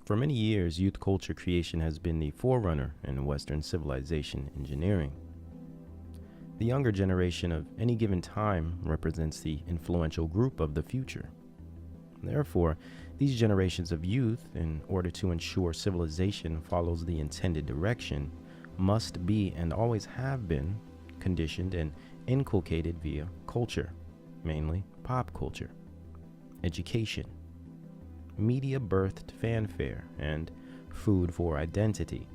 For many years, youth culture creation has been the forerunner in Western civilization engineering. The younger generation of any given time represents the influential group of the future. Therefore, these generations of youth, in order to ensure civilization follows the intended direction, must be and always have been conditioned and inculcated via culture, mainly pop culture, education, media-birthed fanfare, and food for identity.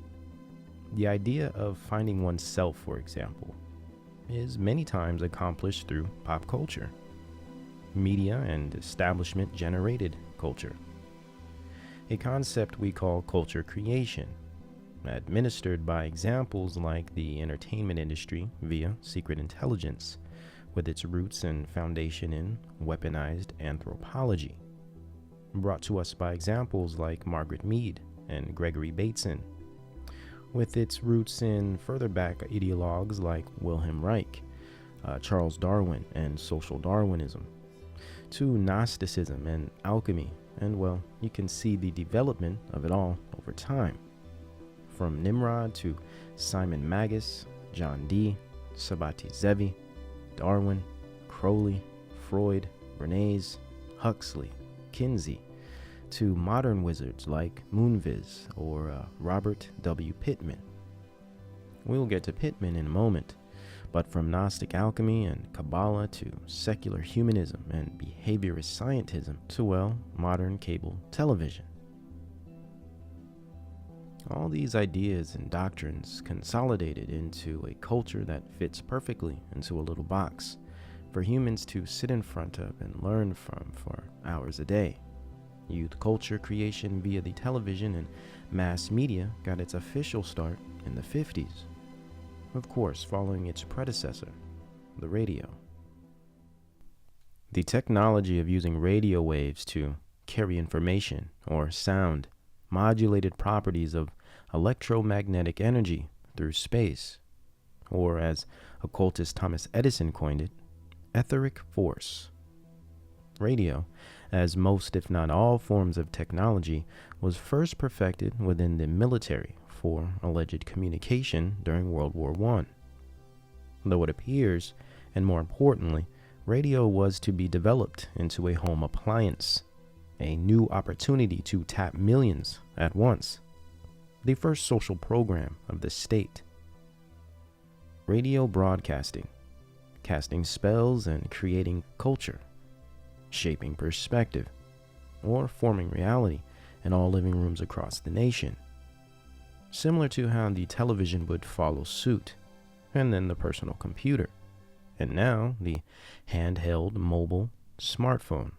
The idea of finding oneself, for example, is many times accomplished through pop culture, media and establishment-generated culture, a concept we call culture creation, administered by examples like the entertainment industry via secret intelligence, with its roots and foundation in weaponized anthropology, brought to us by examples like Margaret Mead and Gregory Bateson, with its roots in further back ideologues like Wilhelm Reich, Charles Darwin, and social Darwinism, to Gnosticism and alchemy, and well, you can see the development of it all over time. From Nimrod to Simon Magus, John Dee, Sabati Zevi, Darwin, Crowley, Freud, Bernays, Huxley, Kinsey, to modern wizards like Moonves or Robert W. Pittman. We'll get to Pittman in a moment, but from Gnostic alchemy and Kabbalah to secular humanism and behaviorist scientism to, well, modern cable television. All these ideas and doctrines consolidated into a culture that fits perfectly into a little box for humans to sit in front of and learn from for hours a day. Youth culture creation via the television and mass media got its official start in the 50s, of course following its predecessor, the radio. The technology of using radio waves to carry information or sound modulated properties of electromagnetic energy through space, or as occultist Thomas Edison coined it, etheric force. Radio, as most if not all forms of technology, was first perfected within the military for alleged communication during World War I. Though it appears, and more importantly, radio was to be developed into a home appliance, a new opportunity to tap millions at once, the first social program of the state. Radio broadcasting, casting spells and creating culture, shaping perspective, or forming reality in all living rooms across the nation. Similar to how the television would follow suit, and then the personal computer, and now the handheld mobile smartphone.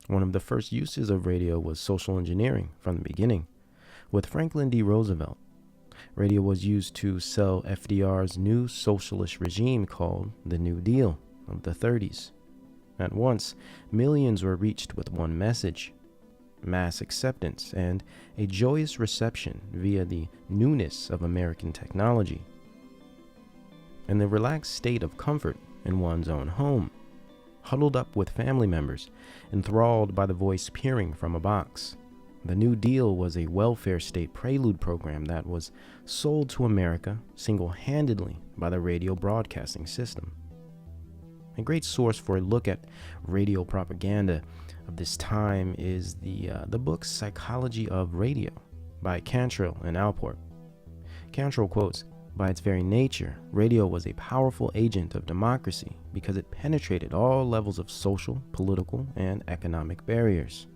One of the first uses of radio was social engineering from the beginning. With Franklin D. Roosevelt, radio was used to sell FDR's new socialist regime called the New Deal of the 30s. At once, millions were reached with one message: mass acceptance and a joyous reception via the newness of American technology, and the relaxed state of comfort in one's own home, huddled up with family members, enthralled by the voice peering from a box. The New Deal was a welfare state prelude program that was sold to America single-handedly by the radio broadcasting system. A great source for a look at radio propaganda of this time is the book Psychology of Radio by Cantrell and Alport. Cantrell quotes, "By its very nature, radio was a powerful agent of democracy because it penetrated all levels of social, political, and economic barriers.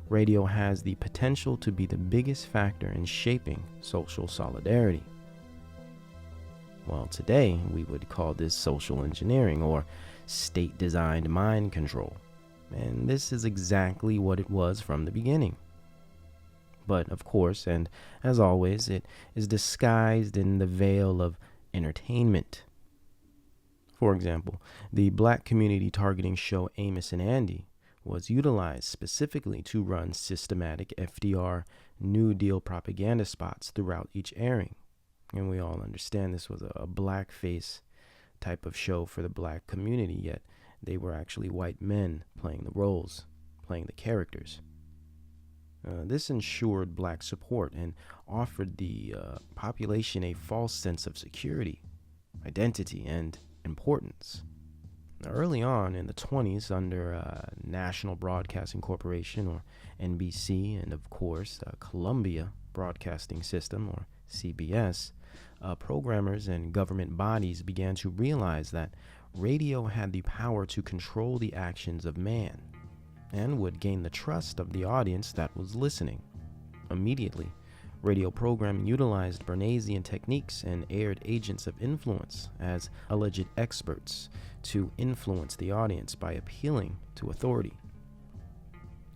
Radio has the potential to be the biggest factor in shaping social solidarity." Well, today we would call this social engineering or state-designed mind control, and this is exactly what it was from the beginning. But of course, and as always, it is disguised in the veil of entertainment. For example, the black community targeting show Amos and Andy was utilized specifically to run systematic FDR New Deal propaganda spots throughout each airing. And we all understand this was a blackface type of show for the black community, yet they were actually white men playing the roles, playing the characters. This ensured black support and offered the population a false sense of security, identity, and importance. Now, early on in the 20s, under National Broadcasting Corporation, or NBC, and of course, Columbia Broadcasting System, or CBS, programmers and government bodies began to realize that radio had the power to control the actions of man and would gain the trust of the audience that was listening. Immediately, radio programming utilized Bernaysian techniques and aired agents of influence as alleged experts to influence the audience by appealing to authority.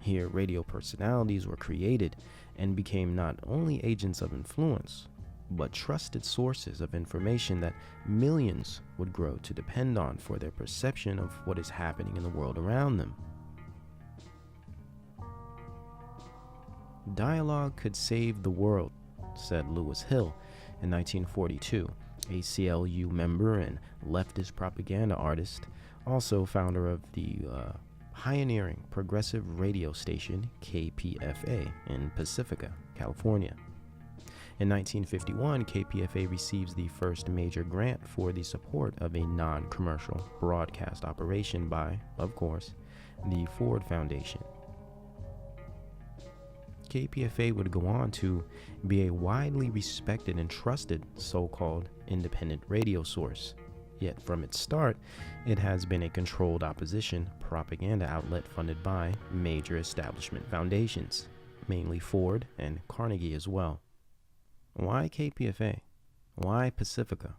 Here, radio personalities were created and became not only agents of influence, but trusted sources of information that millions would grow to depend on for their perception of what is happening in the world around them. Dialogue could save the world, said Lewis Hill in 1942, a CLU member and leftist propaganda artist, also founder of the pioneering progressive radio station KPFA in Pacifica, California. In 1951, KPFA receives the first major grant for the support of a non-commercial broadcast operation by, of course, the Ford Foundation. KPFA would go on to be a widely respected and trusted so-called independent radio source. Yet from its start, it has been a controlled opposition propaganda outlet funded by major establishment foundations, mainly Ford and Carnegie as well. Why KPFA? Why Pacifica?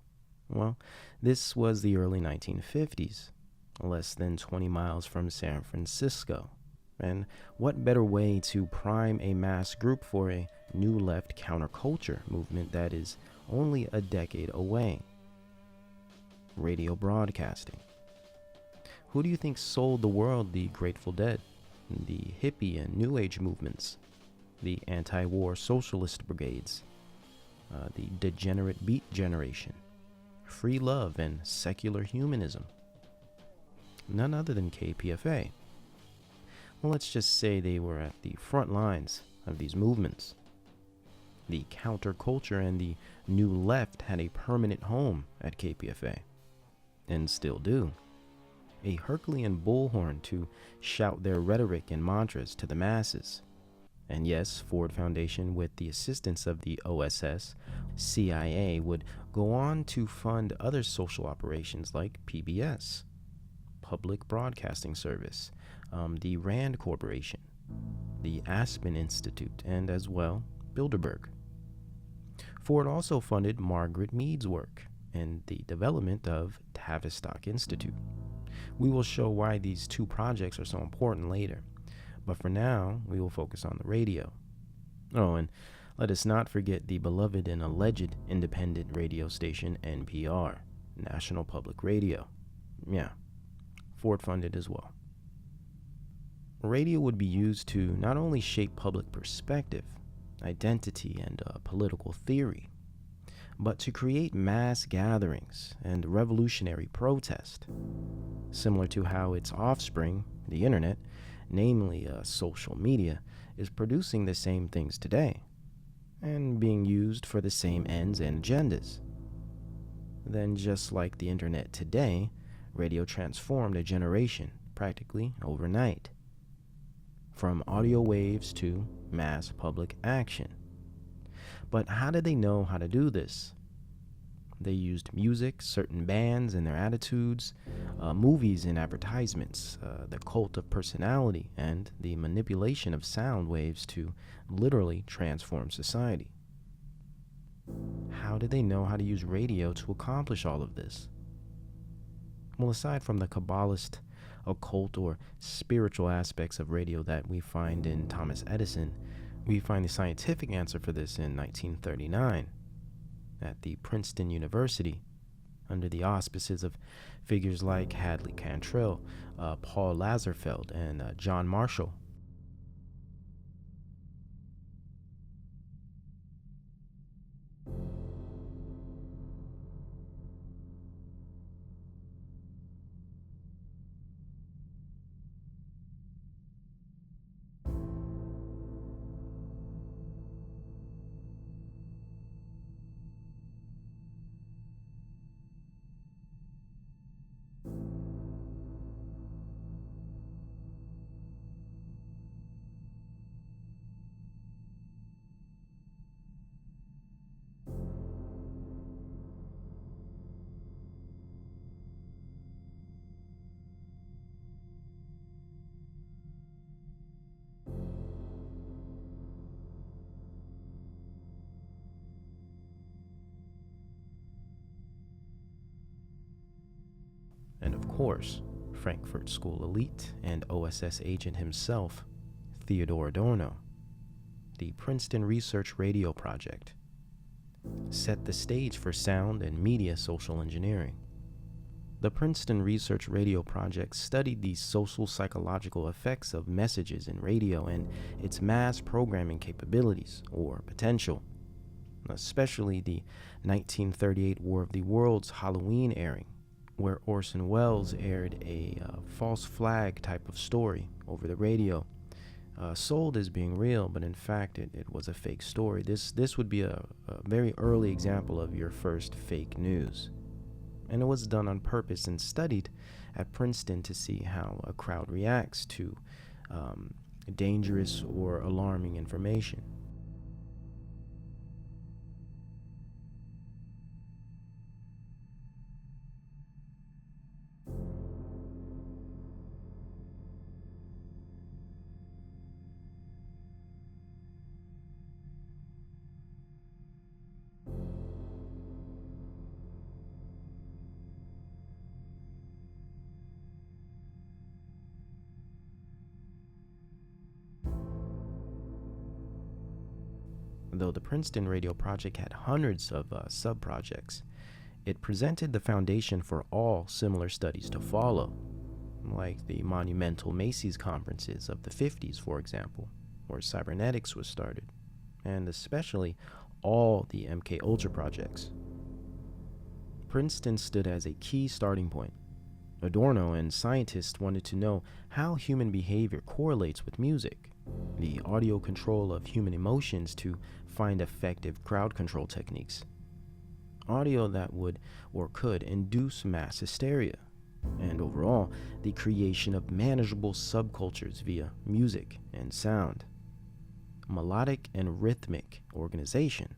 Well, this was the early 1950s, less than 20 miles from San Francisco. And what better way to prime a mass group for a new left counterculture movement that is only a decade away? Radio broadcasting. Who do you think sold the world the Grateful Dead, the hippie and New Age movements, the anti-war socialist brigades, the degenerate beat generation, free love and secular humanism? None other than KPFA. Well, let's just say they were at the front lines of these movements. The counterculture and the new left had a permanent home at KPFA, and still do. A Herculean bullhorn to shout their rhetoric and mantras to the masses. And yes, Ford Foundation, with the assistance of the OSS, CIA, would go on to fund other social operations like PBS, Public Broadcasting Service, the Rand Corporation, the Aspen Institute, and as well, Bilderberg. Ford also funded Margaret Mead's work and the development of Tavistock Institute. We will show why these two projects are so important later, but for now, we will focus on the radio. Oh, and let us not forget the beloved and alleged independent radio station NPR, National Public Radio. Yeah, Ford funded as well. Radio would be used to not only shape public perspective, identity, and political theory, but to create mass gatherings and revolutionary protest, similar to how its offspring, the internet, namely social media, is producing the same things today and being used for the same ends and agendas. Then, just like the internet today, radio transformed a generation practically overnight, from audio waves to mass public action. But how did they know how to do this? They used music, certain bands and their attitudes, movies and advertisements, the cult of personality, and the manipulation of sound waves to literally transform society. How did they know how to use radio to accomplish all of this? Well, aside from the Kabbalist, occult, or spiritual aspects of radio that we find in Thomas Edison, we find the scientific answer for this in 1939 at the Princeton University, under the auspices of figures like Hadley Cantrell, Paul Lazarsfeld, and John Marshall. course, Frankfurt School elite and OSS agent himself, Theodore Adorno. The Princeton Research Radio Project set the stage for sound and media social engineering. The Princeton Research Radio Project studied the social psychological effects of messages in radio and its mass programming capabilities, or potential, especially the 1938 War of the Worlds Halloween airing, where Orson Welles aired a false flag type of story over the radio, sold as being real, but in fact it was a fake story. This would be a very early example of your first fake news. And it was done on purpose and studied at Princeton to see how a crowd reacts to dangerous or alarming information. Though the Princeton Radio Project had hundreds of sub-projects, it presented the foundation for all similar studies to follow, like the monumental Macy's conferences of the 50s, for example, where cybernetics was started, and especially all the MK Ultra projects. Princeton stood as a key starting point. Adorno and scientists wanted to know how human behavior correlates with music, the audio control of human emotions to find effective crowd control techniques. Audio that would or could induce mass hysteria, and overall, the creation of manageable subcultures via music and sound. Melodic and rhythmic organization.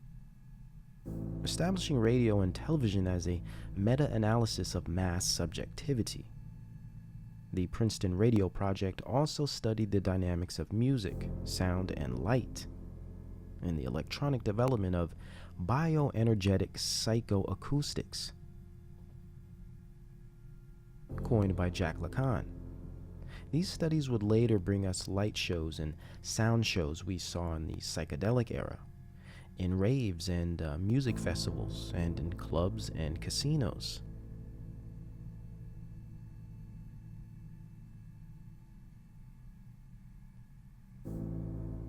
Establishing radio and television as a meta-analysis of mass subjectivity. The Princeton Radio Project also studied the dynamics of music, sound, and light, and the electronic development of bioenergetic psychoacoustics, coined by Jack Lacan. These studies would later bring us light shows and sound shows we saw in the psychedelic era, in raves and music festivals, and in clubs and casinos.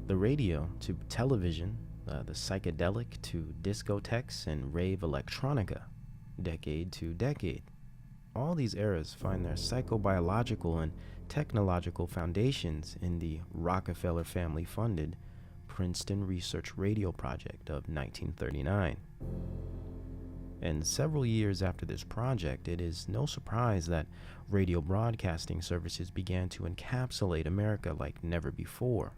The radio to television, the psychedelic to discotheques and rave electronica, decade to decade. All these eras find their psychobiological and technological foundations in the Rockefeller family-funded Princeton Research Radio Project of 1939. And several years after this project, it is no surprise that radio broadcasting services began to encapsulate America like never before,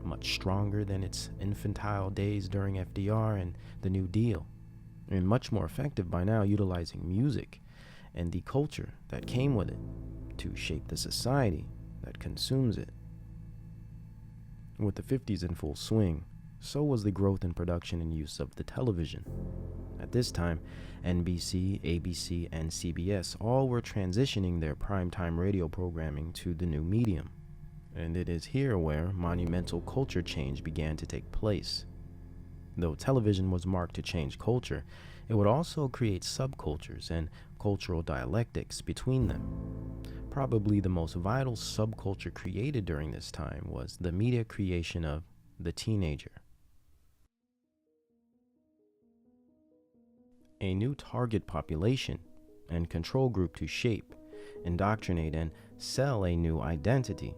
much stronger than its infantile days during FDR and the New Deal, and much more effective by now, utilizing music and the culture that came with it to shape the society that consumes it. With the 50s in full swing, so was the growth in production and use of the television. At this time, NBC, ABC, and CBS all were transitioning their primetime radio programming to the new medium, and it is here where monumental culture change began to take place. Though television was marked to change culture, it would also create subcultures and cultural dialectics between them. Probably the most vital subculture created during this time was the media creation of the teenager. A new target population and control group to shape, indoctrinate, and sell a new identity.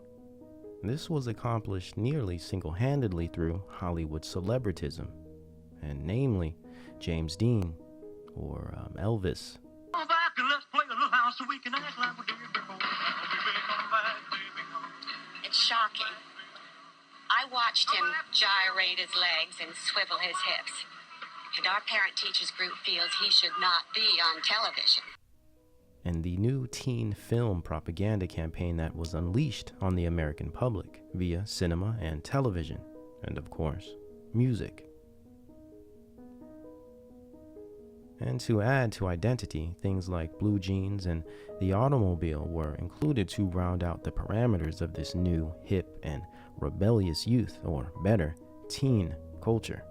This was accomplished nearly single-handedly through Hollywood celebritism, and namely James Dean or Elvis. It's shocking. I watched him gyrate his legs and swivel his hips. And our parent-teachers group feels he should not be on television. And the new teen film propaganda campaign that was unleashed on the American public via cinema and television, and of course, music. And to add to identity, things like blue jeans and the automobile were included to round out the parameters of this new, hip, and rebellious youth, or better, teen culture.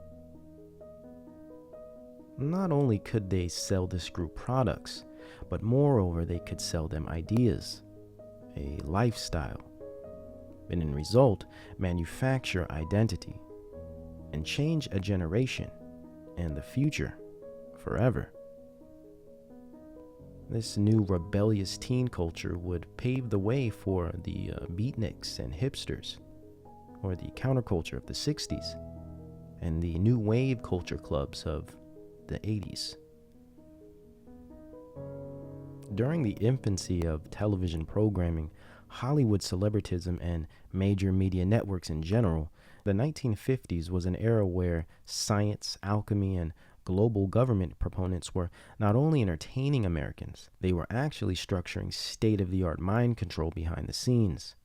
Not only could they sell this group products, but moreover, they could sell them ideas, a lifestyle, and in result, manufacture identity and change a generation and the future forever. This new rebellious teen culture would pave the way for the beatniks and hipsters, or the counterculture of the 60s, and the new wave culture clubs of the 80s. During the infancy of television programming, Hollywood celebritism, and major media networks in general, the 1950s was an era where science, alchemy, and global government proponents were not only entertaining Americans, they were actually structuring state-of-the-art mind control behind the scenes.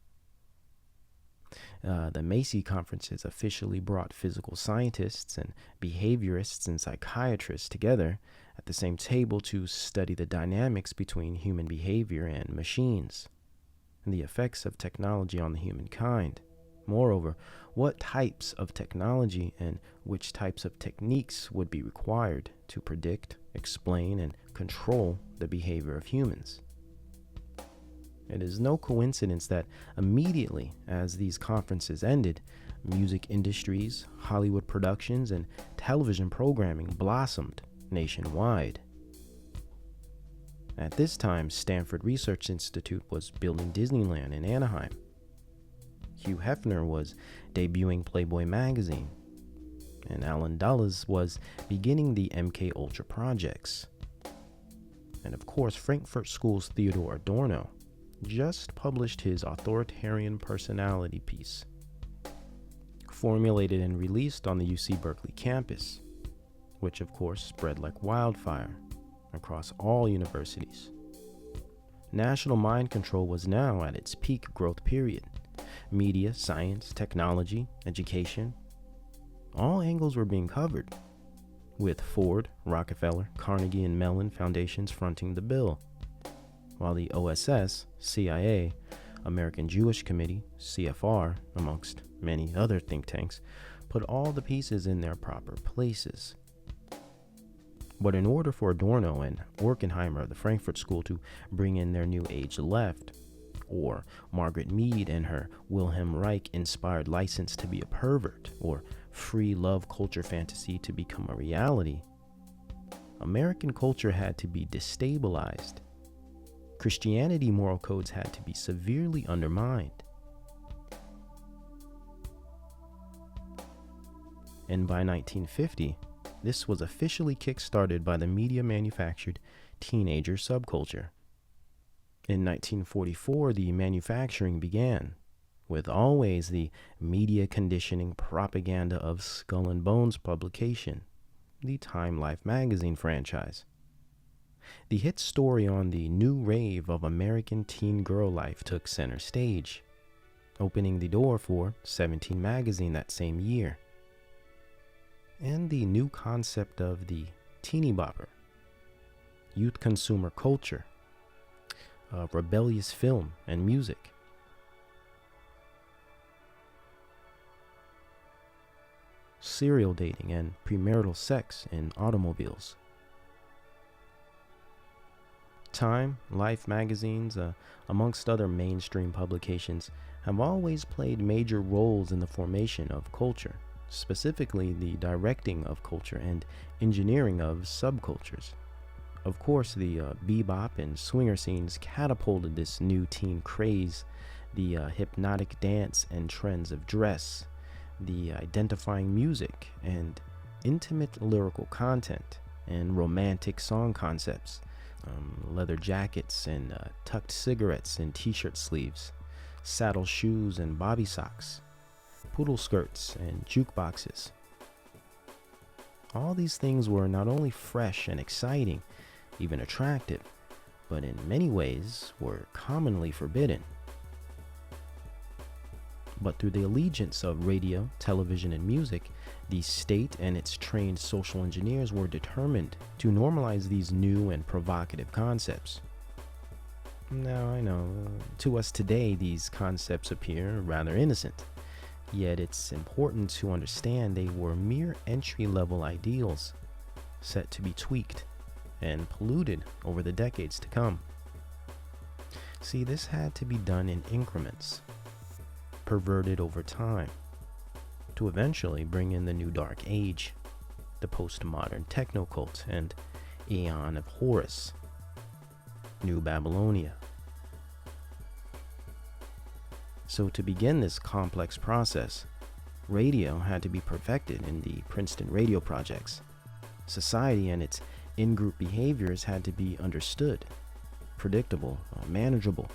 The Macy conferences officially brought physical scientists and behaviorists and psychiatrists together at the same table to study the dynamics between human behavior and machines, and the effects of technology on the humankind. Moreover, what types of technology and which types of techniques would be required to predict, explain, and control the behavior of humans. It is no coincidence that immediately as these conferences ended, music industries, Hollywood productions, and television programming blossomed nationwide. At this time, Stanford Research Institute was building Disneyland in Anaheim. Hugh Hefner was debuting Playboy magazine, and Alan Dulles was beginning the MK Ultra projects. And of course, Frankfurt School's Theodore Adorno just published his authoritarian personality piece, formulated and released on the UC Berkeley campus, which of course spread like wildfire across all universities. National mind control was now at its peak growth period. Media, science, technology, education, all angles were being covered, with Ford, Rockefeller, Carnegie, and Mellon foundations fronting the bill, while the OSS, CIA, American Jewish Committee, CFR, amongst many other think tanks, put all the pieces in their proper places. But in order for Adorno and Horkheimer of the Frankfurt School to bring in their new age left, or Margaret Mead and her Wilhelm Reich-inspired license to be a pervert, or free love culture fantasy to become a reality, American culture had to be destabilized. Christianity moral codes had to be severely undermined. And by 1950, this was officially kick-started by the media-manufactured teenager subculture. In 1944, the manufacturing began, with always the media conditioning propaganda of Skull and Bones publication, the Time Life magazine franchise. The hit story on the new rave of American teen girl life took center stage, opening the door for 17 magazine that same year. And the new concept of the teeny bopper, youth consumer culture, rebellious film and music. Serial dating and premarital sex in automobiles. Time, Life magazines, amongst other mainstream publications, have always played major roles in the formation of culture, specifically the directing of culture and engineering of subcultures. Of course, the bebop and swinger scenes catapulted this new teen craze, the hypnotic dance and trends of dress, the identifying music and intimate lyrical content and romantic song concepts, leather jackets and tucked cigarettes in t-shirt sleeves, saddle shoes and bobby socks, poodle skirts and jukeboxes. All these things were not only fresh and exciting, even attractive, but in many ways were commonly forbidden. But through the allegiance of radio, television, and music, The state and its trained social engineers were determined to normalize these new and provocative concepts. Now, I know, to us today, these concepts appear rather innocent. Yet it's important to understand they were mere entry-level ideals, set to be tweaked and polluted over the decades to come. See, this had to be done in increments, perverted over time, to eventually bring in the new dark age, the postmodern techno-cult and Aeon of Horus, New Babylonia. So to begin this complex process, radio had to be perfected in the Princeton radio projects. Society and its in-group behaviors had to be understood, predictable, manageable,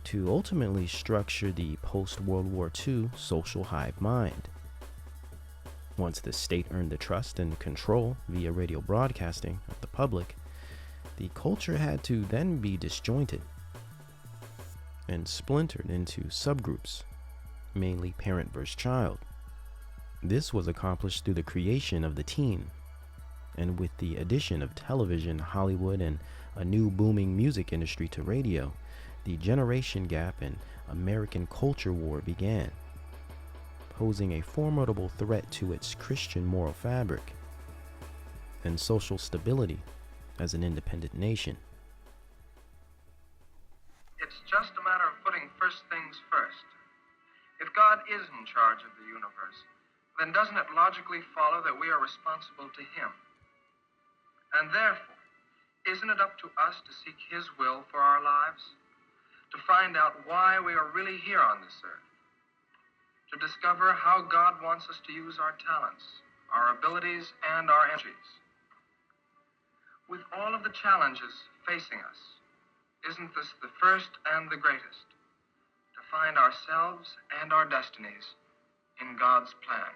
to ultimately structure the post-World War II social hive mind. Once the state earned the trust and control via radio broadcasting of the public, the culture had to then be disjointed and splintered into subgroups, mainly parent versus child. This was accomplished through the creation of the teen, and with the addition of television, Hollywood, and a new booming music industry to radio, the generation gap and American culture war began, posing a formidable threat to its Christian moral fabric and social stability as an independent nation. It's just a matter of putting first things first. If God is in charge of the universe, then doesn't it logically follow that we are responsible to Him? And therefore, isn't it up to us to seek His will for our lives? To find out why we are really here on this earth? To discover how God wants us to use our talents, our abilities, and our energies? With all of the challenges facing us, isn't this the first and the greatest? To find ourselves and our destinies in God's plan.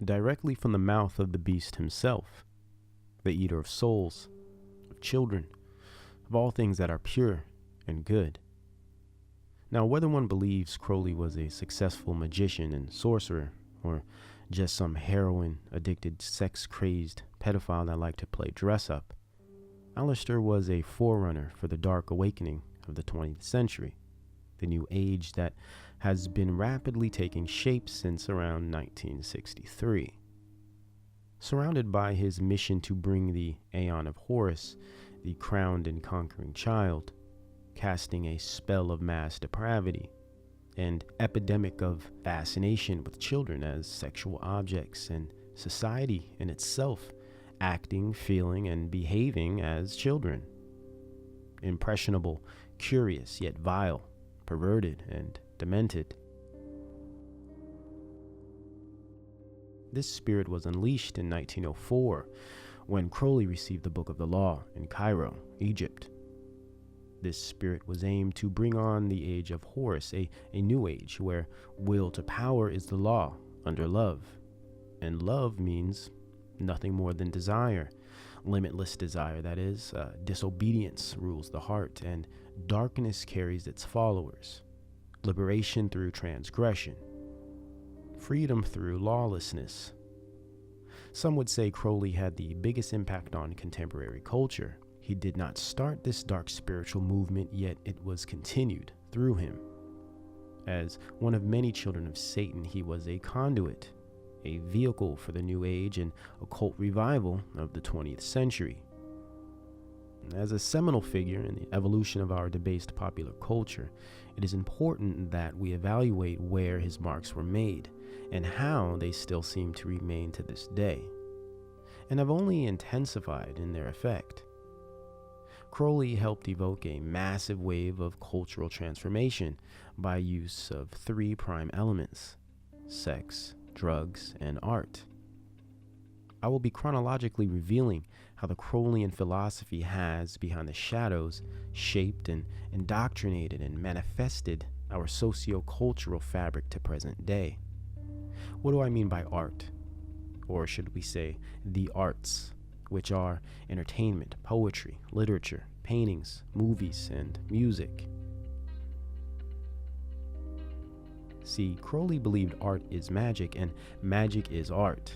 Directly from the mouth of the beast himself, the eater of souls, of children, of all things that are pure and good. Now, whether one believes Crowley was a successful magician and sorcerer, or just some heroin-addicted, sex-crazed pedophile that liked to play dress-up, Aleister was a forerunner for the dark awakening of the 20th century, the new age that has been rapidly taking shape since around 1963. Surrounded by his mission to bring the Aeon of Horus, the crowned and conquering child, casting a spell of mass depravity, and epidemic of fascination with children as sexual objects, and society in itself acting, feeling, and behaving as children. Impressionable, curious, yet vile, perverted, and demented. This spirit was unleashed in 1904 when Crowley received the Book of the Law in Cairo, Egypt. This spirit was aimed to bring on the age of Horus, a new age where will to power is the law under love, and love means nothing more than desire, limitless desire, that is. Disobedience rules the heart, and darkness carries its followers. Liberation through transgression, freedom through lawlessness. Some would say Crowley had the biggest impact on contemporary culture. He did not start this dark spiritual movement, yet it was continued through him. As one of many children of Satan, he was a conduit, a vehicle for the New Age and occult revival of the 20th century. As a seminal figure in the evolution of our debased popular culture, it is important that we evaluate where his marks were made and how they still seem to remain to this day, and have only intensified in their effect. Crowley helped evoke a massive wave of cultural transformation by use of three prime elements: sex, drugs, and art. I will be chronologically revealing how the Crowleyan philosophy has, behind the shadows, shaped and indoctrinated and manifested our socio-cultural fabric to present day. What do I mean by art? Or should we say the arts, which are entertainment, poetry, literature, paintings, movies, and music. See, Crowley believed art is magic and magic is art.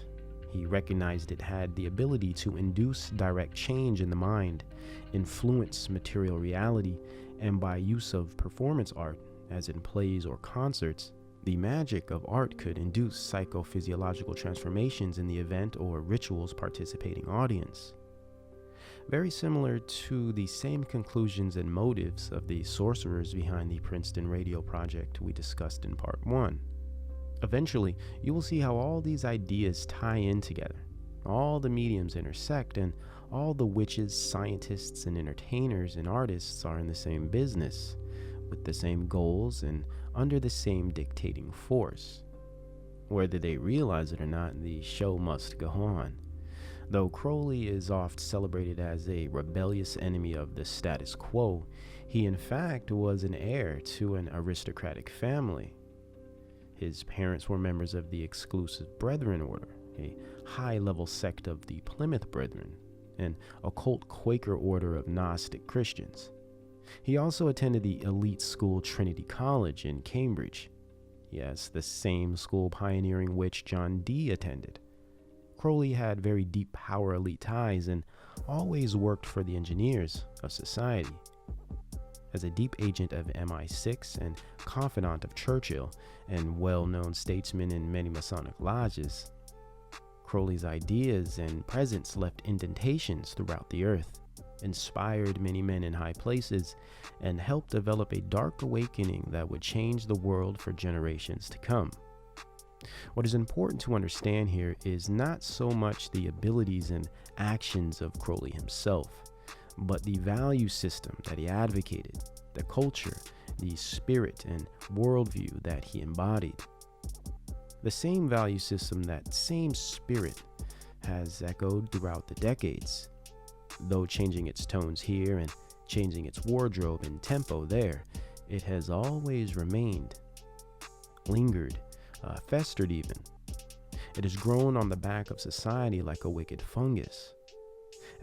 He recognized it had the ability to induce direct change in the mind, influence material reality, and by use of performance art, as in plays or concerts, the magic of art could induce psychophysiological transformations in the event or ritual's participating audience. Very similar to the same conclusions and motives of the sorcerers behind the Princeton radio project we discussed in part 1. Eventually, you will see how all these ideas tie in together, all the mediums intersect, and all the witches, scientists, and entertainers and artists are in the same business, with the same goals and under the same dictating force. Whether they realize it or not, the show must go on. Though Crowley is oft celebrated as a rebellious enemy of the status quo, he in fact was an heir to an aristocratic family. His parents were members of the Exclusive Brethren Order, a high-level sect of the Plymouth Brethren, an occult Quaker order of Gnostic Christians. He also attended the elite school Trinity College in Cambridge. Yes, the same school pioneering which John Dee attended. Crowley had very deep power elite ties and always worked for the engineers of society. As a deep agent of MI6 and confidant of Churchill and well-known statesman in many Masonic lodges, Crowley's ideas and presence left indentations throughout the earth, inspired many men in high places, and helped develop a dark awakening that would change the world for generations to come. What is important to understand here is not so much the abilities and actions of Crowley himself, but the value system that he advocated, the culture, the spirit and worldview that he embodied. The same value system, that same spirit, has echoed throughout the decades, though changing its tones here and changing its wardrobe and tempo there, it has always remained, lingered, festered even. It has grown on the back of society like a wicked fungus,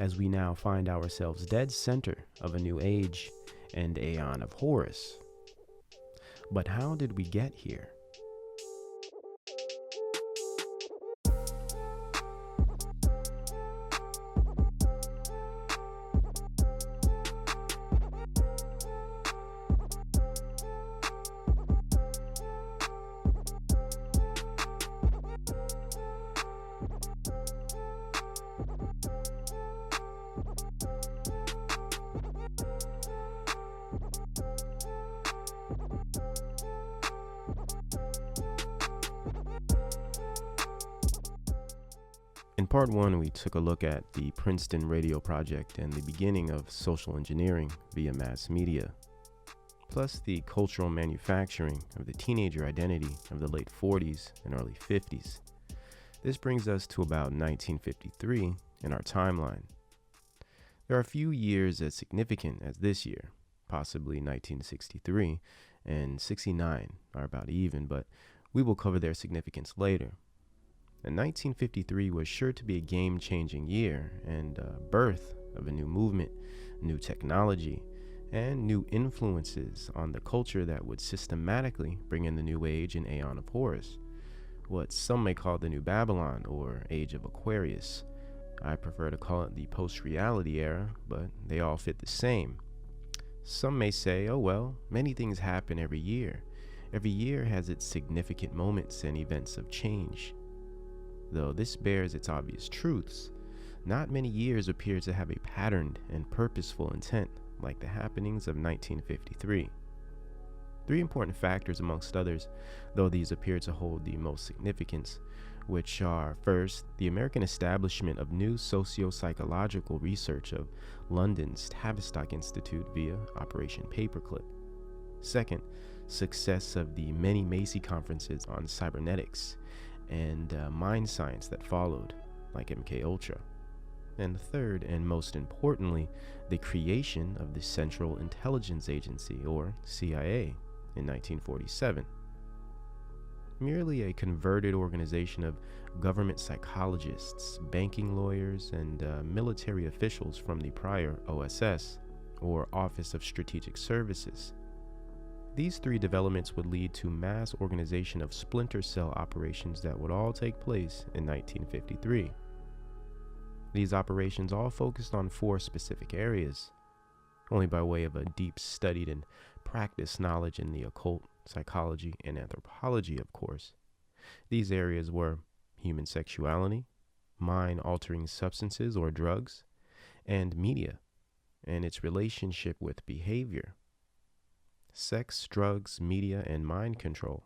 as we now find ourselves dead center of a new age and aeon of Horus. But how did we get here? In part 1, we took a look at the Princeton radio project and the beginning of social engineering via mass media, plus the cultural manufacturing of the teenager identity of the late 40s and early 50s. This brings us to about 1953 in our timeline. There are a few years as significant as this year, possibly 1963, and 69 are about even, but we will cover their significance later. And 1953 was sure to be a game-changing year and birth of a new movement, new technology, and new influences on the culture that would systematically bring in the New Age and Aeon of Horus, what some may call the New Babylon or Age of Aquarius. I prefer to call it the post-reality era, but they all fit the same. Some may say, oh well, many things happen every year. Every year has its significant moments and events of change. Though this bears its obvious truths, not many years appear to have a patterned and purposeful intent like the happenings of 1953. Three important factors amongst others, though these appear to hold the most significance, which are, first, the American establishment of new socio-psychological research of London's Tavistock Institute via Operation Paperclip. Second, success of the many Macy conferences on cybernetics and mind science that followed, like MKUltra. And third, and most importantly, the creation of the Central Intelligence Agency, or CIA, in 1947. Merely a converted organization of government psychologists, banking lawyers, and military officials from the prior OSS, or Office of Strategic Services. These three developments would lead to mass organization of splinter cell operations that would all take place in 1953. These operations all focused on four specific areas, only by way of a deep studied and practiced knowledge in the occult, psychology, and anthropology, of course. These areas were human sexuality, mind-altering substances or drugs, and media, and its relationship with behavior. Sex, drugs, media, and mind control.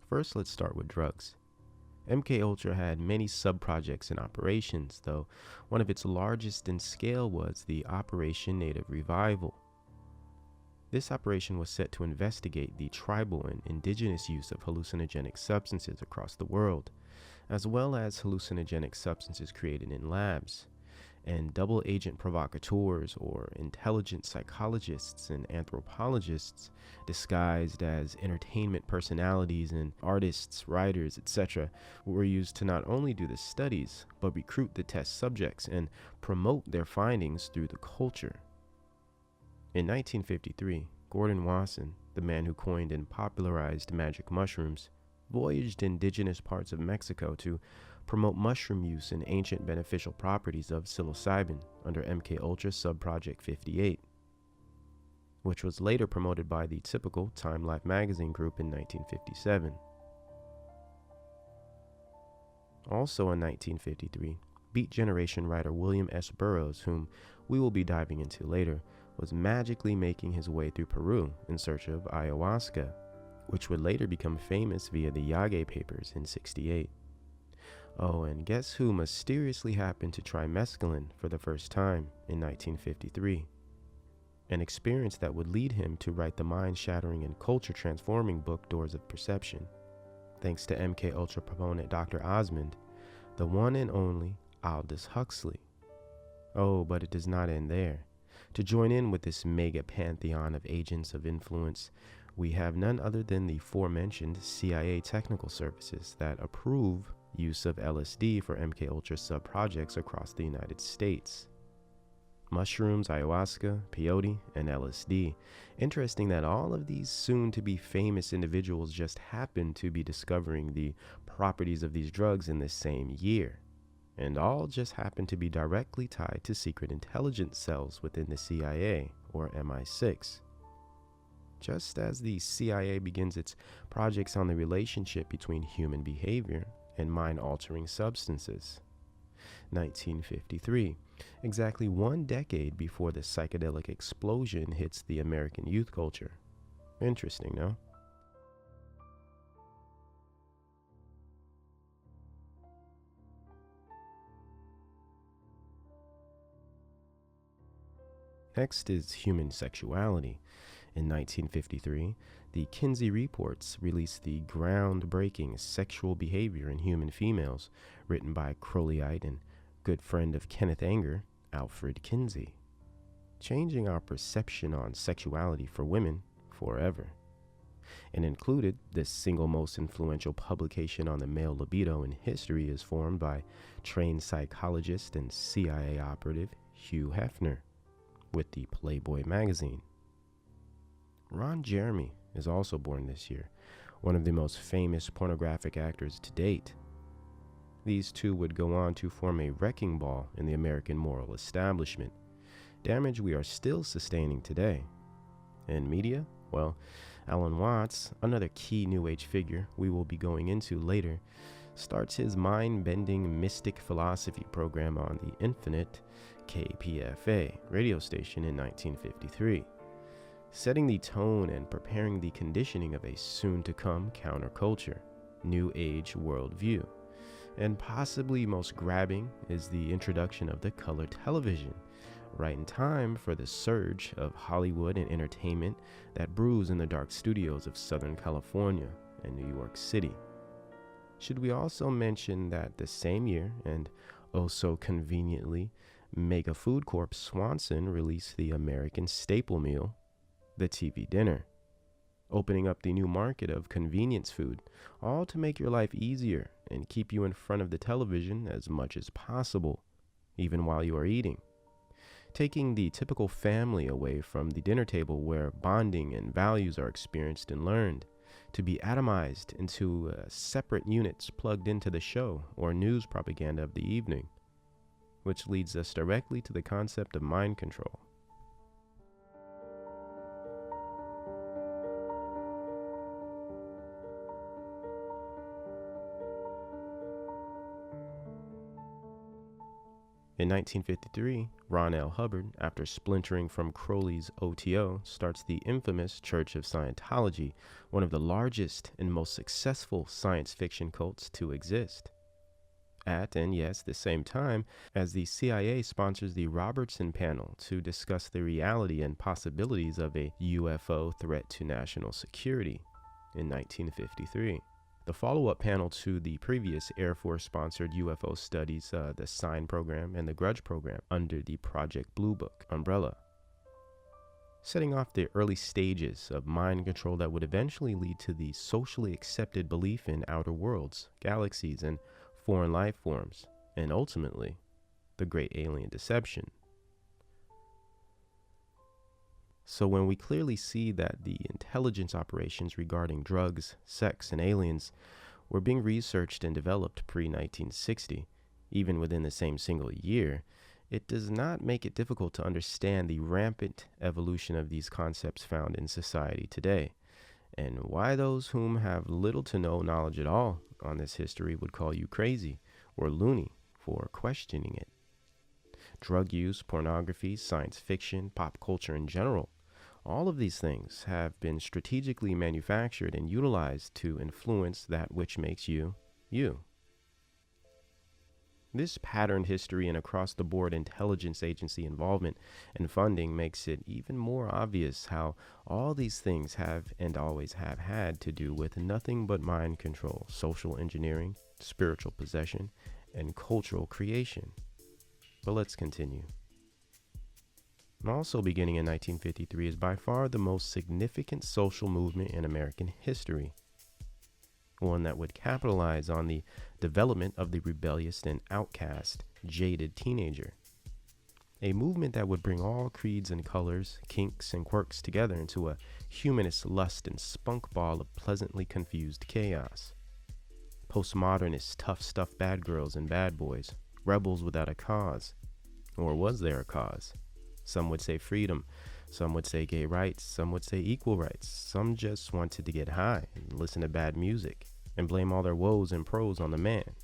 First, let's start with drugs. MKUltra had many sub-projects and operations, though one of its largest in scale was the Operation Native Revival. This operation was set to investigate the tribal and indigenous use of hallucinogenic substances across the world, as well as hallucinogenic substances created in labs, and double agent provocateurs or intelligent psychologists and anthropologists disguised as entertainment personalities and artists, writers, etc. were used to not only do the studies, but recruit the test subjects and promote their findings through the culture. In 1953, Gordon Wasson, the man who coined and popularized magic mushrooms, voyaged indigenous parts of Mexico to promote mushroom use and ancient beneficial properties of psilocybin under MKUltra Subproject 58, which was later promoted by the typical Time Life magazine group in 1957. Also in 1953, Beat Generation writer William S. Burroughs, whom we will be diving into later, was magically making his way through Peru in search of ayahuasca, which would later become famous via the Yage Papers in '68. Oh, and guess who mysteriously happened to try mescaline for the first time in 1953? An experience that would lead him to write the mind-shattering and culture-transforming book Doors of Perception, thanks to MKUltra proponent Dr. Osmond, the one and only Aldous Huxley. Oh, but it does not end there. To join in with this mega pantheon of agents of influence, we have none other than the aforementioned CIA technical services that approve use of LSD for MKUltra sub-projects across the United States. Mushrooms, ayahuasca, peyote, and LSD. Interesting that all of these soon-to-be famous individuals just happen to be discovering the properties of these drugs in this same year, and all just happen to be directly tied to secret intelligence cells within the CIA, or MI6. Just as the CIA begins its projects on the relationship between human behavior and mind-altering substances. 1953, exactly 1 decade before the psychedelic explosion hits the American youth culture. Interesting, no? Next is human sexuality. In 1953, the Kinsey Reports released the groundbreaking Sexual Behavior in Human Females, written by Crowleyite and good friend of Kenneth Anger, Alfred Kinsey, changing our perception on sexuality for women forever, and included the single most influential publication on the male libido in history is formed by trained psychologist and CIA operative Hugh Hefner with the Playboy magazine. Ron Jeremy is also born this year, one of the most famous pornographic actors to date. These two would go on to form a wrecking ball in the American moral establishment, damage we are still sustaining today. In media, well, Alan Watts, another key New Age figure we will be going into later, starts his mind-bending mystic philosophy program on the Infinite KPFA radio station in 1953, setting the tone and preparing the conditioning of a soon-to-come counterculture, New Age worldview. And possibly most grabbing is the introduction of the color television, right in time for the surge of Hollywood and entertainment that brews in the dark studios of Southern California and New York City. Should we also mention that the same year, and oh so conveniently, Mega Food Corp Swanson released the American staple meal, the TV dinner, opening up the new market of convenience food, all to make your life easier and keep you in front of the television as much as possible, even while you are eating, taking the typical family away from the dinner table where bonding and values are experienced and learned, to be atomized into separate units plugged into the show or news propaganda of the evening, which leads us directly to the concept of mind control. In 1953, Ron L. Hubbard, after splintering from Crowley's OTO, starts the infamous Church of Scientology, one of the largest and most successful science fiction cults to exist. At, and yes, the same time, as the CIA sponsors the Robertson Panel to discuss the reality and possibilities of a UFO threat to national security in 1953. The follow-up panel to the previous Air Force-sponsored UFO studies, the SIGN program and the Grudge program, under the Project Blue Book umbrella, setting off the early stages of mind control that would eventually lead to the socially accepted belief in outer worlds, galaxies, and foreign life forms, and ultimately, the Great Alien Deception. So when we clearly see that the intelligence operations regarding drugs, sex, and aliens were being researched and developed pre-1960, even within the same single year, it does not make it difficult to understand the rampant evolution of these concepts found in society today, and why those whom have little to no knowledge at all on this history would call you crazy or loony for questioning it. Drug use, pornography, science fiction, pop culture in general, all of these things have been strategically manufactured and utilized to influence that which makes you, you. This patterned history and across-the-board intelligence agency involvement and funding makes it even more obvious how all these things have and always have had to do with nothing but mind control, social engineering, spiritual possession, and cultural creation. But let's continue. Also beginning in 1953 is by far the most significant social movement in American history, one that would capitalize on the development of the rebellious and outcast, jaded teenager. A movement that would bring all creeds and colors, kinks and quirks together into a humanist lust and spunk ball of pleasantly confused chaos. Postmodernist, tough stuff bad girls and bad boys, rebels without a cause. Or was there a cause? Some would say freedom, some would say gay rights, some would say equal rights, some just wanted to get high and listen to bad music and blame all their woes and pros on the man.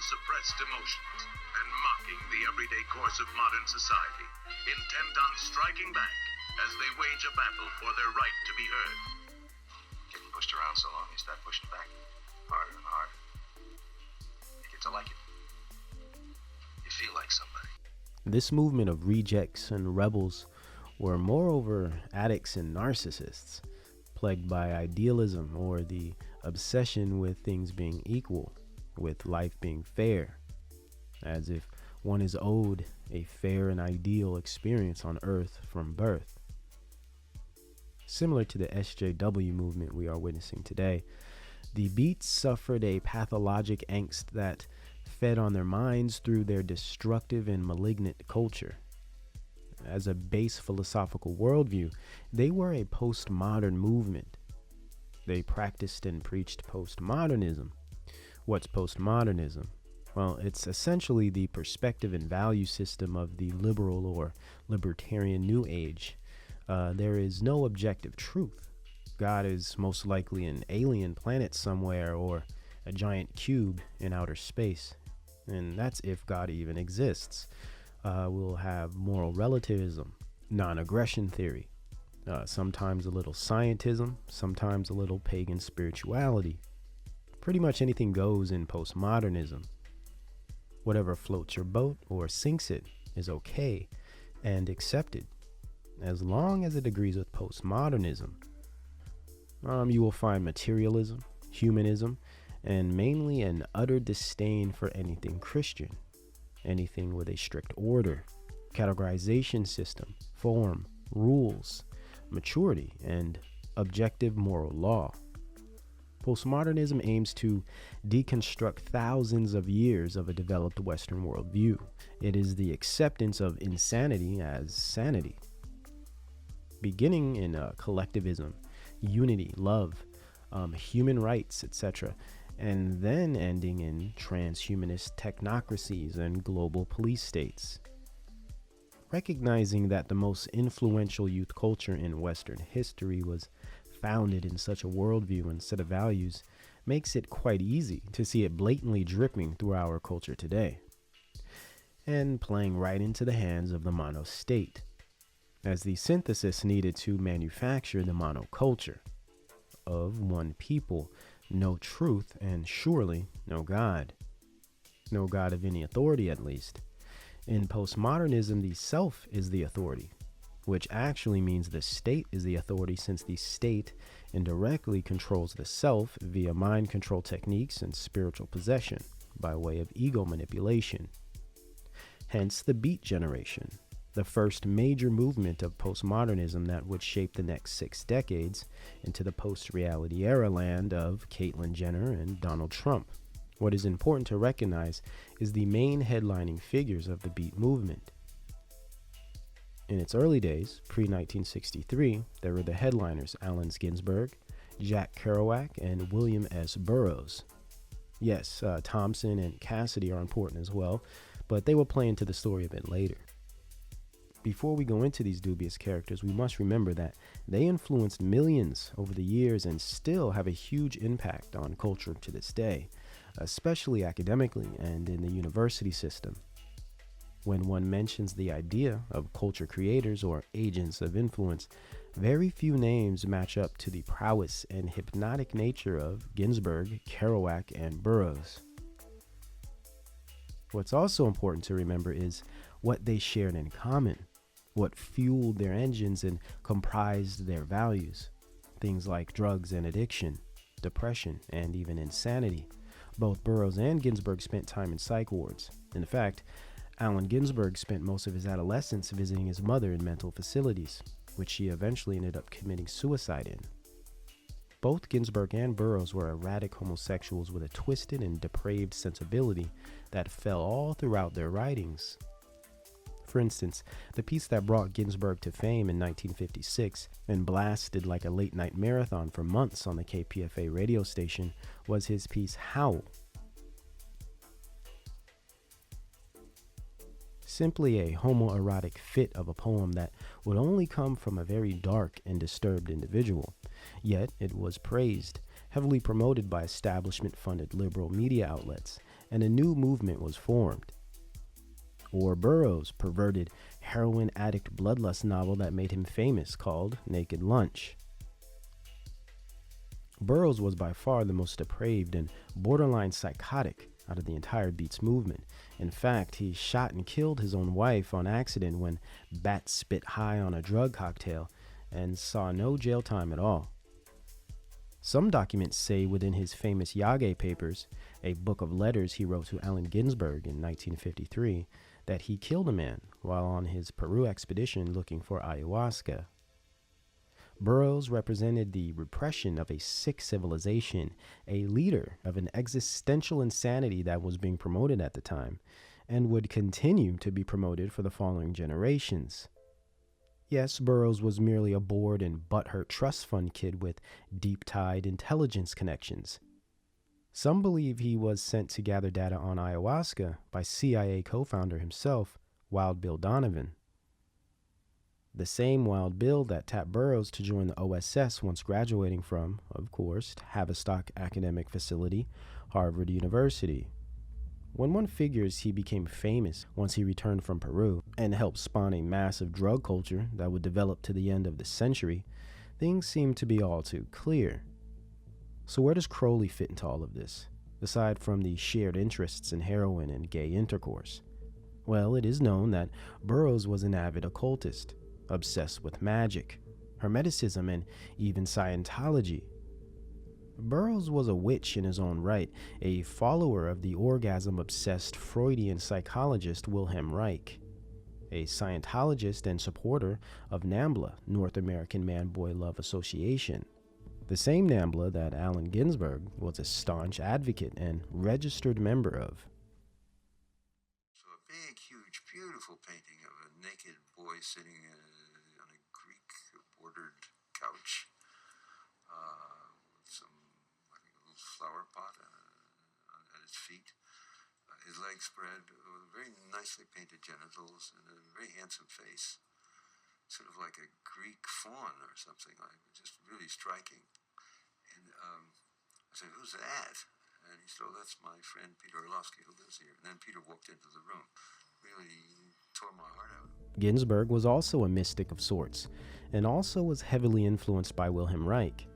Suppressed emotions and mocking the everyday course of modern society, intent on striking back as they wage a battle for their right to be heard. Getting pushed around so long, you start pushing back harder and harder. You get to like it. You feel like somebody. This movement of rejects and rebels were moreover addicts and narcissists, plagued by idealism or the obsession with things being equal, with life being fair, as if one is owed a fair and ideal experience on earth from birth. Similar to the SJW movement we are witnessing today, the Beats suffered a pathologic angst that fed on their minds through their destructive and malignant culture. As a base philosophical worldview, they were a postmodern movement. They practiced and preached postmodernism. What's postmodernism? Well, it's essentially the perspective and value system of the liberal or libertarian New Age. There is no objective truth. God is most likely an alien planet somewhere or a giant cube in outer space. And that's if God even exists. We'll have moral relativism, non-aggression theory, sometimes a little scientism, sometimes a little pagan spirituality. Pretty much anything goes in postmodernism. Whatever floats your boat or sinks it is okay and accepted, as long as it agrees with postmodernism. You will find materialism, humanism, and mainly an utter disdain for anything Christian, anything with a strict order, categorization system, form, rules, maturity, and objective moral law. Postmodernism aims to deconstruct thousands of years of a developed Western worldview. It is the acceptance of insanity as sanity, beginning in collectivism, unity, love, human rights, etc., and then ending in transhumanist technocracies and global police states. Recognizing that the most influential youth culture in Western history was founded in such a worldview and set of values makes it quite easy to see it blatantly dripping through our culture today, and playing right into the hands of the mono-state, as the synthesis needed to manufacture the monoculture of one people, no truth, and surely no God. No God of any authority, at least. In postmodernism, the self is the authority, which actually means the state is the authority, since the state indirectly controls the self via mind control techniques and spiritual possession by way of ego manipulation. Hence the Beat Generation, the first major movement of postmodernism that would shape the next 6 decades into the post-reality era land of Caitlyn Jenner and Donald Trump. What is important to recognize is the main headlining figures of the Beat movement. In its early days, pre-1963, there were the headliners Allen Ginsberg, Jack Kerouac, and William S. Burroughs. Yes, Thompson and Cassidy are important as well, but they will play into the story a bit later. Before we go into these dubious characters, we must remember that they influenced millions over the years and still have a huge impact on culture to this day, especially academically and in the university system. When one mentions the idea of culture creators or agents of influence, very few names match up to the prowess and hypnotic nature of Ginsberg, Kerouac, and Burroughs. What's also important to remember is what they shared in common, what fueled their engines and comprised their values. Things like drugs and addiction, depression, and even insanity. Both Burroughs and Ginsberg spent time in psych wards. In fact, Allen Ginsberg spent most of his adolescence visiting his mother in mental facilities, which she eventually ended up committing suicide in. Both Ginsberg and Burroughs were erratic homosexuals with a twisted and depraved sensibility that fell all throughout their writings. For instance, the piece that brought Ginsberg to fame in 1956 and blasted like a late-night marathon for months on the KPFA radio station was his piece Howl. Simply a homoerotic fit of a poem that would only come from a very dark and disturbed individual. Yet it was praised, heavily promoted by establishment-funded liberal media outlets, and a new movement was formed. Or Burroughs' perverted heroin addict bloodlust novel that made him famous called Naked Lunch. Burroughs was by far the most depraved and borderline psychotic out of the entire Beats movement. In fact, he shot and killed his own wife on accident when bat spit high on a drug cocktail and saw no jail time at all. Some documents say within his famous Yage papers, a book of letters he wrote to Allen Ginsberg in 1953, that he killed a man while on his Peru expedition looking for ayahuasca. Burroughs represented the repression of a sick civilization, a leader of an existential insanity that was being promoted at the time, and would continue to be promoted for the following generations. Yes, Burroughs was merely a bored and butthurt trust fund kid with deep-tied intelligence connections. Some believe he was sent to gather data on ayahuasca by CIA co-founder himself, Wild Bill Donovan. The same Wild Bill that tapped Burroughs to join the OSS once graduating from, of course, Tavistock Academic Facility, Harvard University. When one figures he became famous once he returned from Peru and helped spawn a massive drug culture that would develop to the end of the century, things seem to be all too clear. So where does Crowley fit into all of this, aside from the shared interests in heroin and gay intercourse? Well, it is known that Burroughs was an avid occultist, obsessed with magic, Hermeticism, and even Scientology. Burroughs was a witch in his own right, a follower of the orgasm-obsessed Freudian psychologist Wilhelm Reich, a Scientologist and supporter of NAMBLA, North American Man-Boy Love Association, the same NAMBLA that Allen Ginsberg was a staunch advocate and registered member of. So a big, huge, beautiful painting of a naked boy sitting on a Greek-bordered couch. Flower pot at his feet, his legs spread, with very nicely painted genitals and a very handsome face, sort of like a Greek faun or something, like just really striking. And I said, "Who's that?" And he said, "Oh, that's my friend Peter Orlovsky who lives here." And then Peter walked into the room, really tore my heart out. Ginsberg was also a mystic of sorts, and also was heavily influenced by Wilhelm Reich.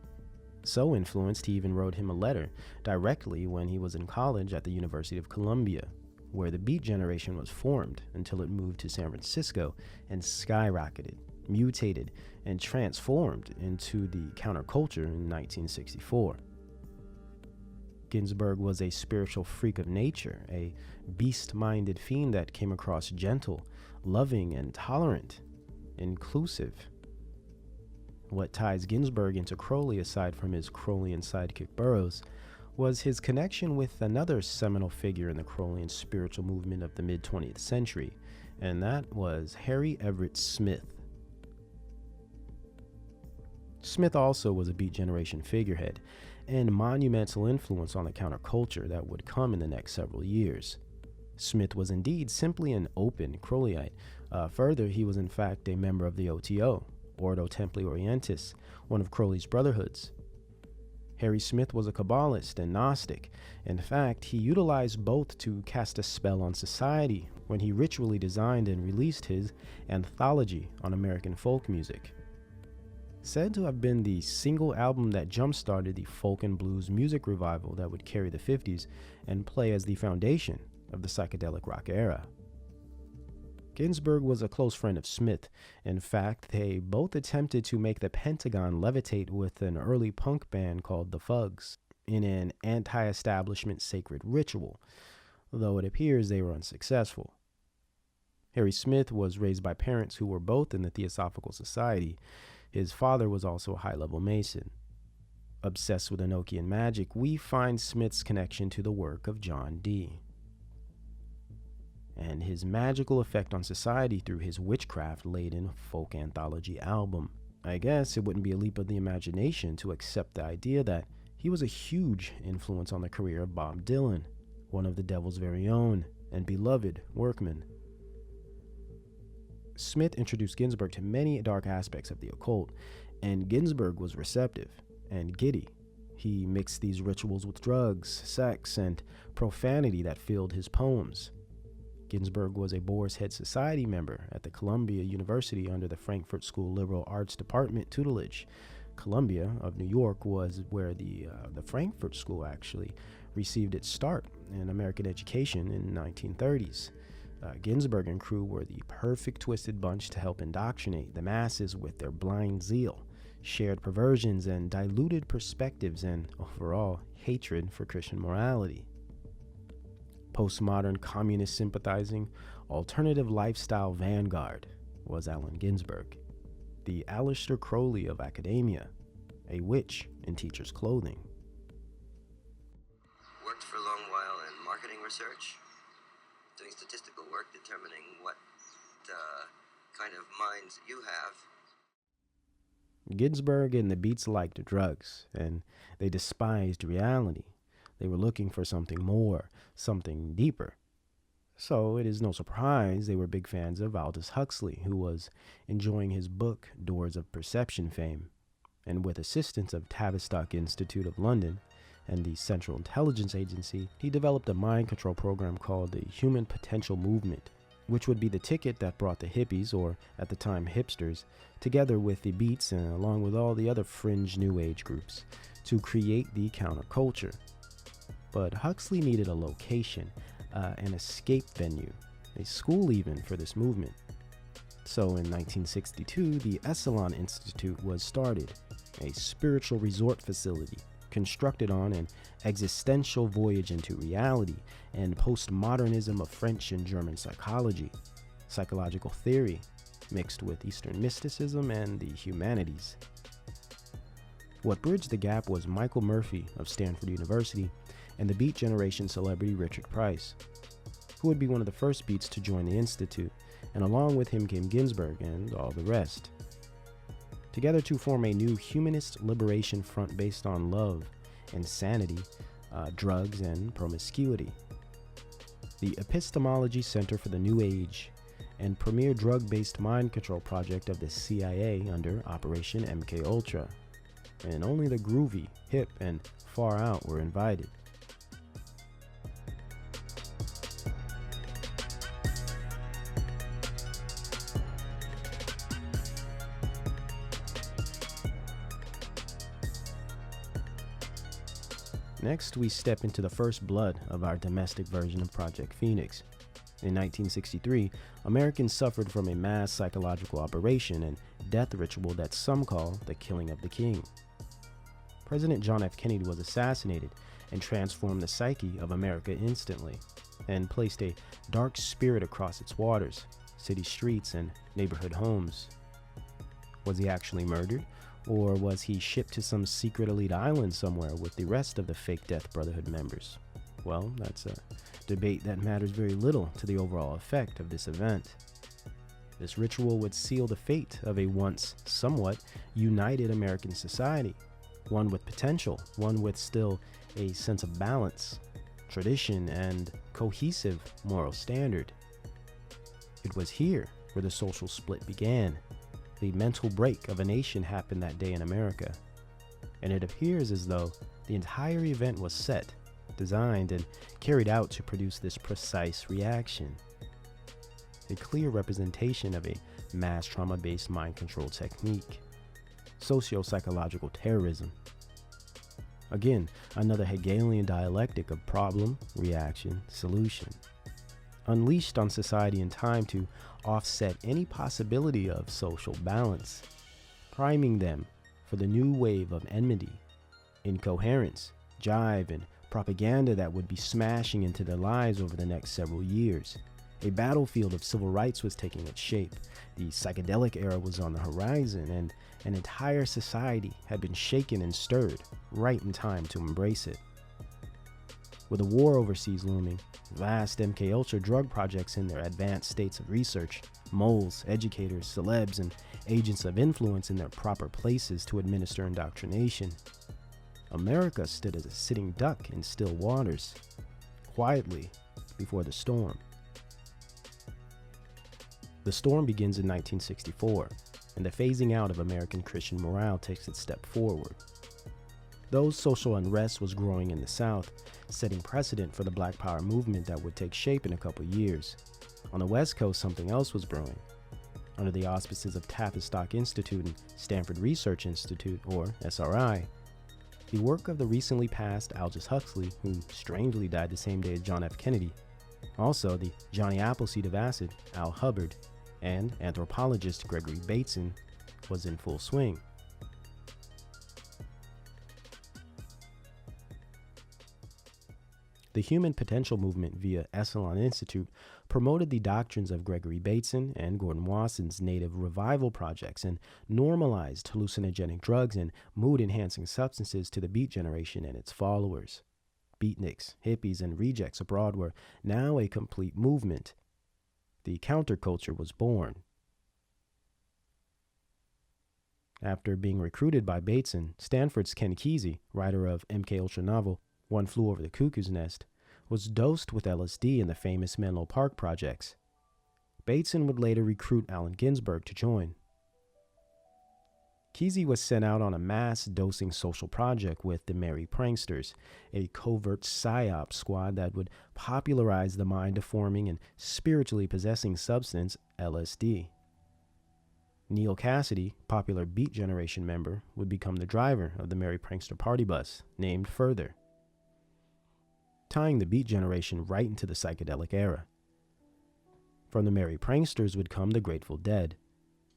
So influenced, he even wrote him a letter directly when he was in college at the University of Columbia, where the Beat Generation was formed until it moved to San Francisco and skyrocketed, mutated, and transformed into the counterculture in 1964. Ginsberg was a spiritual freak of nature, a beast-minded fiend that came across gentle, loving, and tolerant, inclusive. What ties Ginsberg into Crowley, aside from his Crowleyan sidekick Burroughs, was his connection with another seminal figure in the Crowleyan spiritual movement of the mid-20th century, and that was Harry Everett Smith. Smith also was a Beat Generation figurehead and monumental influence on the counterculture that would come in the next several years. Smith was indeed simply an open Crowleyite. Further, he was in fact a member of the OTO, Ordo Templi Orientis, one of Crowley's brotherhoods. Harry Smith was a Kabbalist and Gnostic. In fact, he utilized both to cast a spell on society when he ritually designed and released his anthology on American folk music. Said to have been the single album that jump-started the folk and blues music revival that would carry the 50s and play as the foundation of the psychedelic rock era. Ginsberg was a close friend of Smith. In fact, they both attempted to make the Pentagon levitate with an early punk band called the Fugs in an anti-establishment sacred ritual, though it appears they were unsuccessful. Harry Smith was raised by parents who were both in the Theosophical Society. His father was also a high-level Mason. Obsessed with Enochian magic, we find Smith's connection to the work of John Dee and his magical effect on society through his witchcraft-laden folk anthology album. I guess it wouldn't be a leap of the imagination to accept the idea that he was a huge influence on the career of Bob Dylan, one of the devil's very own and beloved workmen. Smith introduced Ginsberg to many dark aspects of the occult, and Ginsberg was receptive and giddy. He mixed these rituals with drugs, sex, and profanity that filled his poems. Ginsberg was a Boar's Head Society member at the Columbia University under the Frankfurt School Liberal Arts Department tutelage. Columbia of New York was where the Frankfurt School actually received its start in American education in the 1930s. Ginsberg and crew were the perfect twisted bunch to help indoctrinate the masses with their blind zeal, shared perversions, and diluted perspectives, and overall hatred for Christian morality. Postmodern communist sympathizing, alternative lifestyle vanguard was Allen Ginsberg, the Aleister Crowley of academia, a witch in teacher's clothing. Worked for a long while in marketing research, doing statistical work determining what kind of minds you have. Ginsberg and the Beats liked drugs, and they despised reality. They were looking for something more, something deeper. So it is no surprise they were big fans of Aldous Huxley, who was enjoying his book Doors of Perception fame, and with assistance of Tavistock Institute of London and the Central Intelligence Agency, he developed a mind control program called the Human Potential Movement, which would be the ticket that brought the hippies, or at the time hipsters, together with the Beats and along with all the other fringe New Age groups to create the counterculture. But Huxley needed a location, an escape venue, a school even for this movement. So in 1962, the Esalen Institute was started, a spiritual resort facility constructed on an existential voyage into reality and postmodernism of French and German psychology, psychological theory, mixed with Eastern mysticism and the humanities. What bridged the gap was Michael Murphy of Stanford University and the Beat Generation celebrity Richard Price, who would be one of the first Beats to join the Institute, and along with him came Ginsberg and all the rest, together to form a new humanist liberation front based on love, insanity, drugs, and promiscuity. The Epistemology Center for the New Age and premier drug-based mind control project of the CIA under Operation MKUltra, and only the groovy, hip, and far out were invited. Next, we step into the first blood of our domestic version of Project Phoenix. In 1963, Americans suffered from a mass psychological operation and death ritual that some call the killing of the king. President John F. Kennedy was assassinated and transformed the psyche of America instantly, and placed a dark spirit across its waters, city streets, and neighborhood homes. Was he actually murdered? Or was he shipped to some secret elite island somewhere with the rest of the fake Death Brotherhood members? Well, that's a debate that matters very little to the overall effect of this event. This ritual would seal the fate of a once somewhat united American society, one with potential, one with still a sense of balance, tradition, and cohesive moral standard. It was here where the social split began. The mental break of a nation happened that day in America, and it appears as though the entire event was set, designed, and carried out to produce this precise reaction. A clear representation of a mass trauma-based mind control technique. Socio-psychological terrorism. Again, another Hegelian dialectic of problem, reaction, solution. Unleashed on society in time to offset any possibility of social balance, priming them for the new wave of enmity, incoherence, jive, and propaganda that would be smashing into their lives over the next several years. A battlefield of civil rights was taking its shape. The psychedelic era was on the horizon, and an entire society had been shaken and stirred right in time to embrace it. With a war overseas looming, vast MKUltra drug projects in their advanced states of research, moles, educators, celebs, and agents of influence in their proper places to administer indoctrination, America stood as a sitting duck in still waters, quietly before the storm. The storm begins in 1964, and the phasing out of American Christian morale takes its step forward. Though social unrest was growing in the South, setting precedent for the Black Power movement that would take shape in a couple years. On the West Coast, something else was brewing. Under the auspices of Tavistock Institute and Stanford Research Institute, or SRI, the work of the recently passed Aldous Huxley, who strangely died the same day as John F. Kennedy, also the Johnny Appleseed of acid, Al Hubbard, and anthropologist Gregory Bateson, was in full swing. The The Human Potential Movement via Esalen Institute promoted the doctrines of Gregory Bateson and Gordon Wasson's native revival projects and normalized hallucinogenic drugs and mood-enhancing substances to the Beat generation and its followers. Beatniks, hippies, and rejects abroad were now a complete movement. The counterculture was born. After being recruited by Bateson, Stanford's Ken Kesey, writer of MK Ultra novel One Flew Over the Cuckoo's Nest, was dosed with LSD in the famous Menlo Park projects. Bateson would later recruit Allen Ginsberg to join. Kesey was sent out on a mass dosing social project with the Merry Pranksters, a covert psyop squad that would popularize the mind-deforming and spiritually possessing substance LSD. Neil Cassidy, popular Beat Generation member, would become the driver of the Merry Prankster party bus, named Further, tying the Beat Generation right into the psychedelic era. From the Merry Pranksters would come the Grateful Dead,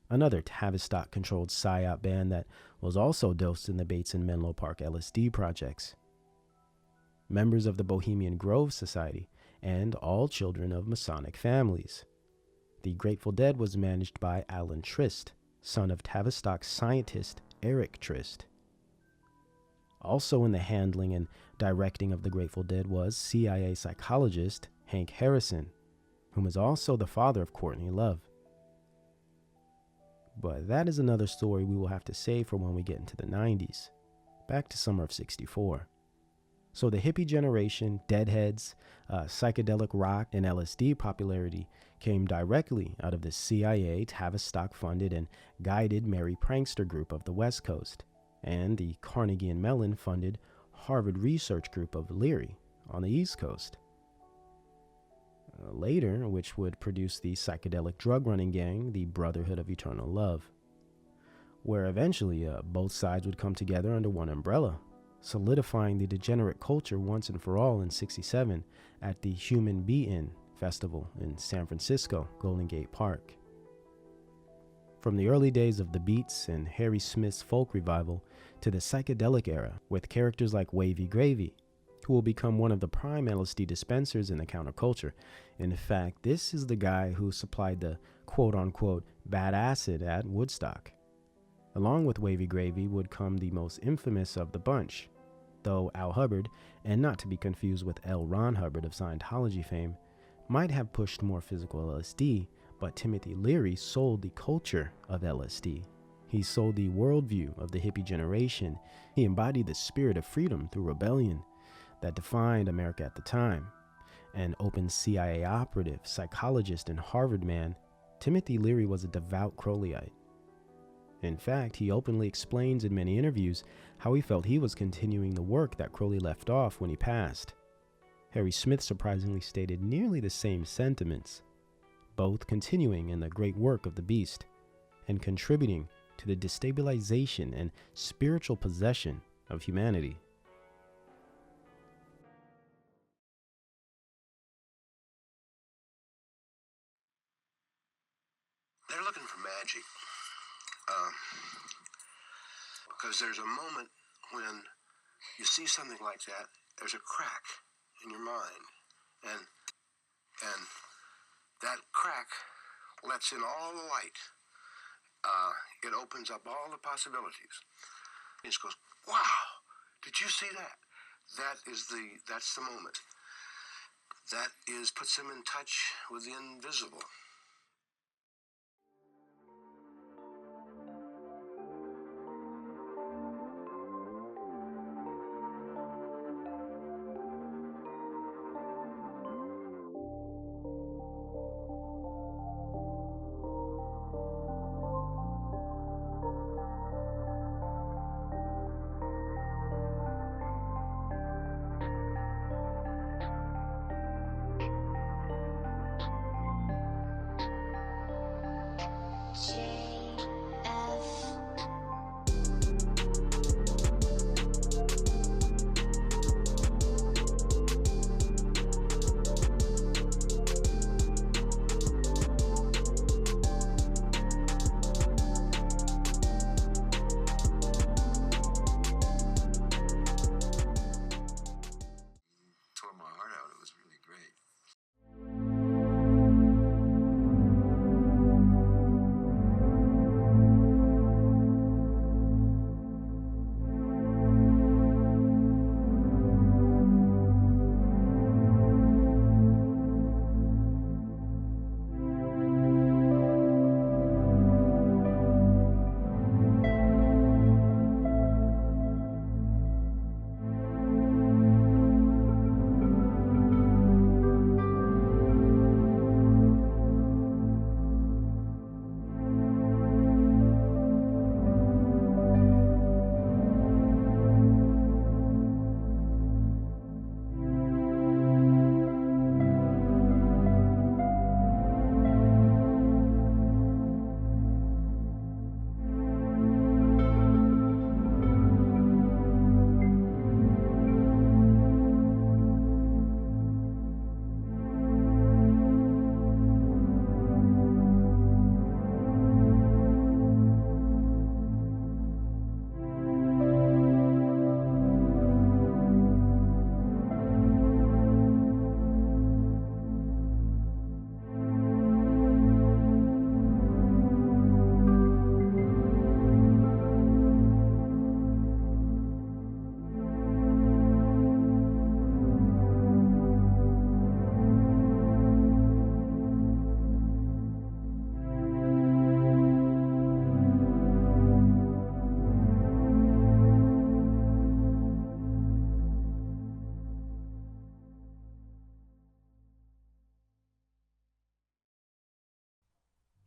another Tavistock-controlled psyop band that was also dosed in the Bates and Menlo Park LSD projects. Members of the Bohemian Grove Society, and all children of Masonic families. The Grateful Dead was managed by Alan Trist, son of Tavistock scientist Eric Trist. Also in the handling and directing of the Grateful Dead was CIA psychologist Hank Harrison, whom is also the father of Courtney Love. But that is another story we will have to save for when we get into the 90s, back to summer of '64. So the hippie generation, deadheads, psychedelic rock, and LSD popularity came directly out of the CIA Tavistock-funded and guided Merry Prankster group of the West Coast, and the Carnegie and Mellon-funded Harvard Research Group of Leary on the East Coast. Later, which would produce the psychedelic drug-running gang, the Brotherhood of Eternal Love, where eventually both sides would come together under one umbrella, solidifying the degenerate culture once and for all in '67 at the Human Be-In Festival in San Francisco, Golden Gate Park. From the early days of the Beats and Harry Smith's folk revival to the psychedelic era with characters like Wavy Gravy, who will become one of the prime LSD dispensers in the counterculture. In fact, this is the guy who supplied the quote-unquote bad acid at Woodstock. Along with Wavy Gravy would come the most infamous of the bunch, though Al Hubbard, and not to be confused with L. Ron Hubbard of Scientology fame, might have pushed more physical LSD, but Timothy Leary sold the culture of LSD. He sold the worldview of the hippie generation. He embodied the spirit of freedom through rebellion that defined America at the time. An open CIA operative, psychologist, and Harvard man, Timothy Leary was a devout Crowleyite. In fact, he openly explains in many interviews how he felt he was continuing the work that Crowley left off when he passed. Harry Smith surprisingly stated nearly the same sentiments, both continuing in the great work of the beast and contributing to the destabilization and spiritual possession of humanity. They're looking for magic. Because there's a moment when you see something like that, there's a crack in your mind. And that crack lets in all the light. It opens up all the possibilities. It just goes, wow, did you see that? That's the moment. That puts them in touch with the invisible. Tore my heart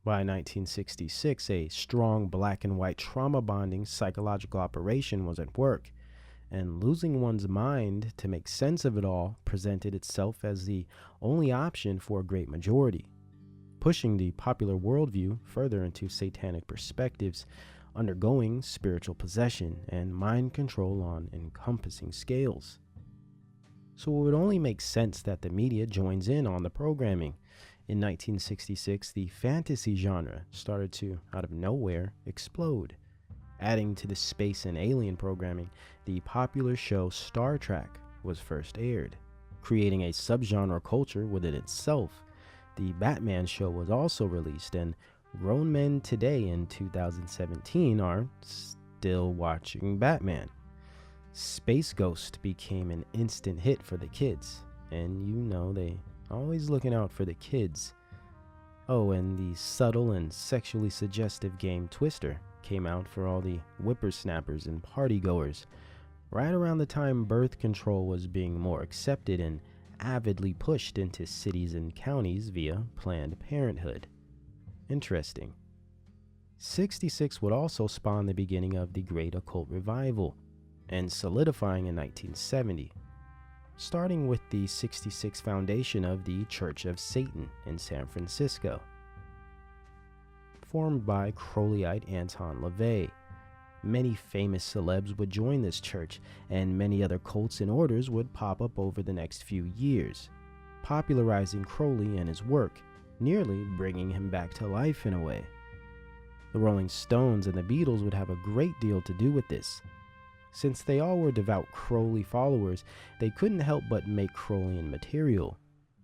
By 1966, a strong black and white trauma bonding psychological operation was at work, and losing one's mind to make sense of it all presented itself as the only option for a great majority, pushing the popular worldview further into satanic perspectives, undergoing spiritual possession and mind control on encompassing scales. So it would only make sense that the media joins in on the programming. In 1966, the fantasy genre started to, out of nowhere, explode. Adding to the space and alien programming, the popular show Star Trek was first aired, creating a subgenre culture within itself. The Batman show was also released, and grown men today in 2017 are still watching Batman. Space Ghost became an instant hit for the kids, and you know they always looking out for the kids. Oh, and the subtle and sexually suggestive game Twister came out for all the whippersnappers and partygoers, right around the time birth control was being more accepted and avidly pushed into cities and counties via Planned Parenthood. Interesting. 66 would also spawn the beginning of the Great Occult Revival, and solidifying in 1970, starting with the 66 foundation of the Church of Satan in San Francisco, formed by Crowleyite Anton LaVey. Many famous celebs would join this church, and many other cults and orders would pop up over the next few years, popularizing Crowley and his work, nearly bringing him back to life in a way. The Rolling Stones and the Beatles would have a great deal to do with this. Since they all were devout Crowley followers, they couldn't help but make Crowleyan material.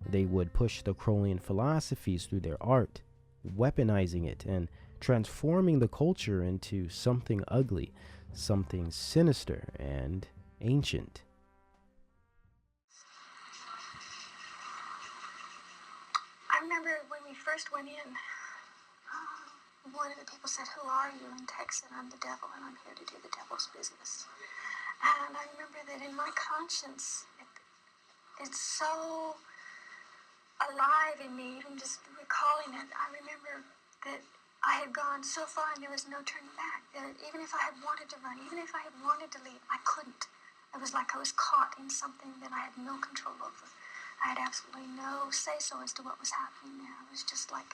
They would push the Crowleyan philosophies through their art, weaponizing it and transforming the culture into something ugly, something sinister and ancient. I remember when we first went in, one of the people said, "Who are you?" And Tex said, "I'm the devil, and I'm here to do the devil's business." And I remember that in my conscience, it's so alive in me, even just recalling it. I remember that I had gone so far and there was no turning back. That even if I had wanted to run, even if I had wanted to leave, I couldn't. It was like I was caught in something that I had no control over. I had absolutely no say-so as to what was happening there. It was just like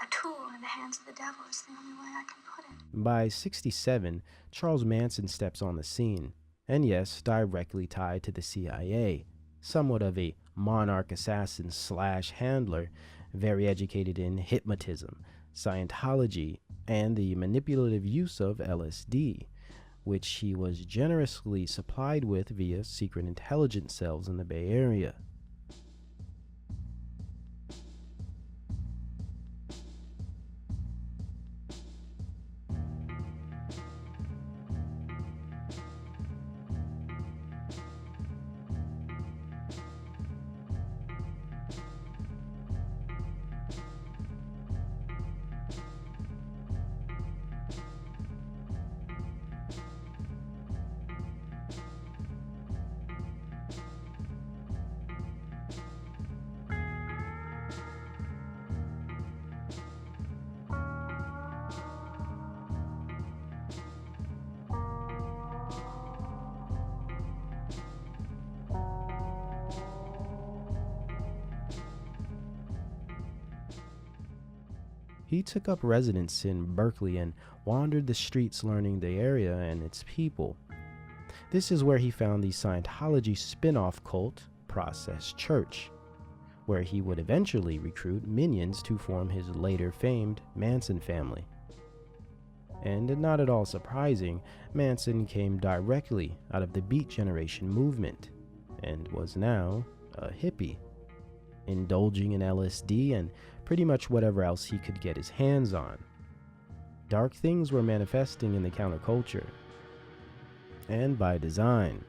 a tool in the hands of the devil is the only way I can put it. By 67, Charles Manson steps on the scene, and yes, directly tied to the CIA, somewhat of a monarch assassin / handler, very educated in hypnotism, Scientology, and the manipulative use of LSD, which he was generously supplied with via secret intelligence cells in the Bay Area. He took up residence in Berkeley and wandered the streets learning the area and its people. This is where he found the Scientology spin-off cult, Process Church, where he would eventually recruit minions to form his later famed Manson family. And not at all surprising, Manson came directly out of the Beat Generation movement and was now a hippie, indulging in LSD and pretty much whatever else he could get his hands on. Dark things were manifesting in the counterculture, and by design.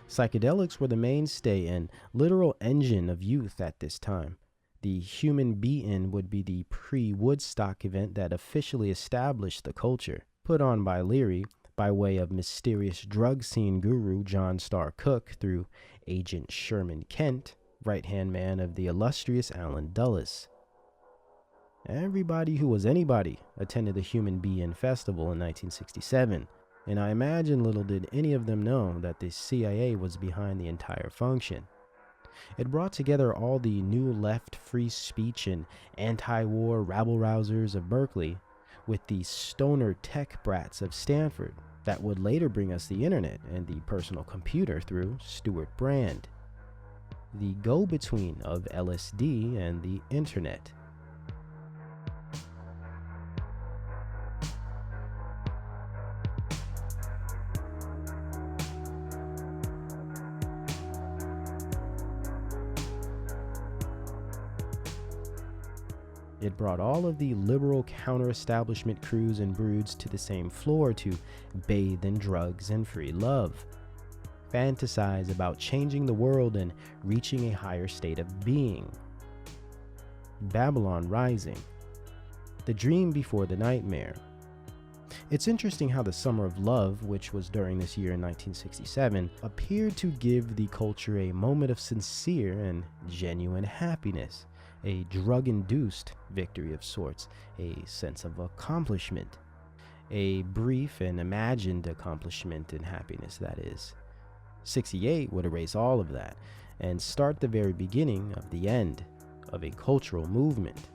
Psychedelics were the mainstay and literal engine of youth at this time. The Human Beaten would be the pre-Woodstock event that officially established the culture, put on by Leary by way of mysterious drug scene guru John Starr Cook through Agent Sherman Kent, right-hand man of the illustrious Alan Dulles. Everybody who was anybody attended the Human Be-In Festival in 1967, and I imagine little did any of them know that the CIA was behind the entire function. It brought together all the new left free speech and anti-war rabble-rousers of Berkeley with the stoner tech brats of Stanford that would later bring us the internet and the personal computer through Stewart Brand. The go-between of LSD and the internet. It brought all of the liberal counter-establishment crews and broods to the same floor to bathe in drugs and free love, fantasize about changing the world and reaching a higher state of being. Babylon Rising. The dream before the nightmare. It's interesting how the Summer of Love, which was during this year in 1967, appeared to give the culture a moment of sincere and genuine happiness. A drug-induced victory of sorts, a sense of accomplishment, a brief and imagined accomplishment and happiness, that is. 68 would erase all of that and start the very beginning of the end of a cultural movement.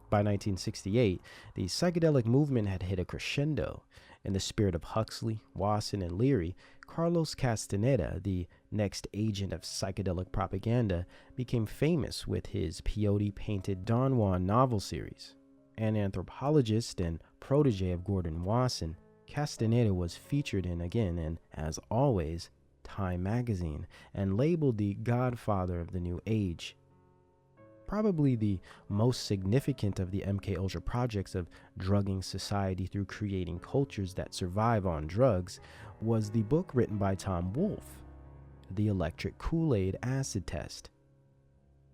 By 1968, the psychedelic movement had hit a crescendo. In the spirit of Huxley, Wasson, and Leary, Carlos Castaneda, the next agent of psychedelic propaganda, became famous with his peyote-painted Don Juan novel series. An anthropologist and protege of Gordon Wasson, Castaneda was featured in again, and as always, Time magazine, and labeled the godfather of the new age. Probably the most significant of the MKUltra projects of drugging society through creating cultures that survive on drugs was the book written by Tom Wolfe, The Electric Kool-Aid Acid Test,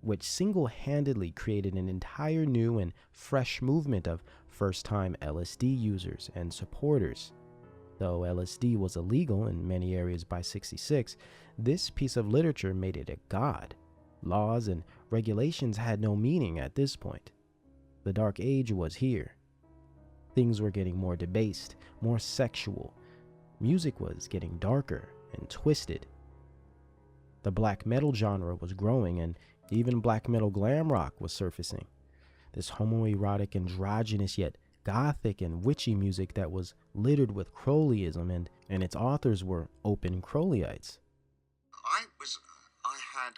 which single-handedly created an entire new and fresh movement of first-time LSD users and supporters. Though LSD was illegal in many areas by '66, this piece of literature made it a god. Laws and regulations had no meaning at this point. The Dark Age was here. Things were getting more debased, more sexual. Music was getting darker and twisted. The black metal genre was growing, and even black metal glam rock was surfacing. This homoerotic, androgynous, yet gothic and witchy music that was littered with Crowleyism, and its authors were open Crowleyites.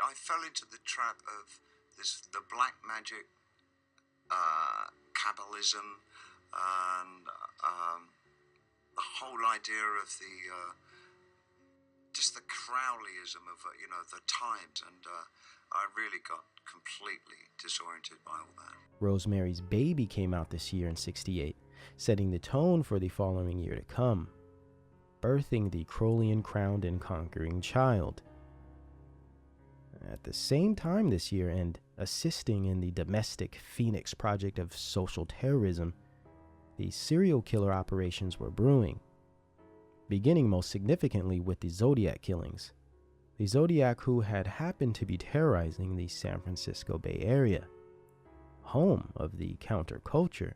I fell into the trap of the black magic, Kabbalism, and the whole idea of just the Crowleyism of the times, and I really got completely disoriented by all that. Rosemary's Baby came out this year in '68, setting the tone for the following year to come, birthing the Crowleyan crowned and conquering child. At the same time this year, and assisting in the domestic Phoenix project of social terrorism, the serial killer operations were brewing, beginning most significantly with the Zodiac killings. The Zodiac who had happened to be terrorizing the San Francisco Bay Area, home of the counterculture.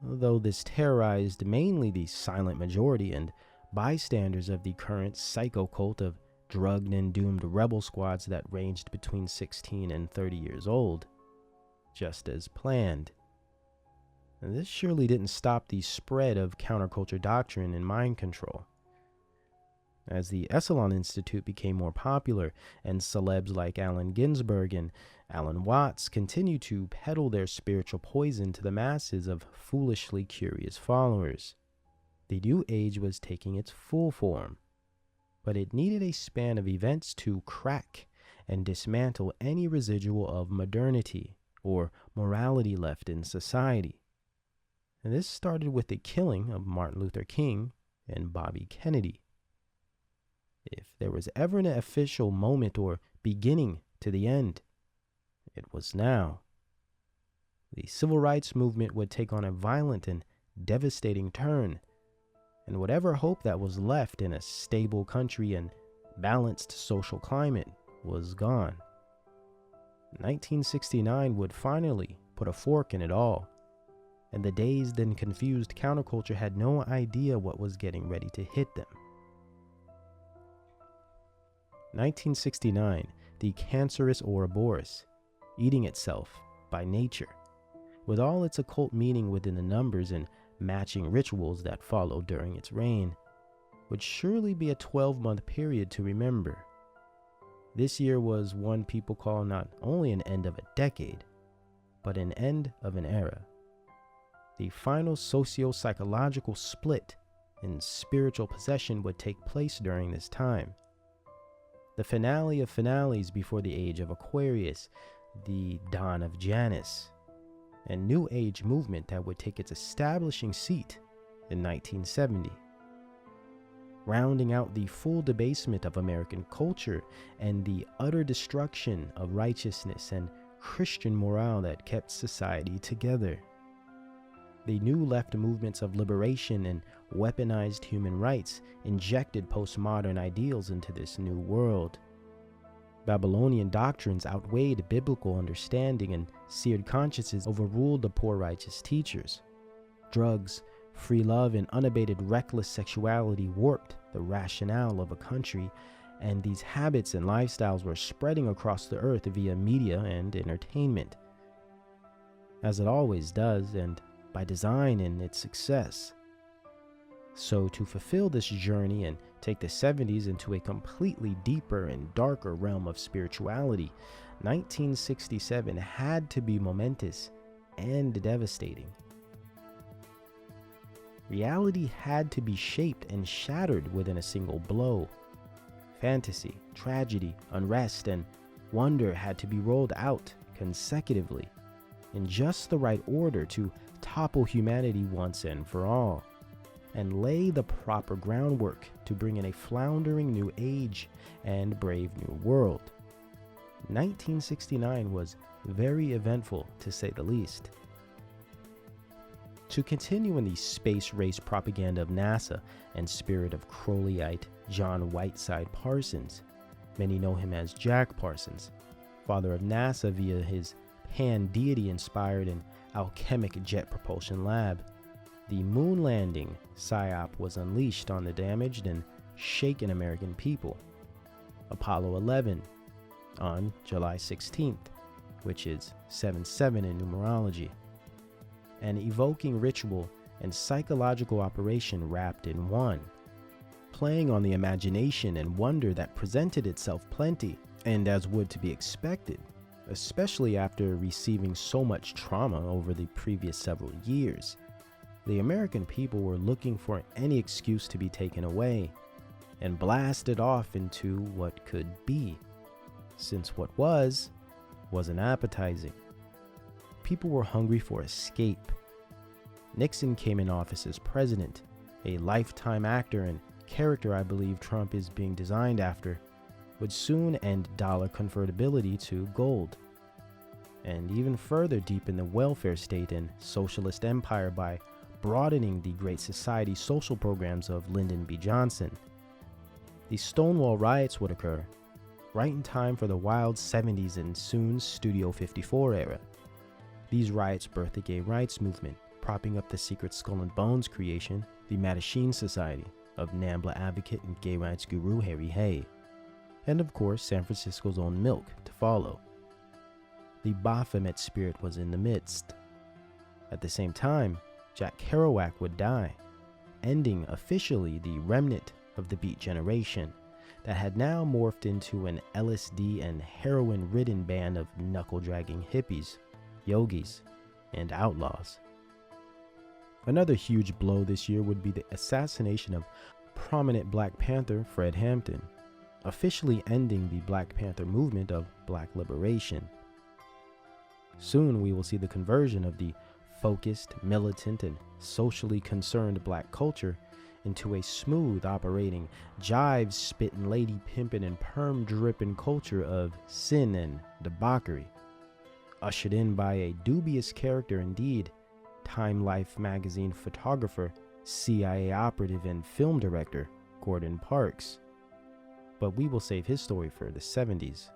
Though this terrorized mainly the silent majority and bystanders of the current psycho cult of drugged and doomed rebel squads that ranged between 16 and 30 years old, just as planned. And this surely didn't stop the spread of counterculture doctrine and mind control. As the Esalen Institute became more popular, and celebs like Allen Ginsberg and Alan Watts continued to peddle their spiritual poison to the masses of foolishly curious followers, the New Age was taking its full form. But it needed a span of events to crack and dismantle any residual of modernity or morality left in society. And this started with the killing of Martin Luther King and Bobby Kennedy. If there was ever an official moment or beginning to the end, it was now. The civil rights movement would take on a violent and devastating turn, and whatever hope that was left in a stable country and balanced social climate was gone. 1969 would finally put a fork in it all, and the dazed and confused counterculture had no idea what was getting ready to hit them. 1969, the cancerous Ouroboros, eating itself by nature, with all its occult meaning within the numbers and matching rituals that followed during its reign, would surely be a 12-month period to remember. This year was one people call not only an end of a decade, but an end of an era. The final socio-psychological split in spiritual possession would take place during this time. The finale of finales before the age of Aquarius, the dawn of Janus, and New Age movement that would take its establishing seat in 1970. Rounding out the full debasement of American culture and the utter destruction of righteousness and Christian morale that kept society together. The new left movements of liberation and weaponized human rights injected postmodern ideals into this new world. Babylonian doctrines outweighed biblical understanding, and seared consciences overruled the poor righteous teachers. Drugs, free love, and unabated reckless sexuality warped the rationale of a country, and these habits and lifestyles were spreading across the earth via media and entertainment. As it always does, and by design in its success. So to fulfill this journey and take the 70s into a completely deeper and darker realm of spirituality, 1967 had to be momentous and devastating. Reality had to be shaped and shattered within a single blow. Fantasy, tragedy, unrest, and wonder had to be rolled out consecutively in just the right order to topple humanity once and for all, and lay the proper groundwork to bring in a floundering new age and brave new world. 1969 was very eventful, to say the least. To continue in the space race propaganda of NASA and spirit of Crowleyite John Whiteside Parsons, many know him as Jack Parsons, father of NASA via his pan-deity inspired and alchemic jet propulsion lab. The moon landing psyop was unleashed on the damaged and shaken American people. Apollo 11 on July 16th, which is 7-7 in numerology. An evoking ritual and psychological operation wrapped in one, playing on the imagination and wonder that presented itself plenty, and as would to be expected, especially after receiving so much trauma over the previous several years. The American people were looking for any excuse to be taken away and blasted off into what could be, since what wasn't appetizing. People were hungry for escape. Nixon came in office as president, a lifetime actor and character I believe Trump is being designed after, would soon end dollar convertibility to gold, and even further deepen the welfare state and socialist empire by broadening the Great Society social programs of Lyndon B. Johnson. The Stonewall riots would occur, right in time for the wild 70s and soon Studio 54 era. These riots birthed the gay rights movement, propping up the secret Skull and Bones creation, the Mattachine Society, of NAMBLA advocate and gay rights guru Harry Hay, and of course San Francisco's own Milk to follow. The Baphomet spirit was in the midst. At the same time, Jack Kerouac would die, ending officially the remnant of the Beat generation that had now morphed into an LSD and heroin-ridden band of knuckle-dragging hippies, yogis, and outlaws. Another huge blow this year would be the assassination of prominent Black Panther Fred Hampton, officially ending the Black Panther movement of Black liberation. Soon we will see the conversion of the focused, militant, and socially concerned Black culture into a smooth operating, jive spittin', lady pimpin', and perm drippin' culture of sin and debauchery, ushered in by a dubious character indeed, Time Life magazine photographer, CIA operative, and film director Gordon Parks. But we will save his story for the 70s.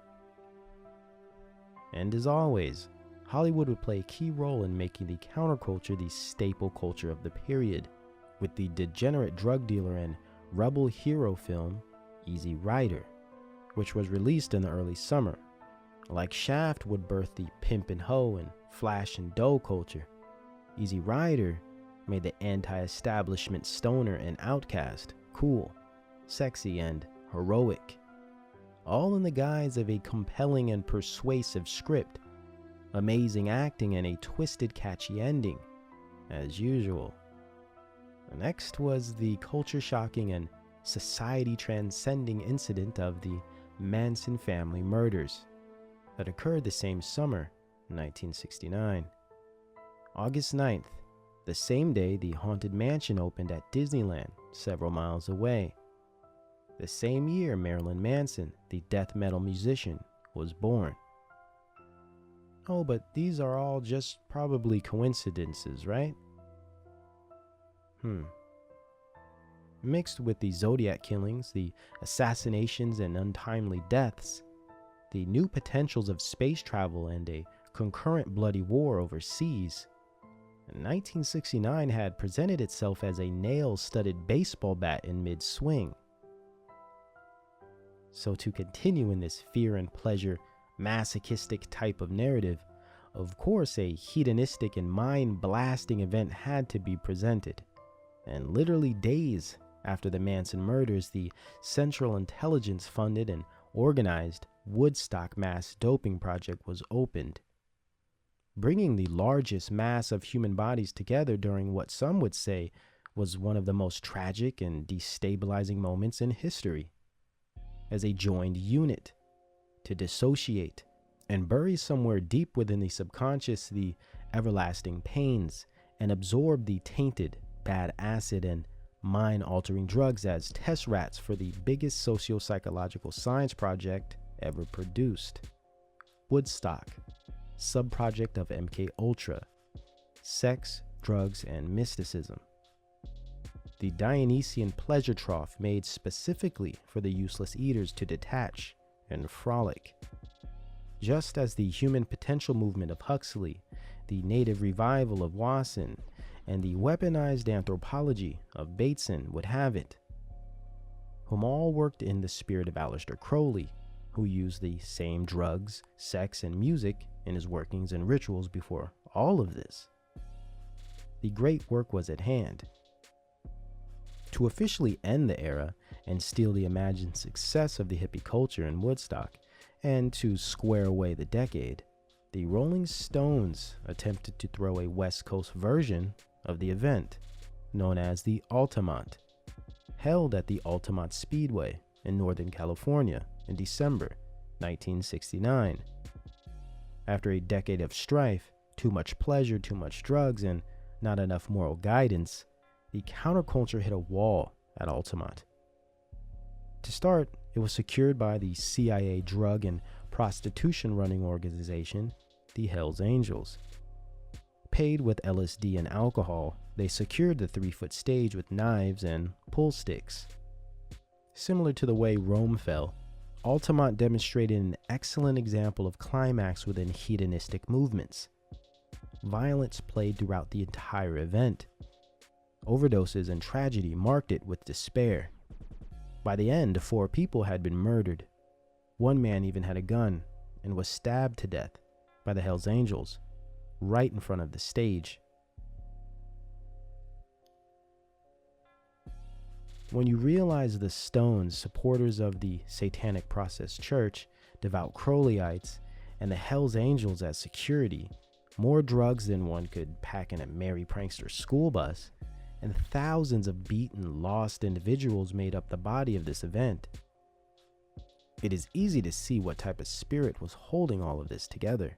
And as always, Hollywood would play a key role in making the counterculture the staple culture of the period, with the degenerate drug dealer and rebel hero film Easy Rider, which was released in the early summer. Like Shaft would birth the pimp and hoe and flash and dough culture, Easy Rider made the anti-establishment stoner and outcast cool, sexy, and heroic, all in the guise of a compelling and persuasive script, amazing acting, and a twisted, catchy ending, as usual. Next was the culture-shocking and society-transcending incident of the Manson family murders that occurred the same summer, 1969. August 9th, the same day the Haunted Mansion opened at Disneyland, several miles away. The same year Marilyn Manson, the death metal musician, was born. Oh, but these are all just probably coincidences, right? Mixed with the Zodiac killings, the assassinations and untimely deaths, the new potentials of space travel and a concurrent bloody war overseas, 1969 had presented itself as a nail-studded baseball bat in mid-swing. So to continue in this fear and pleasure, masochistic type of narrative, of course a hedonistic and mind-blasting event had to be presented. And literally days after the Manson murders, the Central Intelligence funded and organized Woodstock mass doping project was opened, bringing the largest mass of human bodies together during what some would say was one of the most tragic and destabilizing moments in history, as a joined unit to dissociate and bury somewhere deep within the subconscious the everlasting pains and absorb the tainted, bad acid and mind-altering drugs as test rats for the biggest socio-psychological science project ever produced, Woodstock, subproject of MK Ultra, sex, drugs, and mysticism. The Dionysian pleasure trough made specifically for the useless eaters to detach and frolic. Just as the human potential movement of Huxley, the native revival of Wasson, and the weaponized anthropology of Bateson would have it, whom all worked in the spirit of Aleister Crowley, who used the same drugs, sex, and music in his workings and rituals before all of this. The great work was at hand. To officially end the era and steal the imagined success of the hippie culture in Woodstock, and to square away the decade, the Rolling Stones attempted to throw a West Coast version of the event, known as the Altamont, held at the Altamont Speedway in Northern California in December 1969. After a decade of strife, too much pleasure, too much drugs, and not enough moral guidance, the counterculture hit a wall at Altamont. To start, it was secured by the CIA drug and prostitution running organization, the Hells Angels. Paid with LSD and alcohol, they secured the 3-foot stage with knives and pull sticks. Similar to the way Rome fell, Altamont demonstrated an excellent example of climax within hedonistic movements. Violence played throughout the entire event. Overdoses and tragedy marked it with despair. By the end, 4 people had been murdered. One man even had a gun and was stabbed to death by the Hells Angels right in front of the stage. When you realize the Stones, supporters of the Satanic Process Church, devout Crowleyites, and the Hells Angels as security, more drugs than one could pack in a merry prankster school bus, and thousands of beaten, lost individuals made up the body of this event, it is easy to see what type of spirit was holding all of this together.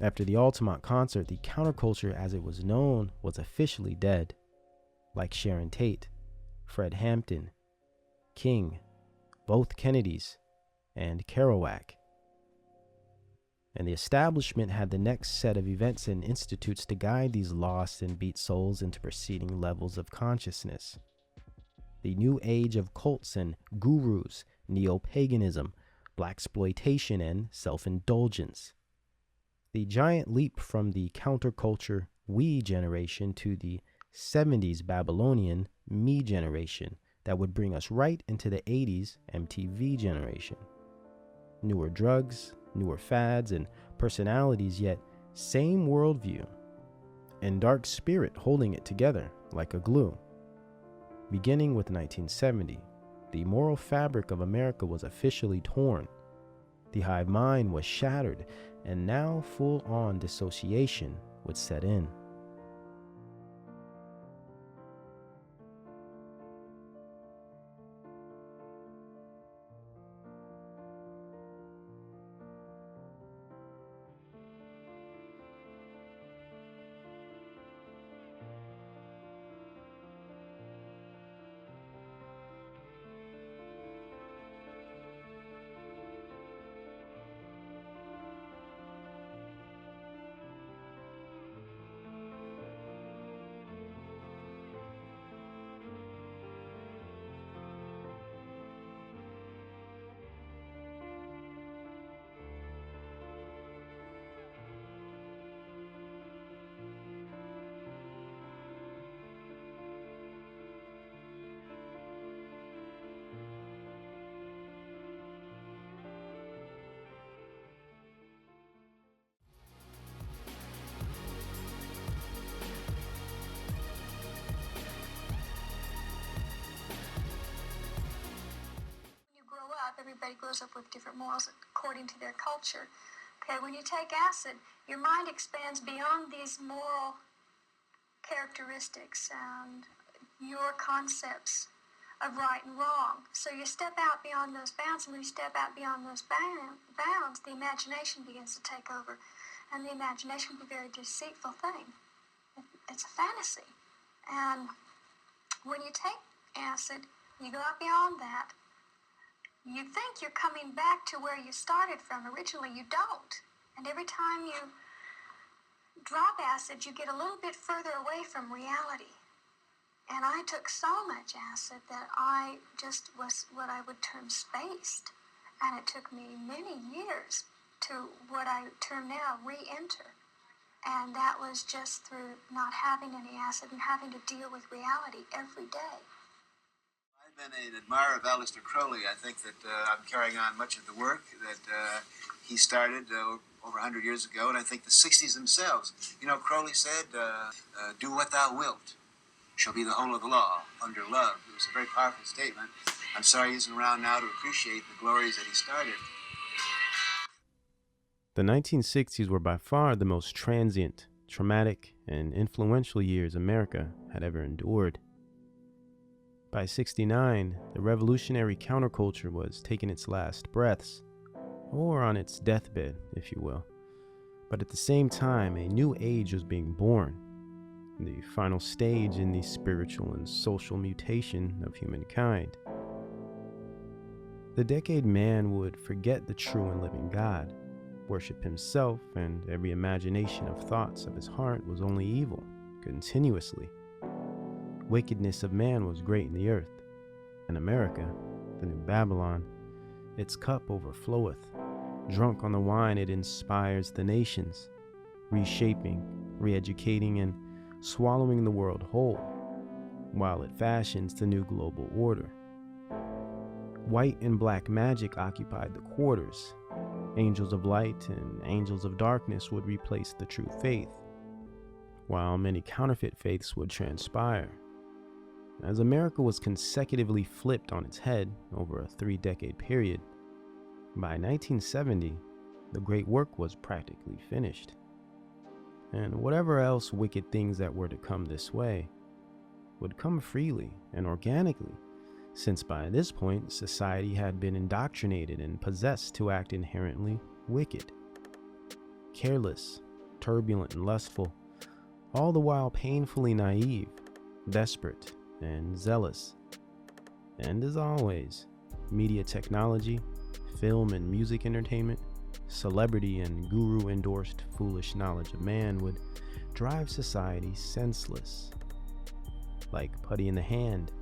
After the Altamont concert, the counterculture as it was known was officially dead, like Sharon Tate, Fred Hampton, King, both Kennedys, and Kerouac. And the establishment had the next set of events and institutes to guide these lost and beat souls into preceding levels of consciousness. The new age of cults and gurus, neo-paganism, blaxploitation, and self-indulgence. The giant leap from the counterculture we generation to the 70s Babylonian me generation that would bring us right into the 80s MTV generation. Newer drugs, newer fads, and personalities, yet same worldview, and dark spirit holding it together like a glue. Beginning with 1970, the moral fabric of America was officially torn. The hive mind was shattered, and now full-on dissociation would set in. Everybody grows up with different morals according to their culture. Okay, when you take acid, your mind expands beyond these moral characteristics and your concepts of right and wrong. So you step out beyond those bounds, and when you step out beyond those bounds, the imagination begins to take over. And the imagination can be a very deceitful thing. It's a fantasy. And when you take acid, you go out beyond that. You think you're coming back to where you started from. Originally, you don't. And every time you drop acid, you get a little bit further away from reality. And I took so much acid that I just was what I would term spaced. And it took me many years to what I term now re-enter. And that was just through not having any acid and having to deal with reality every day. I've been an admirer of Aleister Crowley. I think that I'm carrying on much of the work that he started over 100 years ago, and I think the 60s themselves. You know, Crowley said, do what thou wilt shall be the whole of the law under love. It was a very powerful statement. I'm sorry he isn't around now to appreciate the glories that he started. The 1960s were by far the most transient, traumatic, and influential years America had ever endured. By 1969, the revolutionary counterculture was taking its last breaths, or on its deathbed, if you will. But at the same time, a new age was being born, the final stage in the spiritual and social mutation of humankind. The decade man would forget the true and living God, worship himself, and every imagination of thoughts of his heart was only evil, continuously. Wickedness of man was great in the earth, and America, the new Babylon, its cup overfloweth. Drunk on the wine, it inspires the nations, reshaping, re-educating, and swallowing the world whole, while it fashions the new global order. White and black magic occupied the quarters. Angels of light and angels of darkness would replace the true faith, while many counterfeit faiths would transpire. As America was consecutively flipped on its head over a 3-decade period, by 1970, the great work was practically finished. And whatever else wicked things that were to come this way would come freely and organically, since by this point society had been indoctrinated and possessed to act inherently wicked, careless, turbulent, and lustful, all the while painfully naive, desperate, and zealous. And as always, media technology, film and music entertainment, celebrity and guru-endorsed foolish knowledge of man would drive society senseless. Like putty in the hand,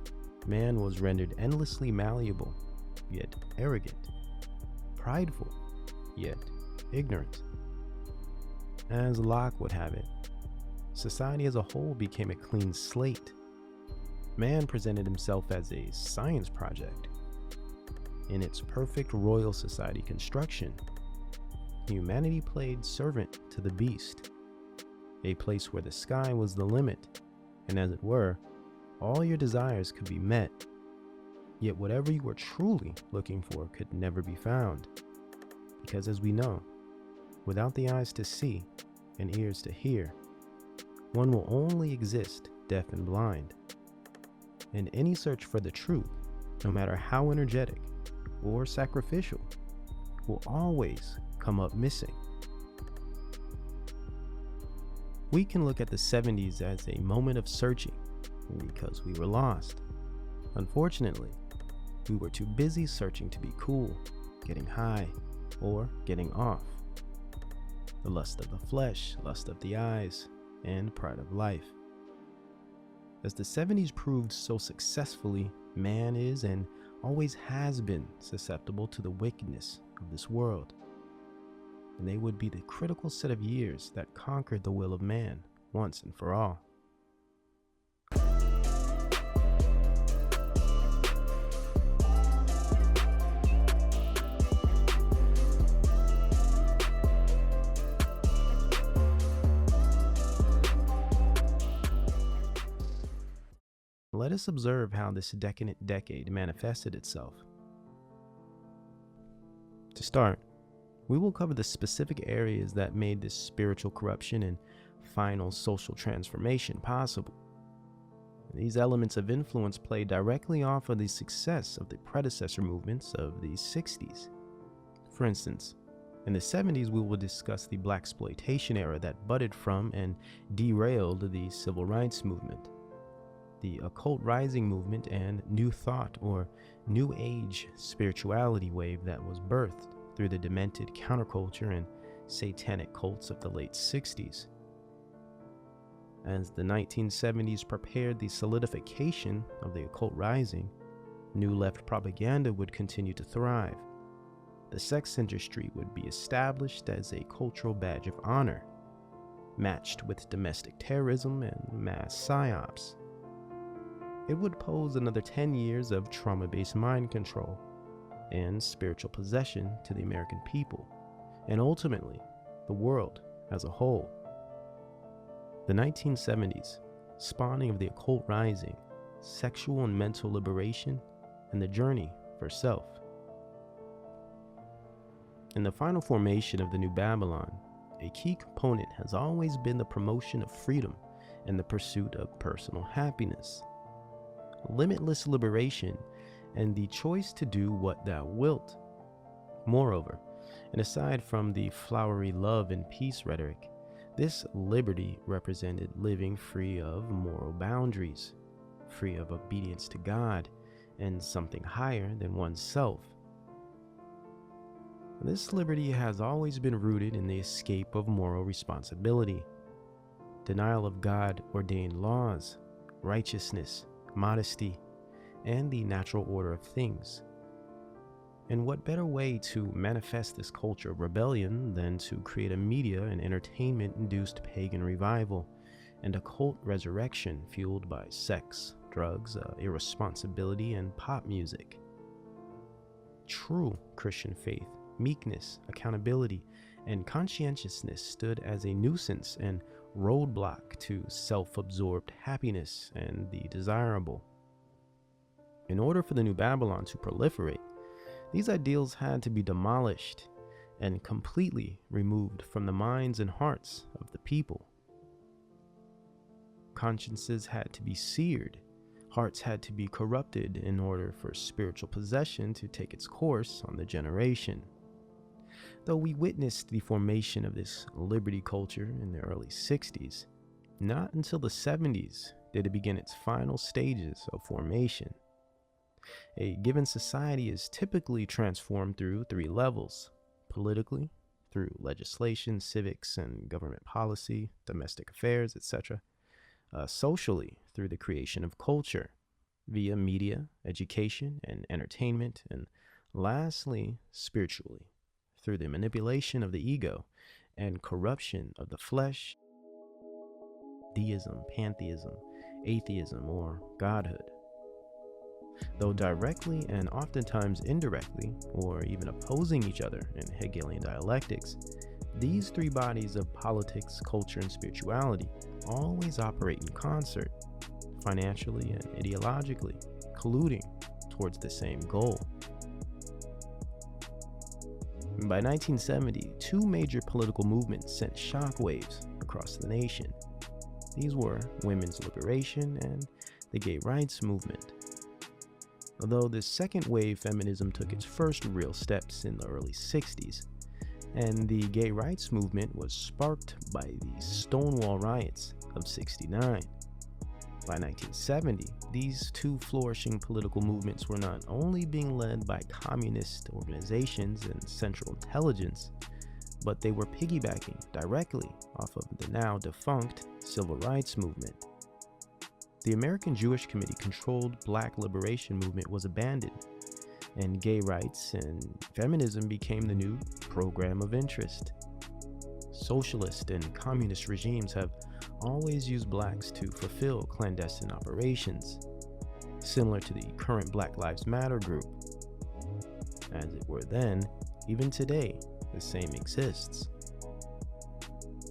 man was rendered endlessly malleable, yet arrogant, prideful, yet ignorant. As Locke would have it, society as a whole became a clean slate. Man presented himself as a science project. In its perfect royal society construction, humanity played servant to the beast, a place where the sky was the limit, and as it were, all your desires could be met, yet whatever you were truly looking for could never be found. Because as we know, without the eyes to see and ears to hear, one will only exist deaf and blind. And any search for the truth, no matter how energetic or sacrificial, will always come up missing. We can look at the 70s as a moment of searching because we were lost. Unfortunately, we were too busy searching to be cool, getting high, or getting off. The lust of the flesh, lust of the eyes, and pride of life. As the 70s proved so successfully, man is and always has been susceptible to the wickedness of this world. And they would be the critical set of years that conquered the will of man once and for all. Let us observe how this decadent decade manifested itself. To start, we will cover the specific areas that made this spiritual corruption and final social transformation possible. These elements of influence play directly off of the success of the predecessor movements of the 60s. For instance, in the 70s, we will discuss the blaxploitation era that budded from and derailed the civil rights movement, the occult rising movement, and New Thought or New Age spirituality wave that was birthed through the demented counterculture and satanic cults of the late 60s. As the 1970s prepared the solidification of the occult rising, New Left propaganda would continue to thrive. The sex industry would be established as a cultural badge of honor, matched with domestic terrorism and mass psyops. It would pose another 10 years of trauma-based mind control and spiritual possession to the American people, and ultimately, the world as a whole. The 1970s, spawning of the occult rising, sexual and mental liberation, and the journey for self. In the final formation of the New Babylon, a key component has always been the promotion of freedom and the pursuit of personal happiness, limitless liberation, and the choice to do what thou wilt. Moreover, and aside from the flowery love and peace rhetoric, this liberty represented living free of moral boundaries, free of obedience to God and something higher than oneself. This liberty has always been rooted in the escape of moral responsibility, denial of God-ordained laws, righteousness, modesty, and the natural order of things. And what better way to manifest this culture of rebellion than to create a media and entertainment-induced pagan revival and occult resurrection fueled by sex, drugs, irresponsibility, and pop music? True Christian faith, meekness, accountability, and conscientiousness stood as a nuisance and roadblock to self-absorbed happiness and the desirable. In order for the New Babylon to proliferate, these ideals had to be demolished and completely removed from the minds and hearts of the people. Consciences had to be seared, hearts had to be corrupted in order for spiritual possession to take its course on the generation. Though we witnessed the formation of this liberty culture in the early 60s, not until the 70s did it begin its final stages of formation. A given society is typically transformed through 3 levels: politically, through legislation, civics, and government policy, domestic affairs, etc., socially, through the creation of culture, via media, education, and entertainment, and lastly, spiritually, through the manipulation of the ego and corruption of the flesh, deism, pantheism, atheism, or godhood. Though directly and oftentimes indirectly, or even opposing each other in Hegelian dialectics, these three bodies of politics, culture, and spirituality always operate in concert, financially and ideologically, colluding towards the same goal. By 1970, two major political movements sent shockwaves across the nation. These were women's liberation and the gay rights movement. Although the second wave feminism took its first real steps in the early 60s, and the gay rights movement was sparked by the Stonewall riots of '69. By 1970, these two flourishing political movements were not only being led by communist organizations and Central Intelligence, but they were piggybacking directly off of the now defunct Civil Rights Movement. The American Jewish Committee-controlled Black Liberation Movement was abandoned, and gay rights and feminism became the new program of interest. Socialist and communist regimes have always used blacks to fulfill clandestine operations, similar to the current Black Lives Matter group. As it were then, even today, the same exists.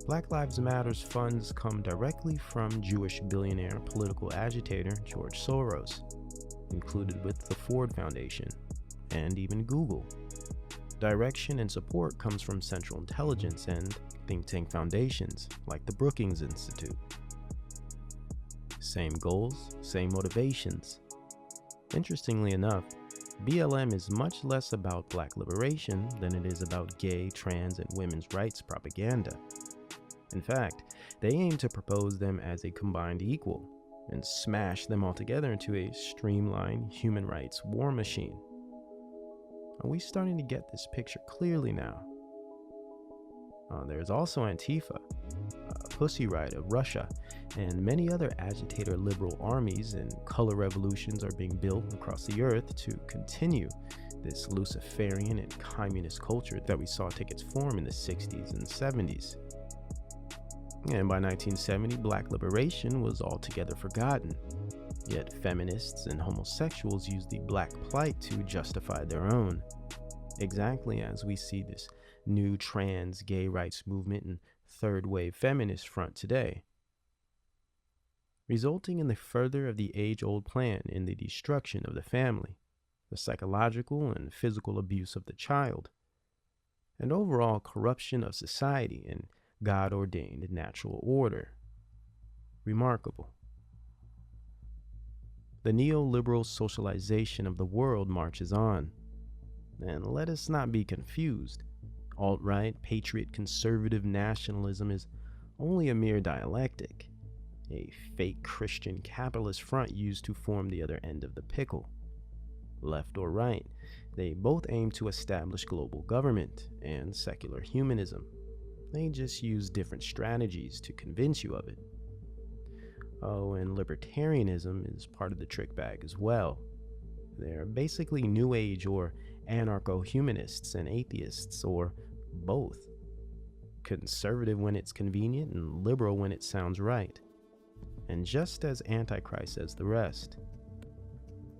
Black Lives Matter's funds come directly from Jewish billionaire political agitator George Soros, included with the Ford Foundation, and even Google. Direction and support comes from Central Intelligence and think tank foundations like the Brookings Institute. Same goals, same motivations. Interestingly enough, BLM is much less about black liberation than it is about gay, trans, and women's rights propaganda. In fact, they aim to propose them as a combined equal and smash them all together into a streamlined human rights war machine. Are we starting to get this picture clearly now? There's also Antifa, Pussy Riot of Russia, and many other agitator liberal armies and color revolutions are being built across the earth to continue this Luciferian and communist culture that we saw take its form in the 60s and 70s. And by 1970, black liberation was altogether forgotten. Yet feminists and homosexuals used the black plight to justify their own. Exactly as we see this new trans gay rights movement and third wave feminist front today, resulting in the further of the age-old plan in the destruction of the family, the psychological and physical abuse of the child, and overall corruption of society and God-ordained natural order. Remarkable. The neoliberal socialization of the world marches on. And let us not be confused. Alt-right, patriot, conservative nationalism is only a mere dialectic, a fake Christian capitalist front used to form the other end of the pickle. Left or right, they both aim to establish global government and secular humanism. They just use different strategies to convince you of it. Oh, and libertarianism is part of the trick bag as well. They're basically New Age or anarcho-humanists and atheists, or both. Conservative when it's convenient and liberal when it sounds right. And just as antichrist as the rest.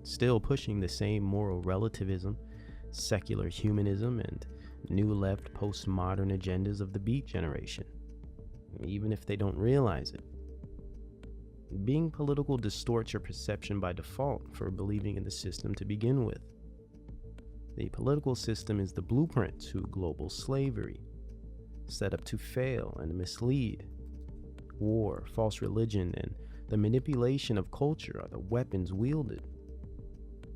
Still pushing the same moral relativism, secular humanism, and new left postmodern agendas of the Beat generation, even if they don't realize it. Being political distorts your perception by default for believing in the system to begin with. The political system is the blueprint to global slavery, set up to fail and mislead. War, false religion, and the manipulation of culture are the weapons wielded.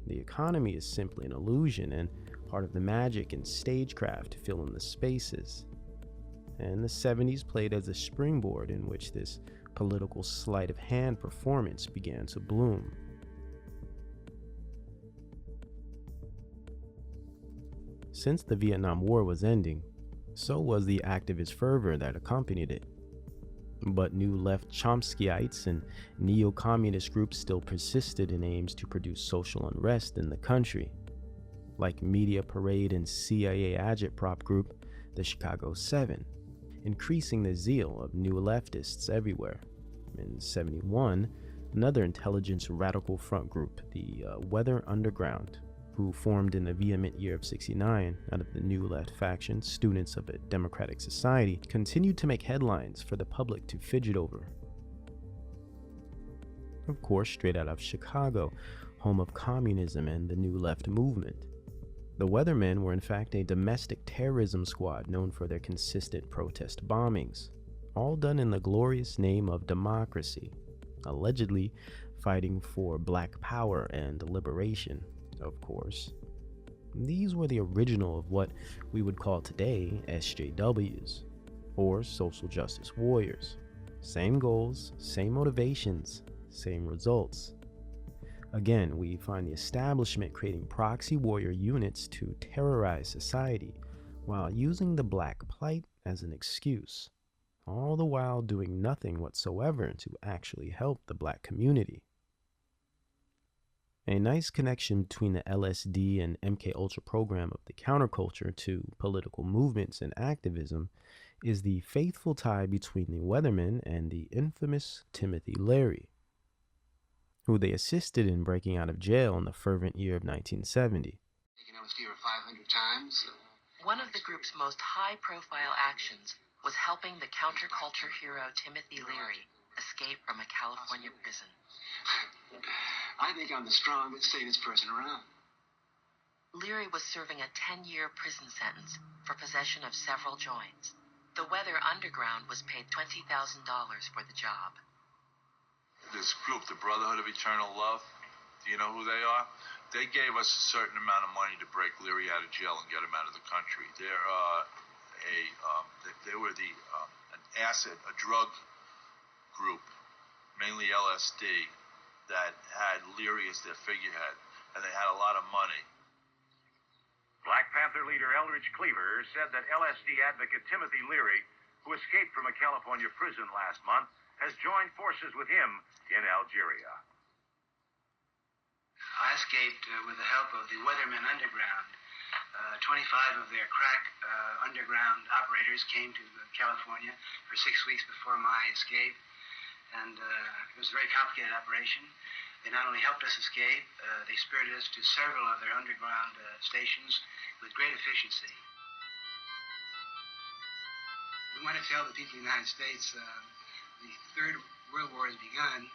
The economy is simply an illusion and part of the magic and stagecraft to fill in the spaces. And the 70s played as a springboard in which this political sleight of hand performance began to bloom. Since the Vietnam War was ending, so was the activist fervor that accompanied it. But new left Chomskyites and neo-communist groups still persisted in aims to produce social unrest in the country. like media parade and CIA agitprop group, the Chicago 7, increasing the zeal of new leftists everywhere. In 71, another intelligence radical front group, the Weather Underground, who formed in the vehement year of 69 out of the New Left faction, students of a democratic society, continued to make headlines for the public to fidget over. Of course, straight out of Chicago, home of communism and the New Left movement. The Weathermen were in fact a domestic terrorism squad known for their consistent protest bombings, all done in the glorious name of democracy, allegedly fighting for black power and liberation. Of course, these were the original of what we would call today SJWs, or social justice warriors. Same goals, same motivations, same results. Again, we find the establishment creating proxy warrior units to terrorize society while using the black plight as an excuse, all the while doing nothing whatsoever to actually help the black community. A nice connection between the LSD and MK Ultra program of the counterculture to political movements and activism is the faithful tie between the Weathermen and the infamous Timothy Leary, who they assisted in breaking out of jail in the fervent year of 1970. Taken LSD over 500 times. One of the group's most high-profile actions was helping the counterculture hero Timothy Leary escape from a California prison. I think I'm the strongest, safest person around. Leary was serving a 10-year prison sentence for possession of several joints. The Weather Underground was paid $20,000 for the job. This group, the Brotherhood of Eternal Love, do you know who they are? They gave us a certain amount of money to break Leary out of jail and get him out of the country. They were a drug group, mainly LSD, that had Leary as their figurehead, and they had a lot of money. Black Panther leader Eldridge Cleaver said that LSD advocate Timothy Leary, who escaped from a California prison last month, has joined forces with him in Algeria. I escaped with the help of the Weathermen Underground. 25 of their crack underground operators came to California for 6 weeks before my escape, and it was a very complicated operation. They not only helped us escape, they spirited us to several of their underground stations with great efficiency. We want to tell the people of the United States the Third World War has begun.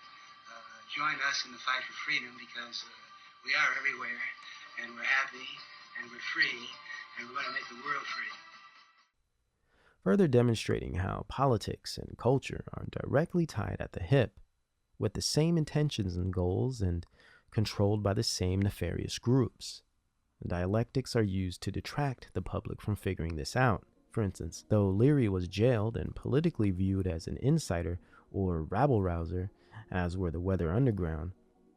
Join us in the fight for freedom, because we are everywhere, and we're happy, and we're free, and we want to make the world free. Further demonstrating how politics and culture are directly tied at the hip, with the same intentions and goals, and controlled by the same nefarious groups. Dialectics are used to detract the public from figuring this out. For instance, though Leary was jailed and politically viewed as an insider or rabble-rouser, as were the Weather Underground,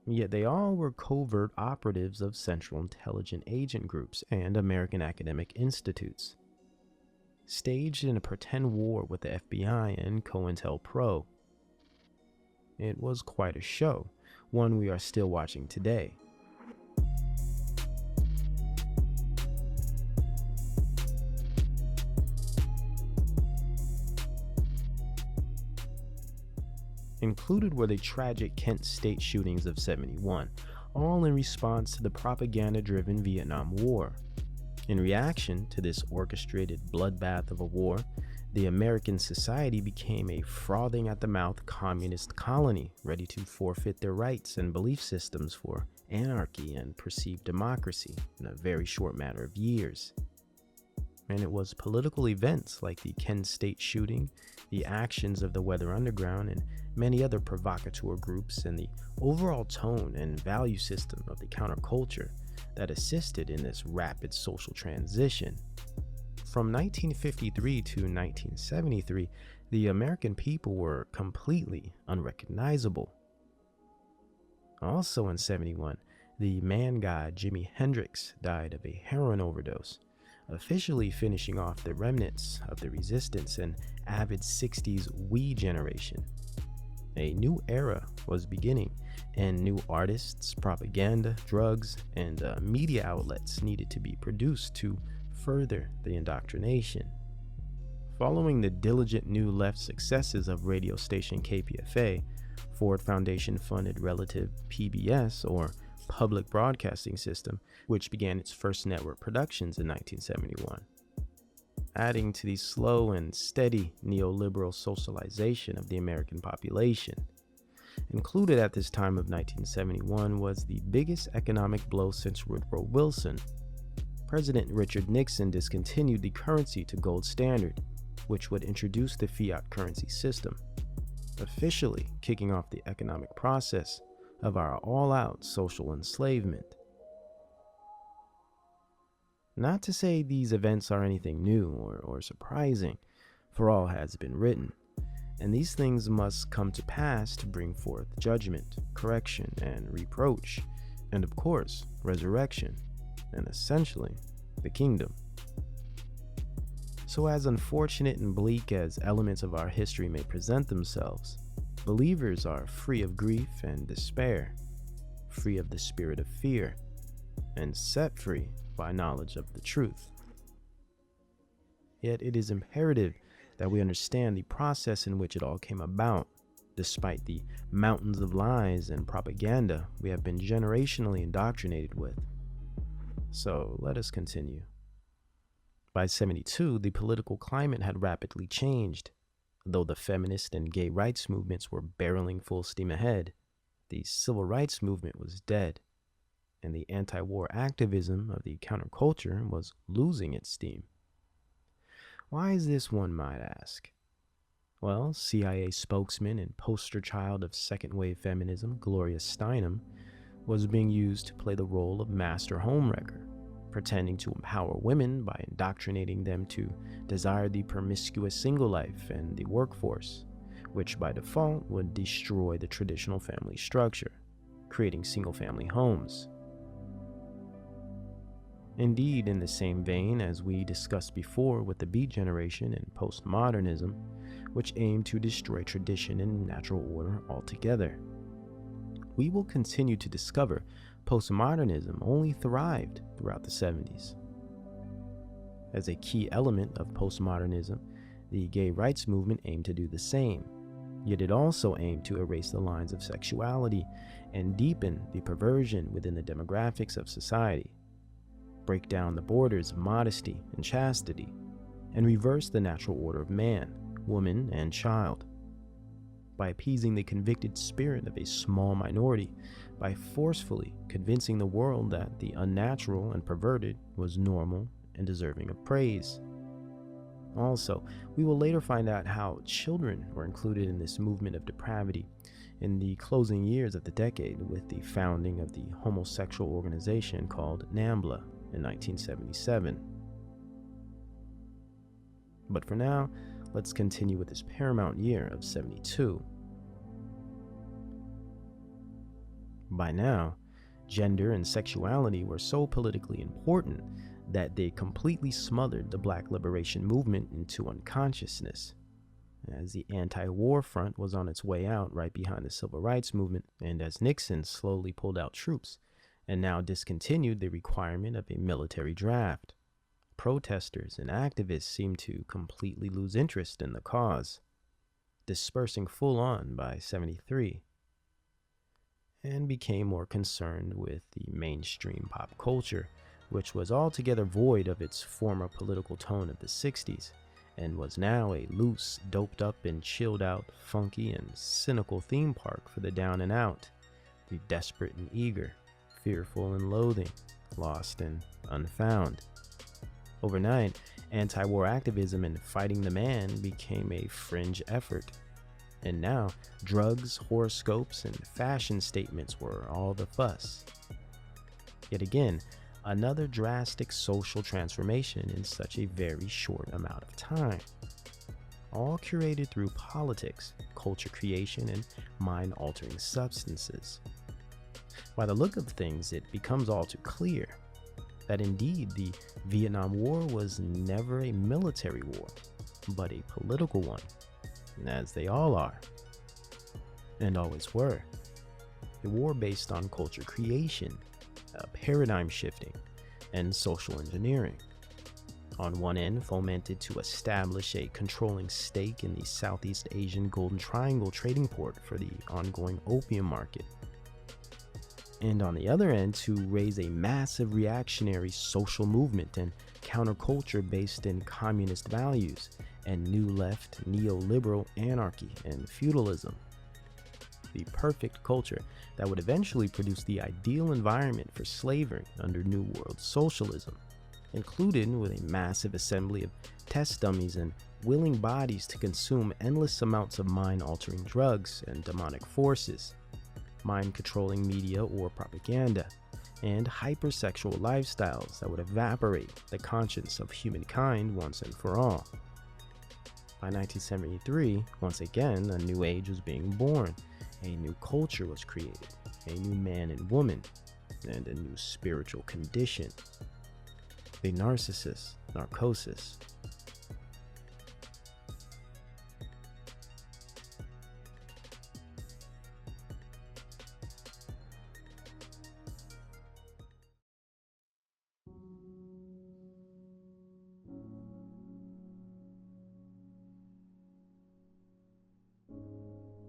yet they all were covert operatives of Central Intelligence Agent groups and American academic institutes, staged in a pretend war with the FBI and COINTELPRO. It was quite a show, one we are still watching today. Included were the tragic Kent State shootings of '71, all in response to the propaganda-driven Vietnam War. In reaction to this orchestrated bloodbath of a war, the American society became a frothing-at-the-mouth communist colony, ready to forfeit their rights and belief systems for anarchy and perceived democracy in a very short matter of years. And it was political events like the Kent State shooting, the actions of the Weather Underground, and many other provocateur groups, and the overall tone and value system of the counterculture that assisted in this rapid social transition. From 1953 to 1973, the American people were completely unrecognizable. Also in '71, the man god Jimi Hendrix died of a heroin overdose, officially finishing off the remnants of the resistance and avid '60s we generation. A new era was beginning, and new artists, propaganda, drugs, and media outlets needed to be produced to further the indoctrination. Following the diligent New Left successes of radio station KPFA, Ford Foundation funded relative PBS, or Public Broadcasting System, which began its first network productions in 1971. Adding to the slow and steady neoliberal socialization of the American population. Included at this time of 1971 was the biggest economic blow since Woodrow Wilson. President Richard Nixon discontinued the currency to gold standard, which would introduce the fiat currency system, officially kicking off the economic process of our all-out social enslavement. Not to say these events are anything new or surprising, for all has been written, and these things must come to pass to bring forth judgment, correction, and reproach, and of course, resurrection, and essentially, the kingdom. So as unfortunate and bleak as elements of our history may present themselves, believers are free of grief and despair, free of the spirit of fear, and set free by knowledge of the truth. Yet it is imperative that we understand the process in which it all came about, despite the mountains of lies and propaganda we have been generationally indoctrinated with. So let us continue. By 72, the political climate had rapidly changed. Though the feminist and gay rights movements were barreling full steam ahead, the civil rights movement was dead, and the anti-war activism of the counterculture was losing its steam. Why is this, one might ask? Well, CIA spokesman and poster child of second-wave feminism, Gloria Steinem, was being used to play the role of master homewrecker, pretending to empower women by indoctrinating them to desire the promiscuous single life and the workforce, which by default would destroy the traditional family structure, creating single-family homes. Indeed, in the same vein as we discussed before with the Beat Generation and postmodernism, which aim to destroy tradition and natural order altogether, we will continue to discover postmodernism only thrived throughout the 70s. As a key element of postmodernism, the gay rights movement aimed to do the same, yet it also aimed to erase the lines of sexuality and deepen the perversion within the demographics of society, break down the borders of modesty and chastity, and reverse the natural order of man, woman, and child. By appeasing the convicted spirit of a small minority, by forcefully convincing the world that the unnatural and perverted was normal and deserving of praise. Also, we will later find out how children were included in this movement of depravity in the closing years of the decade with the founding of the homosexual organization called NAMBLA in 1977. But for now, let's continue with this paramount year of 72. By now, gender and sexuality were so politically important that they completely smothered the Black liberation movement into unconsciousness, as the anti-war front was on its way out right behind the civil rights movement, and as Nixon slowly pulled out troops and now discontinued the requirement of a military draft. Protesters and activists seemed to completely lose interest in the cause, dispersing full on by 73. And became more concerned with the mainstream pop culture, which was altogether void of its former political tone of the 60s, and was now a loose, doped up and chilled out, funky and cynical theme park for the down and out, the desperate and eager, fearful and loathing, lost and unfound. Overnight, anti-war activism and fighting the man became a fringe effort. And now, drugs, horoscopes, and fashion statements were all the fuss. Yet again, another drastic social transformation in such a very short amount of time. All curated through politics, culture creation, and mind-altering substances. By the look of things, it becomes all too clear that indeed the Vietnam War was never a military war, but a political one, as they all are. and always were. A war based on culture creation, paradigm shifting, and social engineering. On one end, fomented to establish a controlling stake in the Southeast Asian Golden Triangle trading port for the ongoing opium market. And on the other end, to raise a massive reactionary social movement and counterculture based in communist values and new left neoliberal anarchy and feudalism. The perfect culture that would eventually produce the ideal environment for slavery under New World Socialism, included with a massive assembly of test dummies and willing bodies to consume endless amounts of mind-altering drugs and demonic forces, mind-controlling media or propaganda, and hypersexual lifestyles that would evaporate the conscience of humankind once and for all. By 1973, once again, a new age was being born, a new culture was created, a new man and woman, and a new spiritual condition. The narcissist, narcosis.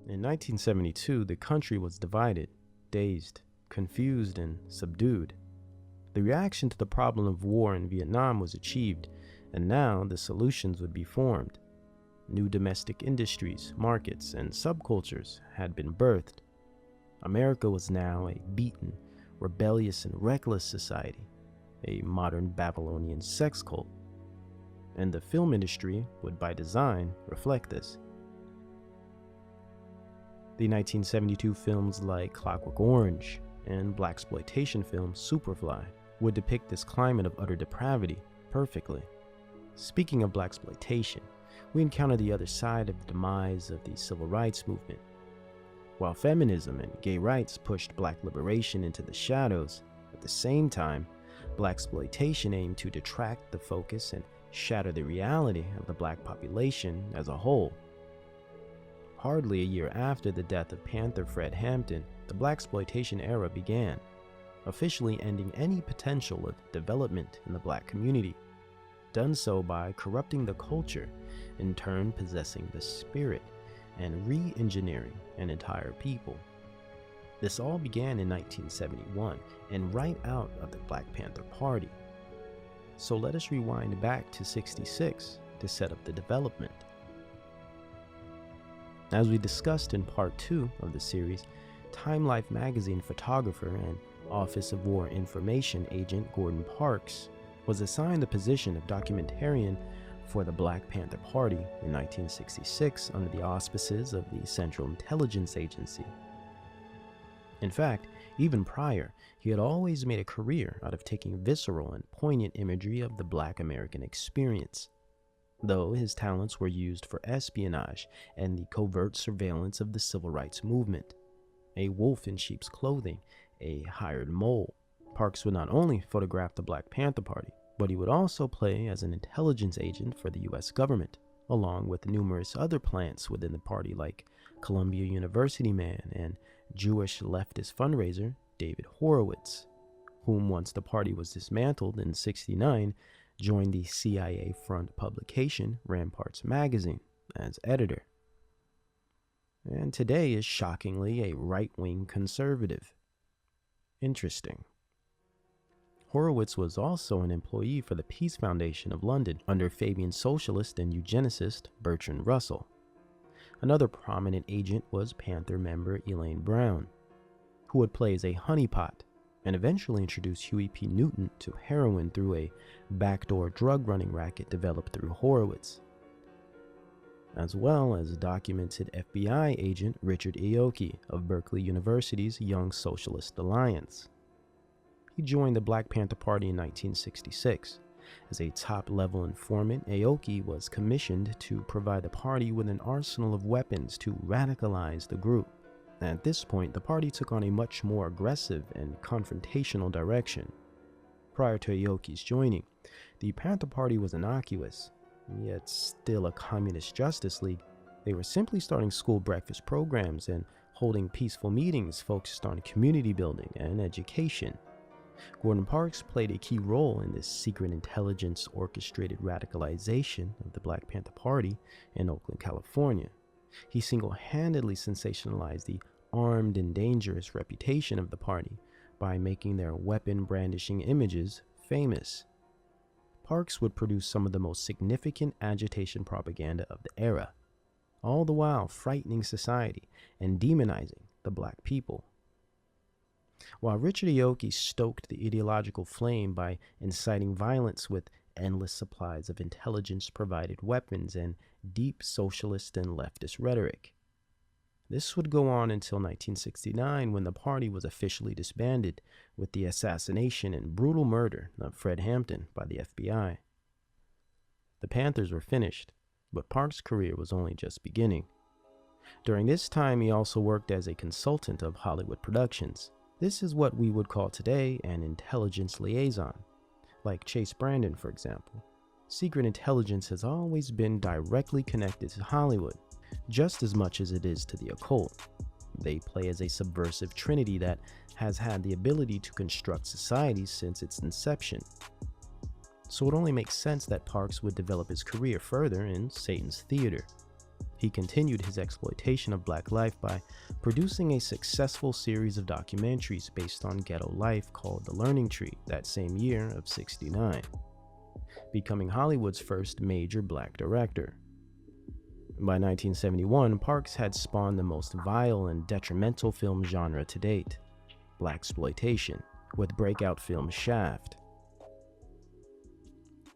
In 1972, the country was divided, dazed, confused, and subdued. The reaction to the problem of war in Vietnam was achieved, and now the solutions would be formed. New domestic industries, markets, and subcultures had been birthed. America was now a beaten, rebellious, and reckless society, a modern Babylonian sex cult. And the film industry would, by design, reflect this. The 1972 films like Clockwork Orange and blaxploitation film Superfly would depict this climate of utter depravity perfectly. Speaking of blaxploitation, we encounter the other side of the demise of the civil rights movement. While feminism and gay rights pushed black liberation into the shadows, at the same time, blaxploitation aimed to detract the focus and shatter the reality of the black population as a whole. Hardly a year after the death of Panther Fred Hampton, the blaxploitation era began, officially ending any potential of development in the black community, done so by corrupting the culture, in turn possessing the spirit, and re-engineering an entire people. This all began in 1971, and right out of the Black Panther Party. So let us rewind back to '66 to set up the development. As we discussed in part 2 of the series, Time Life magazine photographer and Office of War Information agent Gordon Parks was assigned the position of documentarian for the Black Panther Party in 1966 under the auspices of the Central Intelligence Agency. In fact, even prior, he had always made a career out of taking visceral and poignant imagery of the Black American experience, though his talents were used for espionage and the covert surveillance of the civil rights movement. A wolf in sheep's clothing, a hired mole, Parks would not only photograph the Black Panther Party, but he would also play as an intelligence agent for the US government, along with numerous other plants within the party like Columbia University man and Jewish leftist fundraiser David Horowitz, whom once the party was dismantled in '69, joined the CIA front publication Ramparts magazine as editor, and today is shockingly a right-wing conservative. Interesting. Horowitz was also an employee for the Peace Foundation of London under Fabian socialist and eugenicist Bertrand Russell. Another prominent agent was Panther member Elaine Brown, who would play as a honeypot and eventually introduce Huey P. Newton to heroin through a backdoor drug running racket developed through Horowitz, as well as documented FBI agent Richard Aoki of Berkeley University's Young Socialist Alliance. He joined the Black Panther Party in 1966. As a top-level informant, Aoki was commissioned to provide the party with an arsenal of weapons to radicalize the group. At this point, the party took on a much more aggressive and confrontational direction. Prior to Aoki's joining, the Panther Party was innocuous, yet still a communist justice league. They were simply starting school breakfast programs and holding peaceful meetings focused on community building and education. Gordon Parks played a key role in this secret intelligence orchestrated radicalization of the Black Panther Party in Oakland, California. He single-handedly sensationalized the armed and dangerous reputation of the party by making their weapon-brandishing images famous. Parks would produce some of the most significant agitation propaganda of the era, all the while frightening society and demonizing the Black people. While Richard Aoki stoked the ideological flame by inciting violence with endless supplies of intelligence-provided weapons and deep socialist and leftist rhetoric. This would go on until 1969, when the party was officially disbanded with the assassination and brutal murder of Fred Hampton by the FBI. The Panthers were finished, but Parks' career was only just beginning. During this time, he also worked as a consultant of Hollywood productions. This is what we would call today an intelligence liaison, like Chase Brandon, for example. Secret intelligence has always been directly connected to Hollywood, just as much as it is to the occult. They play as a subversive trinity that has had the ability to construct societies since its inception. So it only makes sense that Parks would develop his career further in Satan's theater. He continued his exploitation of Black life by producing a successful series of documentaries based on ghetto life called The Learning Tree that same year of '69, becoming Hollywood's first major Black director. By 1971, Parks had spawned the most vile and detrimental film genre to date, blaxploitation, with breakout film Shaft.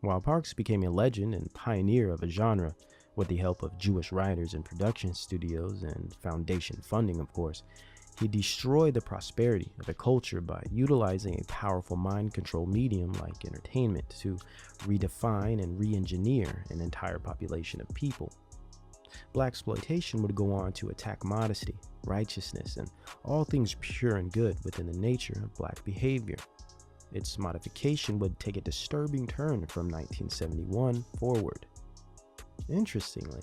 While Parks became a legend and pioneer of a genre, with the help of Jewish writers and production studios and foundation funding, of course, he destroyed the prosperity of a culture by utilizing a powerful mind control medium like entertainment to redefine and re-engineer an entire population of people. Blaxploitation would go on to attack modesty, righteousness, and all things pure and good within the nature of Black behavior. Its modification would take a disturbing turn from 1971 forward. Interestingly,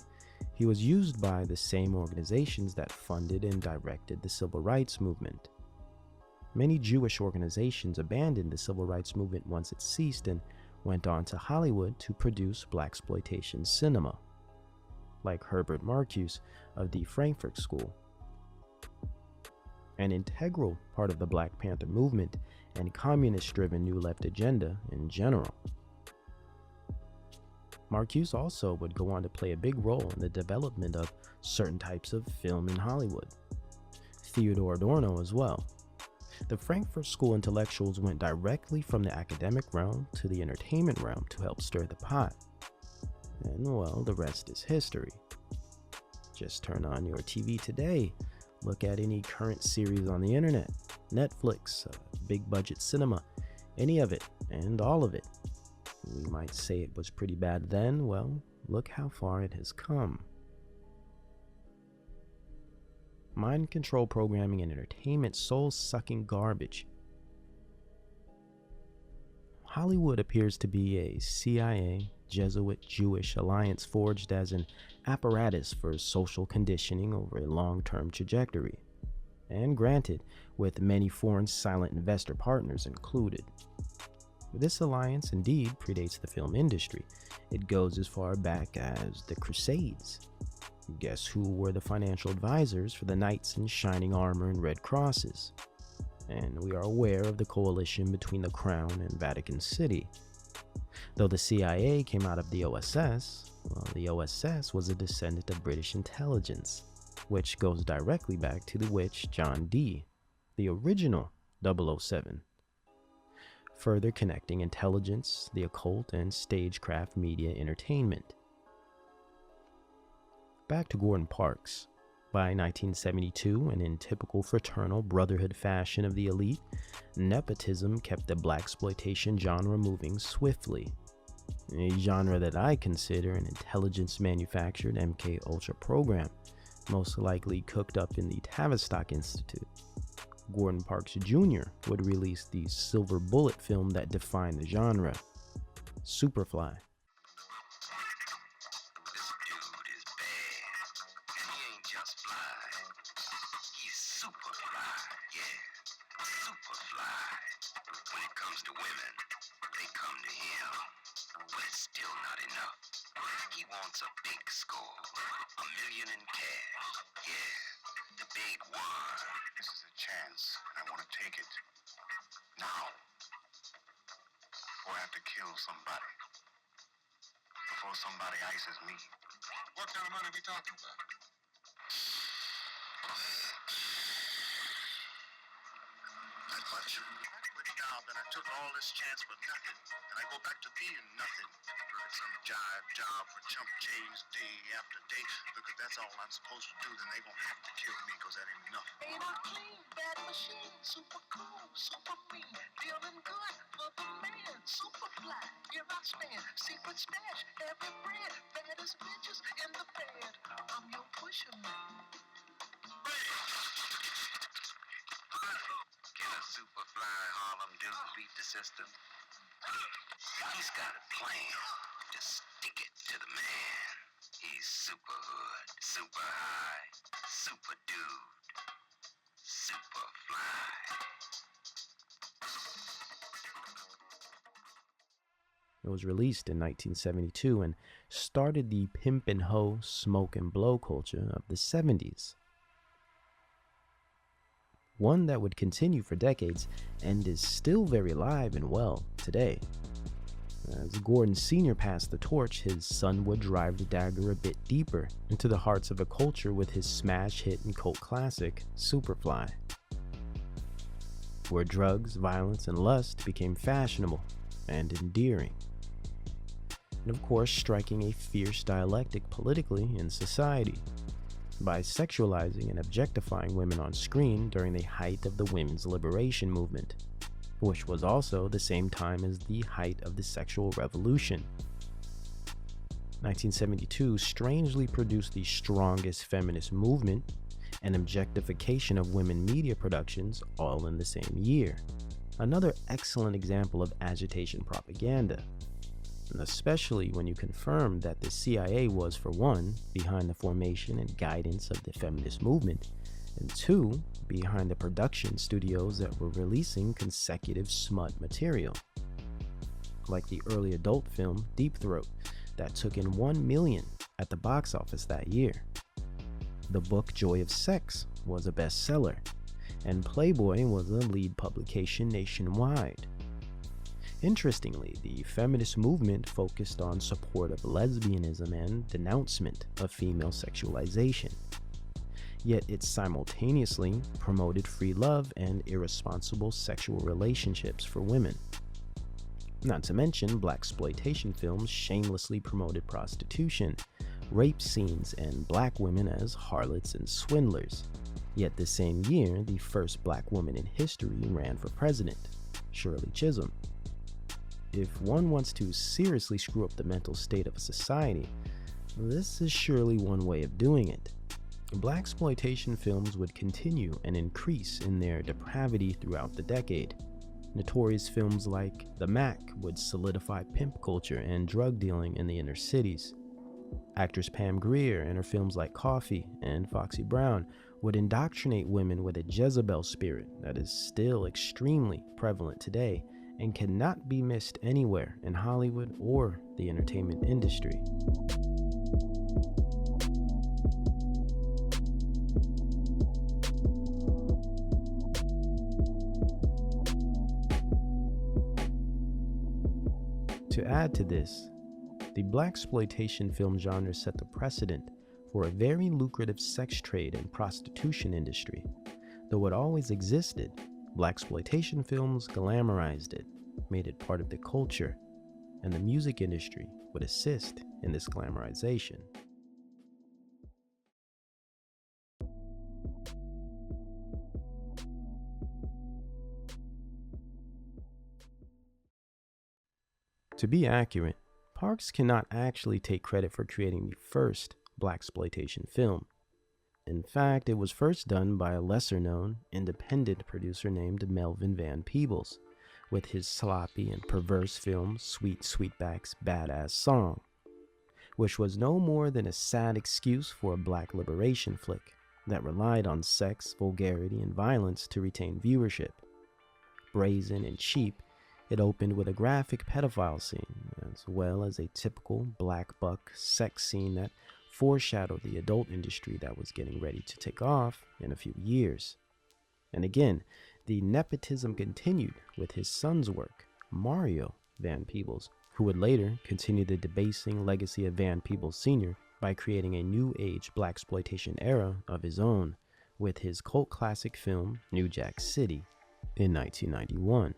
he was used by the same organizations that funded and directed the Civil Rights Movement. Many Jewish organizations abandoned the Civil Rights Movement once it ceased and went on to Hollywood to produce blaxploitation cinema, like Herbert Marcuse of the Frankfurt School, an integral part of the Black Panther movement and communist-driven New Left agenda in general. Marcuse also would go on to play a big role in the development of certain types of film in Hollywood. Theodore Adorno as well. The Frankfurt School intellectuals went directly from the academic realm to the entertainment realm to help stir the pot. And well, the rest is history. Just turn on your TV today, look at any current series on the internet, Netflix, big budget cinema, any of it and all of it. We might say it was pretty bad then. Well, look how far it has come. Mind control programming and entertainment, soul-sucking garbage. Hollywood appears to be a CIA, Jesuit, Jewish alliance forged as an apparatus for social conditioning over a long-term trajectory, and granted, with many foreign silent investor partners included. This alliance indeed predates the film industry. It goes as far back as the Crusades. Guess who were the financial advisors for the knights in shining armor and red crosses? And we are aware of the coalition between the Crown and Vatican City. Though the CIA came out of the OSS, well, the OSS was a descendant of British intelligence, which goes directly back to the witch John Dee, the original 007. Further connecting intelligence, the occult, and stagecraft media entertainment. Back to Gordon Parks. By 1972, and in typical fraternal brotherhood fashion of the elite, nepotism kept the blaxploitation genre moving swiftly. A genre that I consider an intelligence-manufactured MK Ultra program, most likely cooked up in the Tavistock Institute. Gordon Parks Jr. would release the silver bullet film that defined the genre, Superfly. He's super fly, yeah, super fly. When it comes to women, they come to him, but it's still not enough. He wants a big score, $1 million in cash, yeah, the big one. This is a chance, and I want to take it now. Before I have to kill somebody. Before somebody ices me. What kind of money are we talking about? Not much. Pretty now, then I took all this chance for nothing. And I go back to being nothing. Working some jive job for chump change day after day. Look, if that's all I'm supposed to do, then they gonna have to kill me, because that ain't enough. Ain't I clean, bad machine, super cool, super mean, feeling good for the man, super fly, here I stand, secret stash, every brand, baddest bitches in the band, I'm your pusher man. Can a super fly Harlem dude beat the system? He's got a plan, just stick it to the man. He's super hood, super high, super dude, super fly. It was released in 1972 and started the pimp and hoe, smoke and blow culture of the 70s. One that would continue for decades and is still very alive and well today. As Gordon Sr. passed the torch, his son would drive the dagger a bit deeper into the hearts of a culture with his smash hit and cult classic, Superfly, where drugs, violence, and lust became fashionable and endearing, and of course striking a fierce dialectic politically in society by sexualizing and objectifying women on screen during the height of the women's liberation movement, which was also the same time as the height of the sexual revolution. 1972 strangely produced the strongest feminist movement and objectification of women media productions all in the same year. Another excellent example of agitation propaganda, and especially when you confirm that the CIA was, for one, behind the formation and guidance of the feminist movement, and two, behind the production studios that were releasing consecutive smut material, like the early adult film Deep Throat that took in $1 million at the box office that year. The book Joy of Sex was a bestseller, and Playboy was a lead publication nationwide. Interestingly, the feminist movement focused on support of lesbianism and denouncement of female sexualization. Yet it simultaneously promoted free love and irresponsible sexual relationships for women. Not to mention, blaxploitation films shamelessly promoted prostitution, rape scenes, and black women as harlots and swindlers. Yet the same year, the first black woman in history ran for president, Shirley Chisholm. If one wants to seriously screw up the mental state of a society, this is surely one way of doing it. Blaxploitation films would continue and increase in their depravity throughout the decade. Notorious films like The Mac would solidify pimp culture and drug dealing in the inner cities. Actress Pam Grier and her films like Coffee and Foxy Brown would indoctrinate women with a Jezebel spirit that is still extremely prevalent today and cannot be missed anywhere in Hollywood or the entertainment industry. To add to this, the blaxploitation film genre set the precedent for a very lucrative sex trade and prostitution industry. Though it always existed, blaxploitation films glamorized it, made it part of the culture, and the music industry would assist in this glamorization. To be accurate, Parks cannot actually take credit for creating the first blaxploitation film. In fact, it was first done by a lesser-known, independent producer named Melvin Van Peebles, with his sloppy and perverse film Sweet Sweetback's Badass Song, which was no more than a sad excuse for a black liberation flick, that relied on sex, vulgarity, and violence to retain viewership. Brazen and cheap, it opened with a graphic pedophile scene, as well as a typical black buck sex scene that foreshadowed the adult industry that was getting ready to take off in a few years. And again, the nepotism continued with his son's work, Mario Van Peebles, who would later continue the debasing legacy of Van Peebles Sr. by creating a new age blaxploitation era of his own with his cult classic film New Jack City in 1991,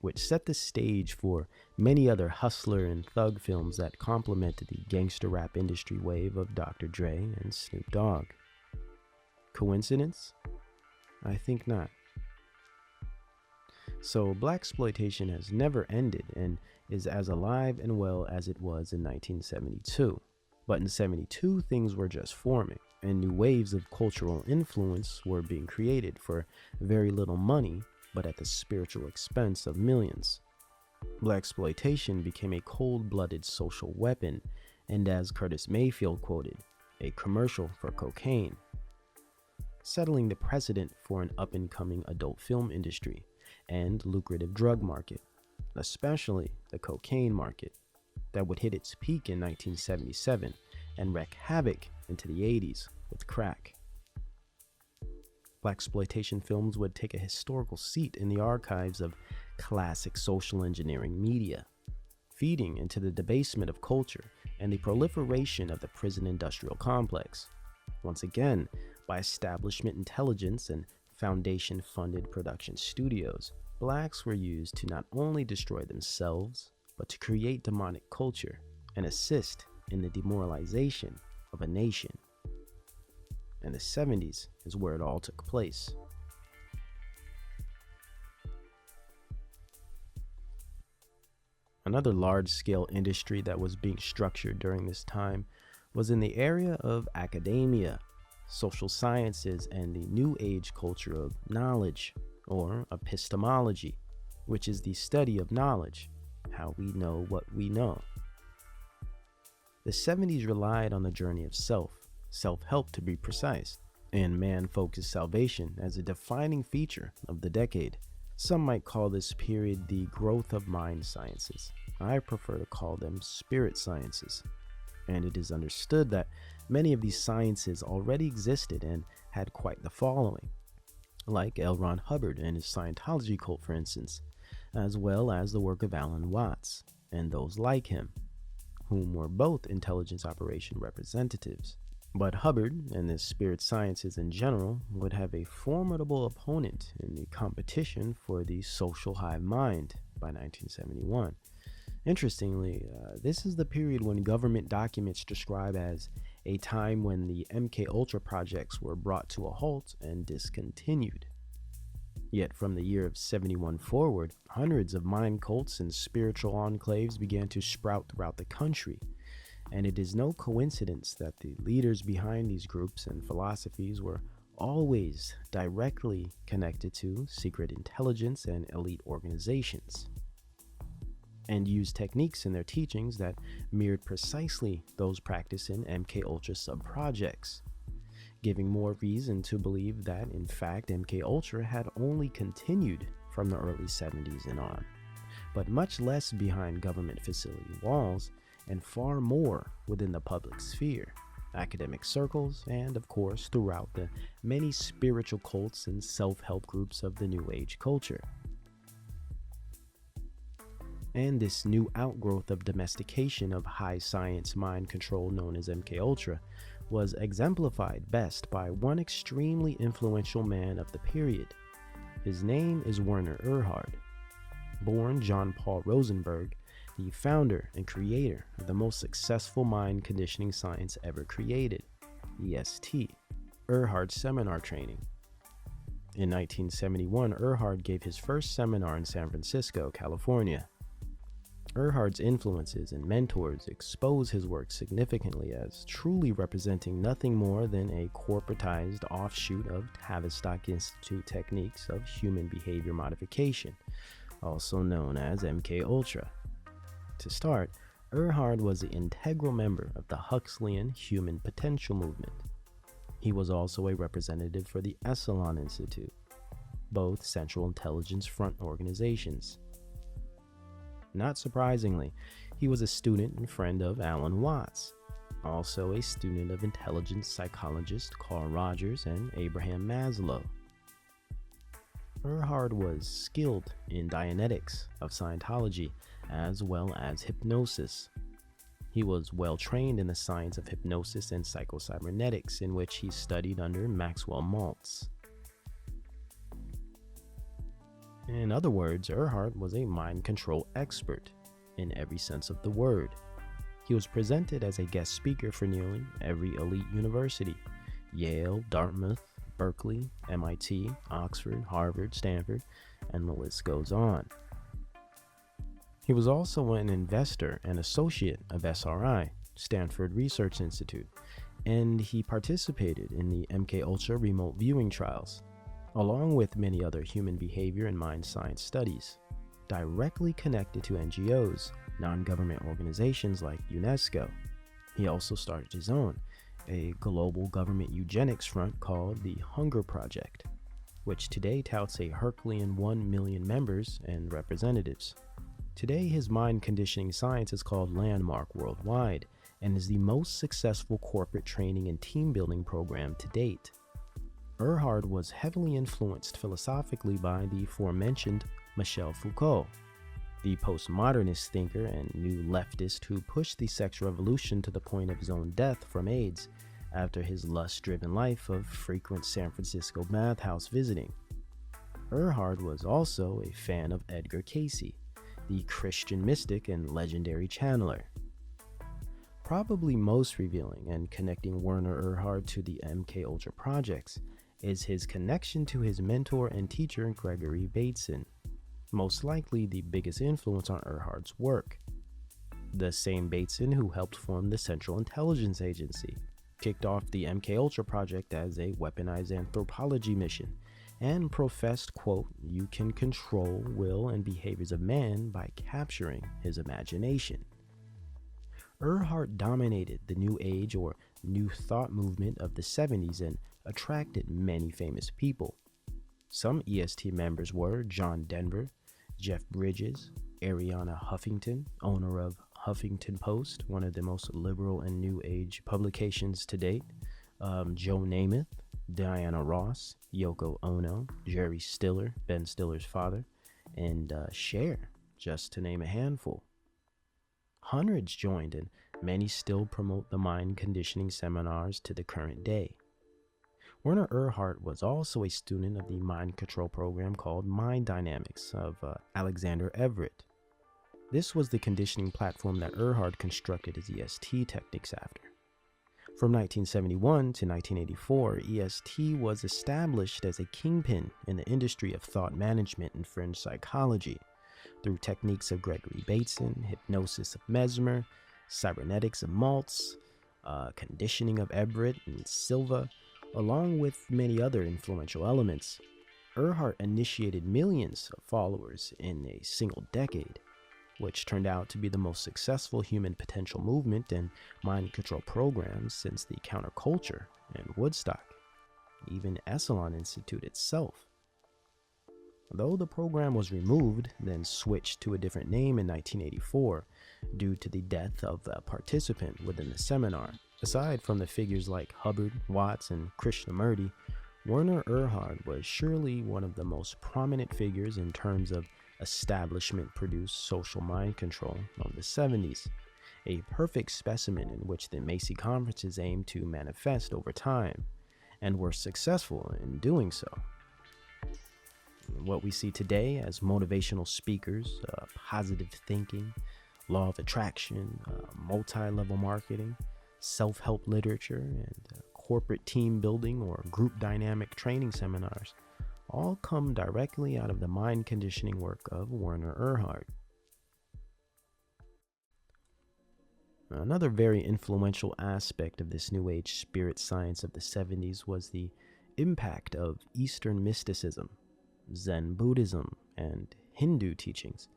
which set the stage for many other hustler and thug films that complemented the gangster rap industry wave of Dr. Dre and Snoop Dogg. Coincidence? I think not. So blaxploitation has never ended and is as alive and well as it was in 1972. But in 72, things were just forming, and new waves of cultural influence were being created for very little money, but at the spiritual expense of millions. Blaxploitation became a cold-blooded social weapon, and as Curtis Mayfield quoted, a commercial for cocaine, settling the precedent for an up-and-coming adult film industry and lucrative drug market, especially the cocaine market, that would hit its peak in 1977 and wreak havoc into the 80s with crack. Blaxploitation films would take a historical seat in the archives of classic social engineering media, feeding into the debasement of culture and the proliferation of the prison industrial complex, once again by establishment intelligence and foundation-funded production studios. Blacks were used to not only destroy themselves, but to create demonic culture and assist in the demoralization of a nation. And the 70s is where it all took place. Another large-scale industry that was being structured during this time was in the area of academia, social sciences, and the new age culture of knowledge, or epistemology, which is the study of knowledge, how we know what we know. The 70s relied on the journey of self-help to be precise, and man-focused salvation as a defining feature of the decade. Some might call this period the growth of mind sciences. I prefer to call them spirit sciences. And it is understood that many of these sciences already existed and had quite the following, like L. Ron Hubbard and his Scientology cult, for instance, as well as the work of Alan Watts and those like him, whom were both intelligence operation representatives. But Hubbard and the spirit sciences in general would have a formidable opponent in the competition for the social hive mind by 1971. Interestingly, this is the period when government documents describe as a time when the MKUltra projects were brought to a halt and discontinued. Yet from the year of 71 forward, hundreds of mind cults and spiritual enclaves began to sprout throughout the country. And it is no coincidence that the leaders behind these groups and philosophies were always directly connected to secret intelligence and elite organizations, and used techniques in their teachings that mirrored precisely those practiced in MKUltra sub-projects, giving more reason to believe that, in fact, MKUltra had only continued from the early 70s and on, but much less behind government facility walls and far more within the public sphere, academic circles, and of course throughout the many spiritual cults and self-help groups of the New Age culture. And this new outgrowth of domestication of high science mind control known as MKUltra was exemplified best by one extremely influential man of the period. His name is Werner Erhard. Born John Paul Rosenberg, the founder and creator of the most successful mind conditioning science ever created, EST, Erhard Seminar Training. In 1971, Erhard gave his first seminar in San Francisco, California. Erhard's influences and mentors expose his work significantly as truly representing nothing more than a corporatized offshoot of Tavistock Institute techniques of human behavior modification, also known as MKUltra. To start, Erhard was an integral member of the Huxleyan human potential movement. He was also a representative for the Esalen Institute, both Central Intelligence Front organizations. Not surprisingly, he was a student and friend of Alan Watts, also a student of intelligence psychologist Carl Rogers and Abraham Maslow. Erhard was skilled in Dianetics of Scientology as well as hypnosis. He was well trained in the science of hypnosis and psychocybernetics, in which he studied under Maxwell Maltz. In other words, Erhard was a mind control expert in every sense of the word. He was presented as a guest speaker for nearly every elite university: Yale, Dartmouth, Berkeley, MIT, Oxford, Harvard, Stanford, and the list goes on. He was also an investor and associate of SRI, Stanford Research Institute, and he participated in the MKUltra remote viewing trials, along with many other human behavior and mind science studies, directly connected to NGOs, non-government organizations like UNESCO. He also started his own, a global government eugenics front called the Hunger Project, which today touts a Herculean 1 million members and representatives. Today, his mind conditioning science is called Landmark worldwide and is the most successful corporate training and team building program to date. Erhard was heavily influenced philosophically by the aforementioned Michel Foucault, the postmodernist thinker and new leftist who pushed the sex revolution to the point of his own death from AIDS after his lust-driven life of frequent San Francisco bathhouse visiting. Erhard was also a fan of Edgar Cayce, the Christian mystic and legendary channeler. Probably most revealing and connecting Werner Erhard to the MKUltra projects is his connection to his mentor and teacher Gregory Bateson, most likely the biggest influence on Erhard's work. The same Bateson who helped form the Central Intelligence Agency, kicked off the MKUltra project as a weaponized anthropology mission, and professed, quote, "You can control will and behaviors of man by capturing his imagination." Erhard dominated the New Age or New Thought movement of the 70s and attracted many famous people. Some EST members were John Denver, Jeff Bridges, Ariana Huffington, owner of Huffington Post, one of the most liberal and New Age publications to date, Joe Namath, Diana Ross, Yoko Ono, Jerry Stiller, Ben Stiller's father, and Cher, just to name a handful. Hundreds joined, and many still promote the mind conditioning seminars to the current day. Werner Erhard was also a student of the mind control program called Mind Dynamics of Alexander Everett. This was the conditioning platform that Erhard constructed his EST techniques after. From 1971 to 1984, EST was established as a kingpin in the industry of thought management and fringe psychology through techniques of Gregory Bateson, hypnosis of Mesmer, cybernetics of Maltz, conditioning of Everett and Silva, along with many other influential elements. Erhard initiated millions of followers in a single decade, which turned out to be the most successful human potential movement and mind control programs since the counterculture and Woodstock, even Esalen Institute itself. Though the program was removed, then switched to a different name in 1984 due to the death of a participant within the seminar, aside from the figures like Hubbard, Watts, and Krishnamurti, Werner Erhard was surely one of the most prominent figures in terms of establishment-produced social mind control of the 70s, a perfect specimen in which the Macy conferences aimed to manifest over time, and were successful in doing so. What we see today as motivational speakers, positive thinking, law of attraction, multi-level marketing, self-help literature, and corporate team building or group dynamic training seminars all come directly out of the mind conditioning work of Werner Erhard. Another very influential aspect of this New Age spirit science of the 70s was the impact of Eastern mysticism, Zen Buddhism, and Hindu teachings.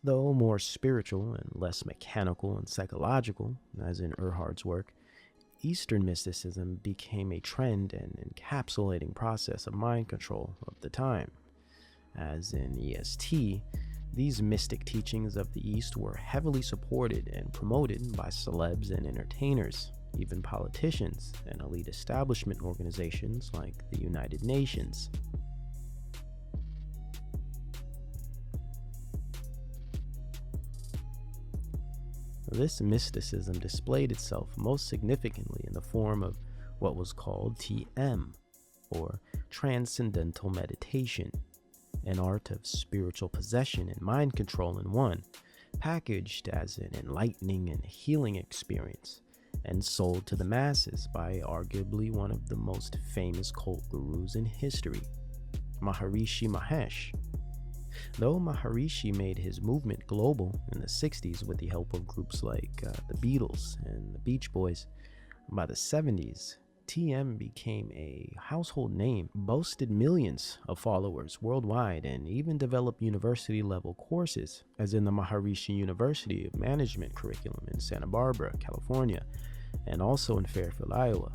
Though more spiritual and less mechanical and psychological, as in Erhard's work, Eastern mysticism became a trend and encapsulating process of mind control of the time. As in EST, these mystic teachings of the East were heavily supported and promoted by celebs and entertainers, even politicians and elite establishment organizations like the United Nations. This mysticism displayed itself most significantly in the form of what was called TM, or Transcendental Meditation, an art of spiritual possession and mind control in one, packaged as an enlightening and healing experience, and sold to the masses by arguably one of the most famous cult gurus in history, Maharishi Mahesh. Though Maharishi made his movement global in the 60s with the help of groups like the Beatles and the Beach Boys, by the 70s, TM became a household name, boasted millions of followers worldwide, and even developed university-level courses, as in the Maharishi University of Management curriculum in Santa Barbara, California, and also in Fairfield, Iowa.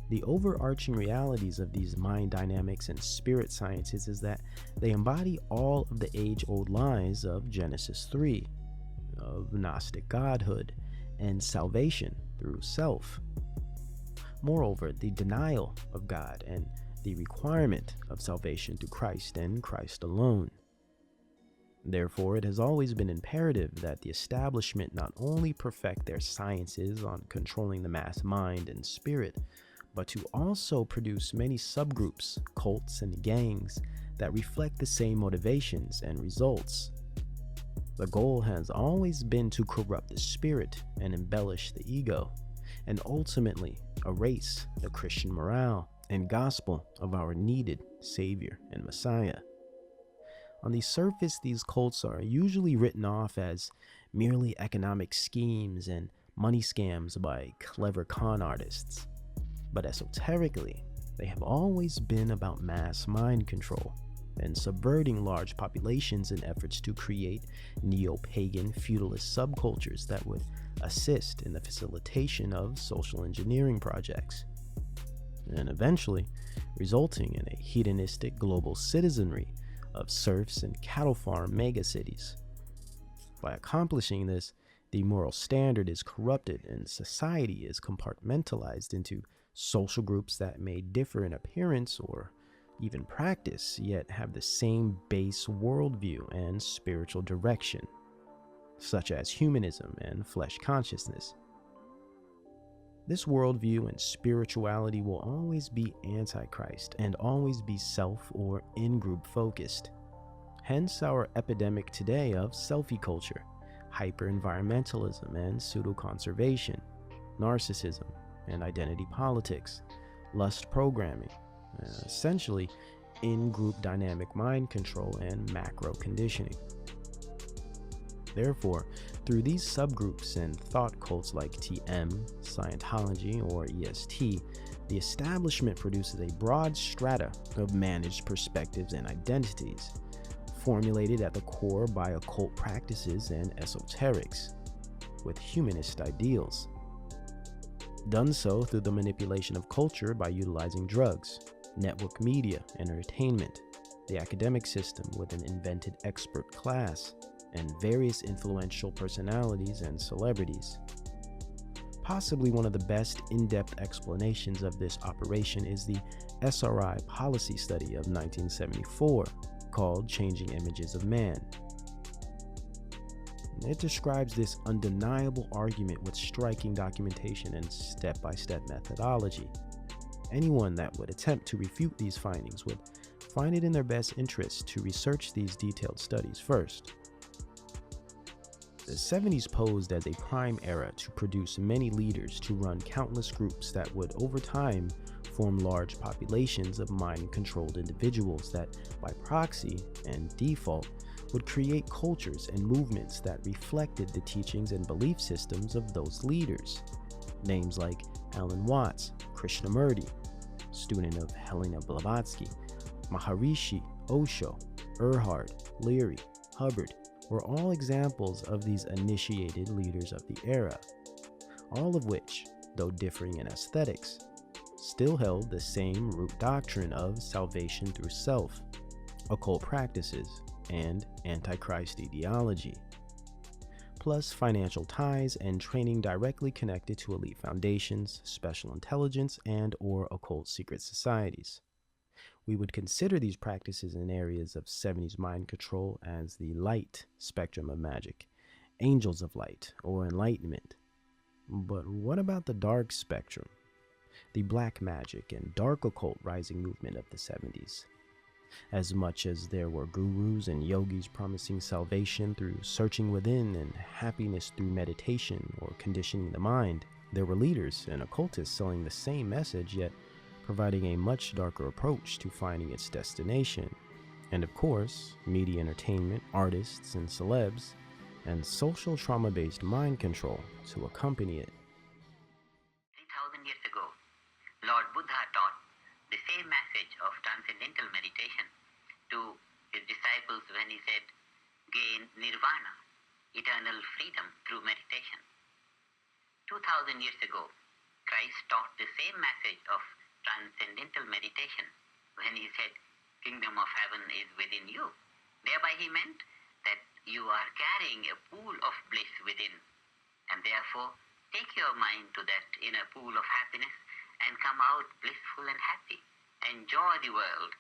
The overarching realities of these mind dynamics and spirit sciences is that they embody all of the age-old lies of Genesis 3, of Gnostic godhood, and salvation through self. Moreover, the denial of God and the requirement of salvation through Christ and Christ alone. Therefore, it has always been imperative that the establishment not only perfect their sciences on controlling the mass mind and spirit, but to also produce many subgroups, cults, and gangs that reflect the same motivations and results. The goal has always been to corrupt the spirit and embellish the ego, and ultimately erase the Christian morale and gospel of our needed Savior and Messiah. On the surface, these cults are usually written off as merely economic schemes and money scams by clever con artists. But esoterically, they have always been about mass mind control and subverting large populations in efforts to create neo-pagan feudalist subcultures that would assist in the facilitation of social engineering projects, and eventually resulting in a hedonistic global citizenry of serfs and cattle farm megacities. By accomplishing this, the moral standard is corrupted and society is compartmentalized into social groups that may differ in appearance or even practice, yet have the same base worldview and spiritual direction, such as humanism and flesh consciousness. This worldview and spirituality will always be antichrist and always be self or in-group focused. Hence our epidemic today of selfie culture, hyper-environmentalism and pseudo-conservation, narcissism and identity politics, lust programming, essentially in-group dynamic mind control and macro conditioning. Therefore, through these subgroups and thought cults like TM, Scientology, or EST, the establishment produces a broad strata of managed perspectives and identities, formulated at the core by occult practices and esoterics, with humanist ideals. Done so through the manipulation of culture by utilizing drugs, network media, entertainment, the academic system with an invented expert class, and various influential personalities and celebrities. Possibly one of the best in-depth explanations of this operation is the SRI policy study of 1974, called Changing Images of Man. It describes this undeniable argument with striking documentation and step-by-step methodology. Anyone that would attempt to refute these findings would find it in their best interest to research these detailed studies first. The 70s posed as a prime era to produce many leaders to run countless groups that would over time form large populations of mind-controlled individuals that, by proxy and default, would create cultures and movements that reflected the teachings and belief systems of those leaders. Names like Alan Watts, Krishnamurti, student of Helena Blavatsky, Maharishi, Osho, Erhard, Leary, Hubbard, were all examples of these initiated leaders of the era, all of which though differing in aesthetics, still held the same root doctrine of salvation through self, occult practices, and Antichrist ideology, plus financial ties and training directly connected to elite foundations, special intelligence, and/or occult secret societies. We would consider these practices in areas of 70s mind control as the light spectrum of magic, angels of light, or enlightenment. But what about the dark spectrum, the black magic and dark occult rising movement of the 70s? As much as there were gurus and yogis promising salvation through searching within and happiness through meditation or conditioning the mind, there were leaders and occultists selling the same message, yet providing a much darker approach to finding its destination. And of course, media entertainment, artists and celebs, and social trauma-based mind control to accompany it. 3,000 years ago, Lord Buddha taught the same message of transcendental meditation to his disciples when he said, gain nirvana, eternal freedom through meditation. 2,000 years ago, Christ taught the same message of transcendental meditation when he said, kingdom of heaven is within you. Thereby he meant that you are carrying a pool of bliss within, and therefore take your mind to that inner pool of happiness and come out blissful and happy. Enjoy the world